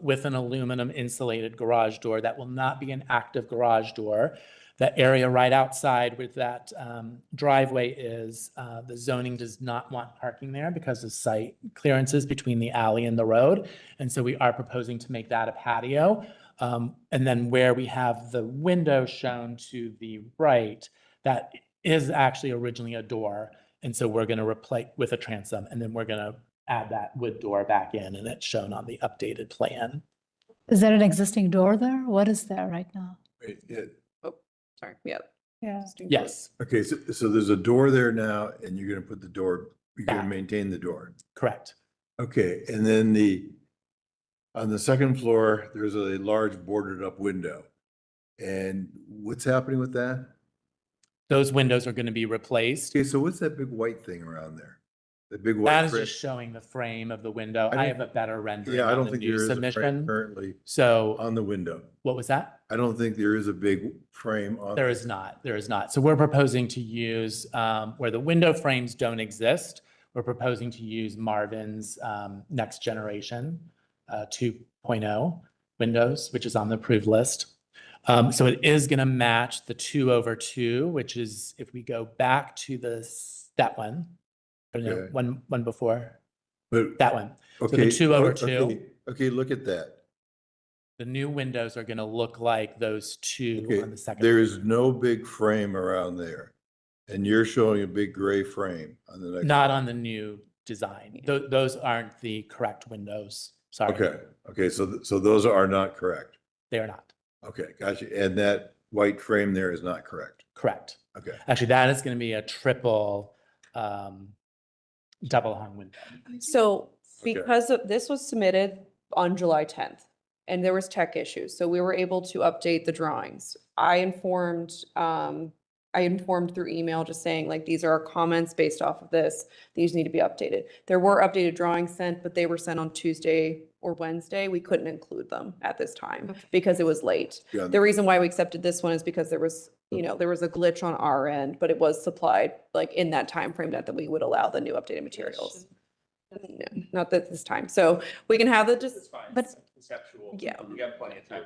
[SPEAKER 22] with an aluminum insulated garage door that will not be an active garage door. That area right outside where that driveway is, the zoning does not want parking there because of site clearances between the alley and the road. And so we are proposing to make that a patio. And then where we have the window shown to the right, that is actually originally a door. And so we're going to replace with a transom, and then we're going to add that wood door back in, and it's shown on the updated plan.
[SPEAKER 5] Is there an existing door there? What is there right now?
[SPEAKER 1] Oh, sorry, yeah.
[SPEAKER 5] Yeah.
[SPEAKER 22] Yes,
[SPEAKER 4] Okay, so there's a door there now, and you're gonna put the door, you're gonna maintain the door.
[SPEAKER 22] correct.
[SPEAKER 4] Okay, and then on the second floor, there's a large boarded up window. And what's happening with that?
[SPEAKER 22] Those windows are going to be replaced.
[SPEAKER 4] Okay, so what's that big white thing around there? The big white.
[SPEAKER 22] That is
[SPEAKER 4] frame?
[SPEAKER 22] just showing the frame of the window.
[SPEAKER 4] I
[SPEAKER 22] I
[SPEAKER 4] don't-
[SPEAKER 22] have a better rendering
[SPEAKER 4] Yeah, I
[SPEAKER 22] on
[SPEAKER 4] don't
[SPEAKER 22] the
[SPEAKER 4] think
[SPEAKER 22] new
[SPEAKER 4] there is a frame
[SPEAKER 22] submission.
[SPEAKER 4] currently
[SPEAKER 22] So
[SPEAKER 4] on the window.
[SPEAKER 22] what was that?
[SPEAKER 4] I don't think there is a big frame on.
[SPEAKER 22] There is not. There is not. So we're proposing to use, where the window frames don't exist, we're proposing to use Marvin's next generation 2.0 windows, which is on the approved list. So it is going to match the 2/2, which is if we go back to that one, or no,
[SPEAKER 4] Okay.
[SPEAKER 22] one before,
[SPEAKER 4] But,
[SPEAKER 22] that one. So
[SPEAKER 4] okay.
[SPEAKER 22] the 2/2.
[SPEAKER 4] Okay, look at that.
[SPEAKER 22] The new windows are going to look like those two
[SPEAKER 4] Okay,
[SPEAKER 22] on the second.
[SPEAKER 4] there is no big frame around there. And you're showing a big gray frame on the next.
[SPEAKER 22] Not on the new design. Those aren't the correct windows. Sorry.
[SPEAKER 4] Okay, so those are not correct.
[SPEAKER 22] They are not.
[SPEAKER 4] Okay, gotcha. And that white frame there is not correct.
[SPEAKER 22] Correct.
[SPEAKER 4] Okay.
[SPEAKER 22] Actually, that is going to be a triple double hung window.
[SPEAKER 1] So
[SPEAKER 4] Okay.
[SPEAKER 1] because this was submitted on July 10th and there was tech issues, so we were able to update the drawings. I informed through email just saying like, these are our comments based off of this. These need to be updated. There were updated drawings sent, but they were sent on Tuesday or Wednesday. We couldn't include them at this time because it was late.
[SPEAKER 4] Yeah.
[SPEAKER 1] The reason why we accepted this one is because there was a glitch on our end, but it was supplied like in that time frame that we would allow the new updated materials. No, not that this time. So we can have the just, but
[SPEAKER 9] Conceptual.
[SPEAKER 1] Yeah.
[SPEAKER 9] We got plenty of time.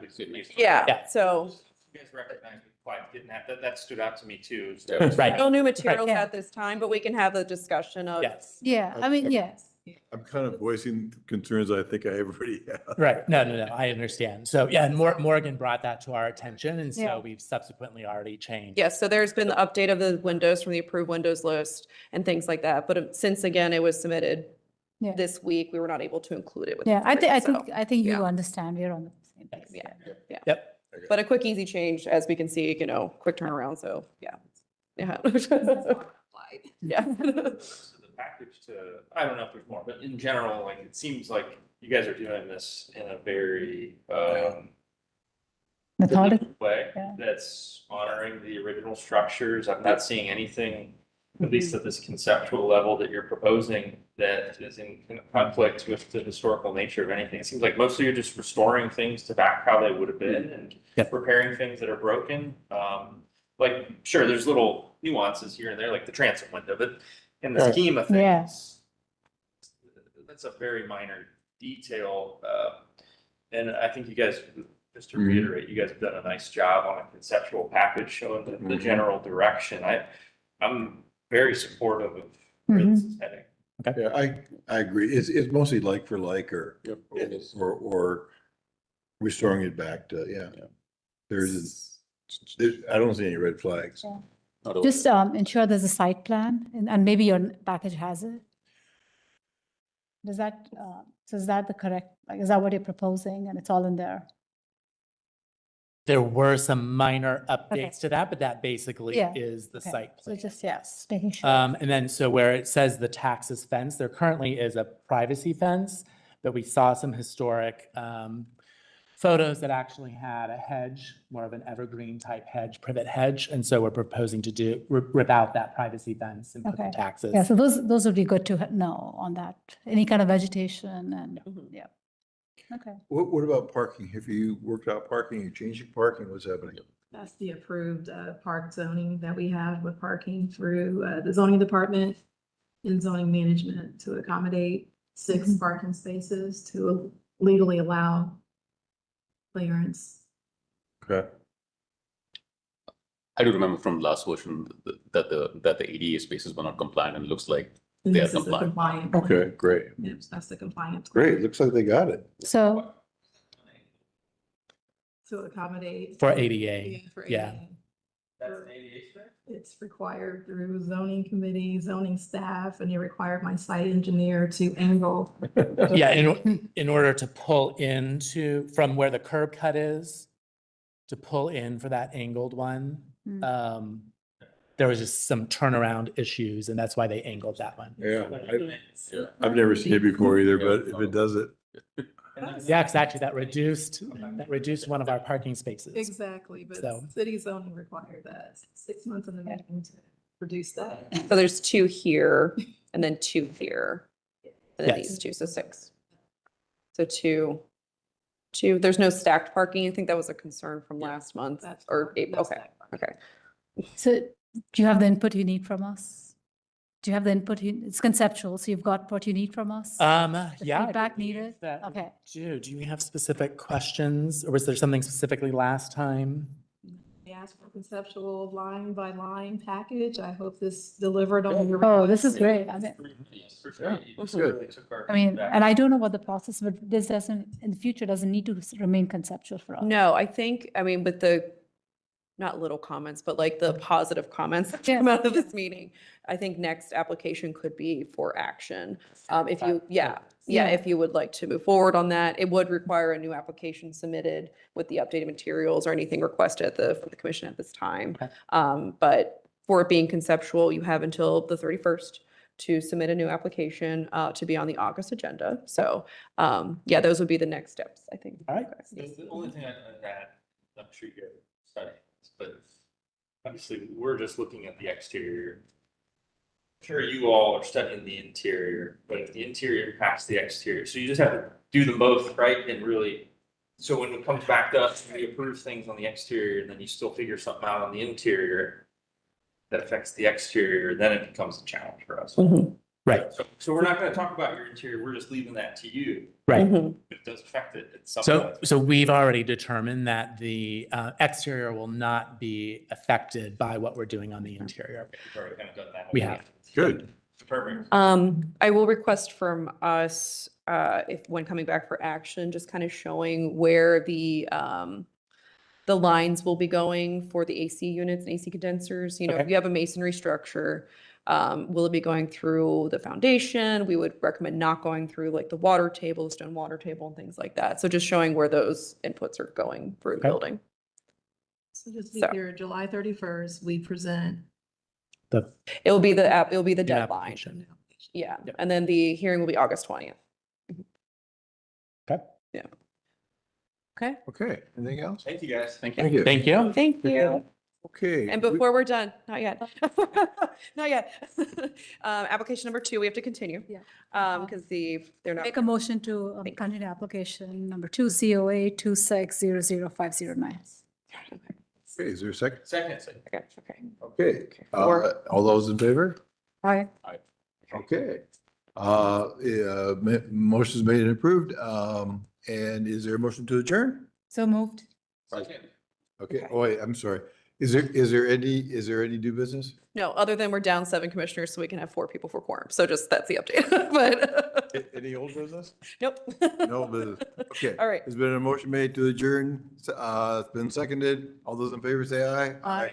[SPEAKER 1] yeah, so
[SPEAKER 9] You guys recognize we quite didn't have, that stood out to me too.
[SPEAKER 22] Right.
[SPEAKER 1] no new materials
[SPEAKER 5] Yeah.
[SPEAKER 1] at this time, but we can have the discussion of.
[SPEAKER 22] Yes.
[SPEAKER 5] Yeah, I mean, yes.
[SPEAKER 4] I'm kind of voicing concerns I think I already have.
[SPEAKER 22] Right. No. I understand. So yeah, and Morgan brought that to our attention, and
[SPEAKER 5] Yeah.
[SPEAKER 22] so we've subsequently already changed.
[SPEAKER 1] Yes, so there's been the update of the windows from the approved windows list and things like that. But since again, it was submitted
[SPEAKER 5] Yeah.
[SPEAKER 1] this week, we were not able to include it with.
[SPEAKER 5] Yeah,
[SPEAKER 1] the
[SPEAKER 5] I
[SPEAKER 1] three,
[SPEAKER 5] think,
[SPEAKER 1] so,
[SPEAKER 5] I think you
[SPEAKER 1] yeah.
[SPEAKER 5] understand. We're on the same page.
[SPEAKER 1] Yeah.
[SPEAKER 22] Yep.
[SPEAKER 1] But a quick, easy change, as we can see, quick turnaround, so, yeah. Yeah. Yeah.
[SPEAKER 9] So the package I don't know if there's more, but in general, like, it seems like you guys are doing this in a very,
[SPEAKER 5] Methodical.
[SPEAKER 9] way
[SPEAKER 5] Yeah.
[SPEAKER 9] that's honoring the original structures. I'm not seeing anything, at least at this conceptual level that you're proposing, that is in conflict with the historical nature of anything. It seems like mostly you're just restoring things to back how they would have been and
[SPEAKER 22] Yep.
[SPEAKER 9] repairing things that are broken. Like, sure, there's little nuances here and there, like the transom window, but in the scheme of
[SPEAKER 5] Yeah.
[SPEAKER 9] things, that's a very minor detail. And I think you guys, just to reiterate, you guys have done a nice job on a conceptual package showing the general direction. I'm very supportive of where this is heading.
[SPEAKER 4] Yeah, I agree. It's mostly like for like or restoring it back to, yeah. I don't see any red flags.
[SPEAKER 5] Just ensure there's a site plan and maybe your package has it. Does that, so is that the correct, like, is that what you're proposing and it's all in there?
[SPEAKER 22] There were some minor updates to that, but that basically
[SPEAKER 5] Yeah.
[SPEAKER 22] is the
[SPEAKER 5] Okay.
[SPEAKER 22] site
[SPEAKER 5] So
[SPEAKER 22] plan.
[SPEAKER 5] just, yes, making sure.
[SPEAKER 22] And then, so where it says the taxes fence, there currently is a privacy fence, but we saw some historic photos that actually had a hedge, more of an evergreen type hedge, privet hedge. And so we're proposing to rip out that privacy fence and put the
[SPEAKER 5] Okay.
[SPEAKER 22] taxes.
[SPEAKER 5] Yeah, so those would be good to know on that, any kind of vegetation and, yeah. Okay.
[SPEAKER 4] What about parking? Have you worked out parking? You changing parking? What's happening?
[SPEAKER 11] That's the approved park zoning that we have with parking through the zoning department and zoning management to accommodate 6 parking spaces to legally allow clearance.
[SPEAKER 4] Okay.
[SPEAKER 3] I do remember from last version that the ADA spaces were not compliant, and it looks like
[SPEAKER 11] And
[SPEAKER 3] they are
[SPEAKER 11] this is the
[SPEAKER 3] compliant.
[SPEAKER 11] compliant.
[SPEAKER 4] Okay, great.
[SPEAKER 11] Yes, that's the compliant.
[SPEAKER 4] Great. Looks like they got it.
[SPEAKER 5] So,
[SPEAKER 11] To accommodate.
[SPEAKER 22] For ADA,
[SPEAKER 11] For
[SPEAKER 22] yeah.
[SPEAKER 11] ADA.
[SPEAKER 9] That's an ADA space?
[SPEAKER 11] It's required through zoning committee, zoning staff, and it required my site engineer to angle.
[SPEAKER 22] Yeah, in order to pull into, from where the curb cut is, to pull in for that angled one, there was just some turnaround issues, and that's why they angled that one.
[SPEAKER 4] Yeah, I've never seen it before either, but if it does it.
[SPEAKER 22] Yeah, exactly, that reduced one of our parking spaces.
[SPEAKER 11] Exactly, but
[SPEAKER 22] So-
[SPEAKER 11] city zoning required that 6 months in the making to produce that.
[SPEAKER 1] So there's 2 here and then 2 here. And then
[SPEAKER 22] Yes.
[SPEAKER 1] these 2, so 6. So 2. There's no stacked parking. I think that was a concern from last month
[SPEAKER 11] That's
[SPEAKER 1] or
[SPEAKER 11] correct.
[SPEAKER 1] April.
[SPEAKER 11] No
[SPEAKER 1] Okay,
[SPEAKER 11] stacked parking.
[SPEAKER 1] okay.
[SPEAKER 5] So do you have the input you need from us? Do you have the input? It's conceptual, so you've got what you need from us? The
[SPEAKER 22] Yeah. I
[SPEAKER 5] feedback
[SPEAKER 22] believe
[SPEAKER 5] needed?
[SPEAKER 22] that we
[SPEAKER 5] Okay.
[SPEAKER 22] Do we have specific questions, or was there something specifically last time?
[SPEAKER 11] They asked for conceptual line by line package. I hope this delivered on your.
[SPEAKER 5] Oh, this is great. I mean,
[SPEAKER 4] It's good.
[SPEAKER 5] and I don't know what the process, but this doesn't, in the future, doesn't need to remain conceptual for us.
[SPEAKER 1] No, I think, I mean, with the, not little comments, but like the positive comments that come out of this meeting, I think next application could be for action. If you,
[SPEAKER 5] Yeah.
[SPEAKER 1] if you would like to move forward on that, it would require a new application submitted with the updated materials or anything requested from the commission at this time. But for it being conceptual, you have until the 31st to submit a new application to be on the August agenda. So, yeah, those would be the next steps, I think.
[SPEAKER 22] All right.
[SPEAKER 9] The only thing I'd add, I'm sure you're studying this, but obviously we're just looking at the exterior. I'm sure you all are studying the interior, but if the interior impacts the exterior, so you just have to do them both, right? And really, so when it comes back to us, we approve things on the exterior, and then you still figure something out on the interior that affects the exterior, then it becomes a challenge for us.
[SPEAKER 22] Right.
[SPEAKER 9] So we're not gonna talk about your interior, we're just leaving that to you.
[SPEAKER 22] Right.
[SPEAKER 9] It does affect it at some point.
[SPEAKER 22] So we've already determined that the exterior will not be affected by what we're doing on the interior.
[SPEAKER 9] We've already kind of done that.
[SPEAKER 22] We have.
[SPEAKER 4] Good.
[SPEAKER 9] Perfect.
[SPEAKER 1] I will request from us, if when coming back for action, just kind of showing where the lines will be going for the AC units and AC condensers. You know, if
[SPEAKER 22] Okay.
[SPEAKER 1] you have a masonry structure, will it be going through the foundation? We would recommend not going through like the water table, the stone water table and things like that. So just showing where those inputs are going through the
[SPEAKER 22] Okay.
[SPEAKER 1] building.
[SPEAKER 11] So just be
[SPEAKER 1] So-
[SPEAKER 11] clear, July 31st, we present.
[SPEAKER 1] It'll be the
[SPEAKER 22] New
[SPEAKER 1] deadline.
[SPEAKER 22] application.
[SPEAKER 1] Yeah,
[SPEAKER 22] Yep.
[SPEAKER 1] and then the hearing will be August 20th.
[SPEAKER 22] Okay.
[SPEAKER 1] Yeah. Okay,
[SPEAKER 4] Okay, anything else?
[SPEAKER 9] Thank you, guys.
[SPEAKER 4] Thank you.
[SPEAKER 22] Thank you.
[SPEAKER 1] thank you.
[SPEAKER 4] Okay.
[SPEAKER 1] And before we're done, not yet. Not yet. Application number 2, we have to continue.
[SPEAKER 5] Yeah.
[SPEAKER 1] Because they're not.
[SPEAKER 5] Make a motion to continue application number 2, COA 26000509.
[SPEAKER 4] Okay, is there a second?
[SPEAKER 9] Second.
[SPEAKER 1] Okay.
[SPEAKER 4] Okay,
[SPEAKER 1] Four.
[SPEAKER 4] all those in favor?
[SPEAKER 5] Aye.
[SPEAKER 4] Okay. Motion's made and approved. And is there a motion to adjourn?
[SPEAKER 5] So moved.
[SPEAKER 9] Second.
[SPEAKER 4] Okay, oh wait, I'm sorry. Is there any new business?
[SPEAKER 1] No, other than we're down 7 commissioners, so we can have 4 people for quorum. So just, that's the update, but
[SPEAKER 4] Any old business?
[SPEAKER 1] nope.
[SPEAKER 4] No business. Okay.
[SPEAKER 1] All right.
[SPEAKER 4] There's been a motion made to adjourn. It's been seconded. All those in favor say aye.
[SPEAKER 5] Aye.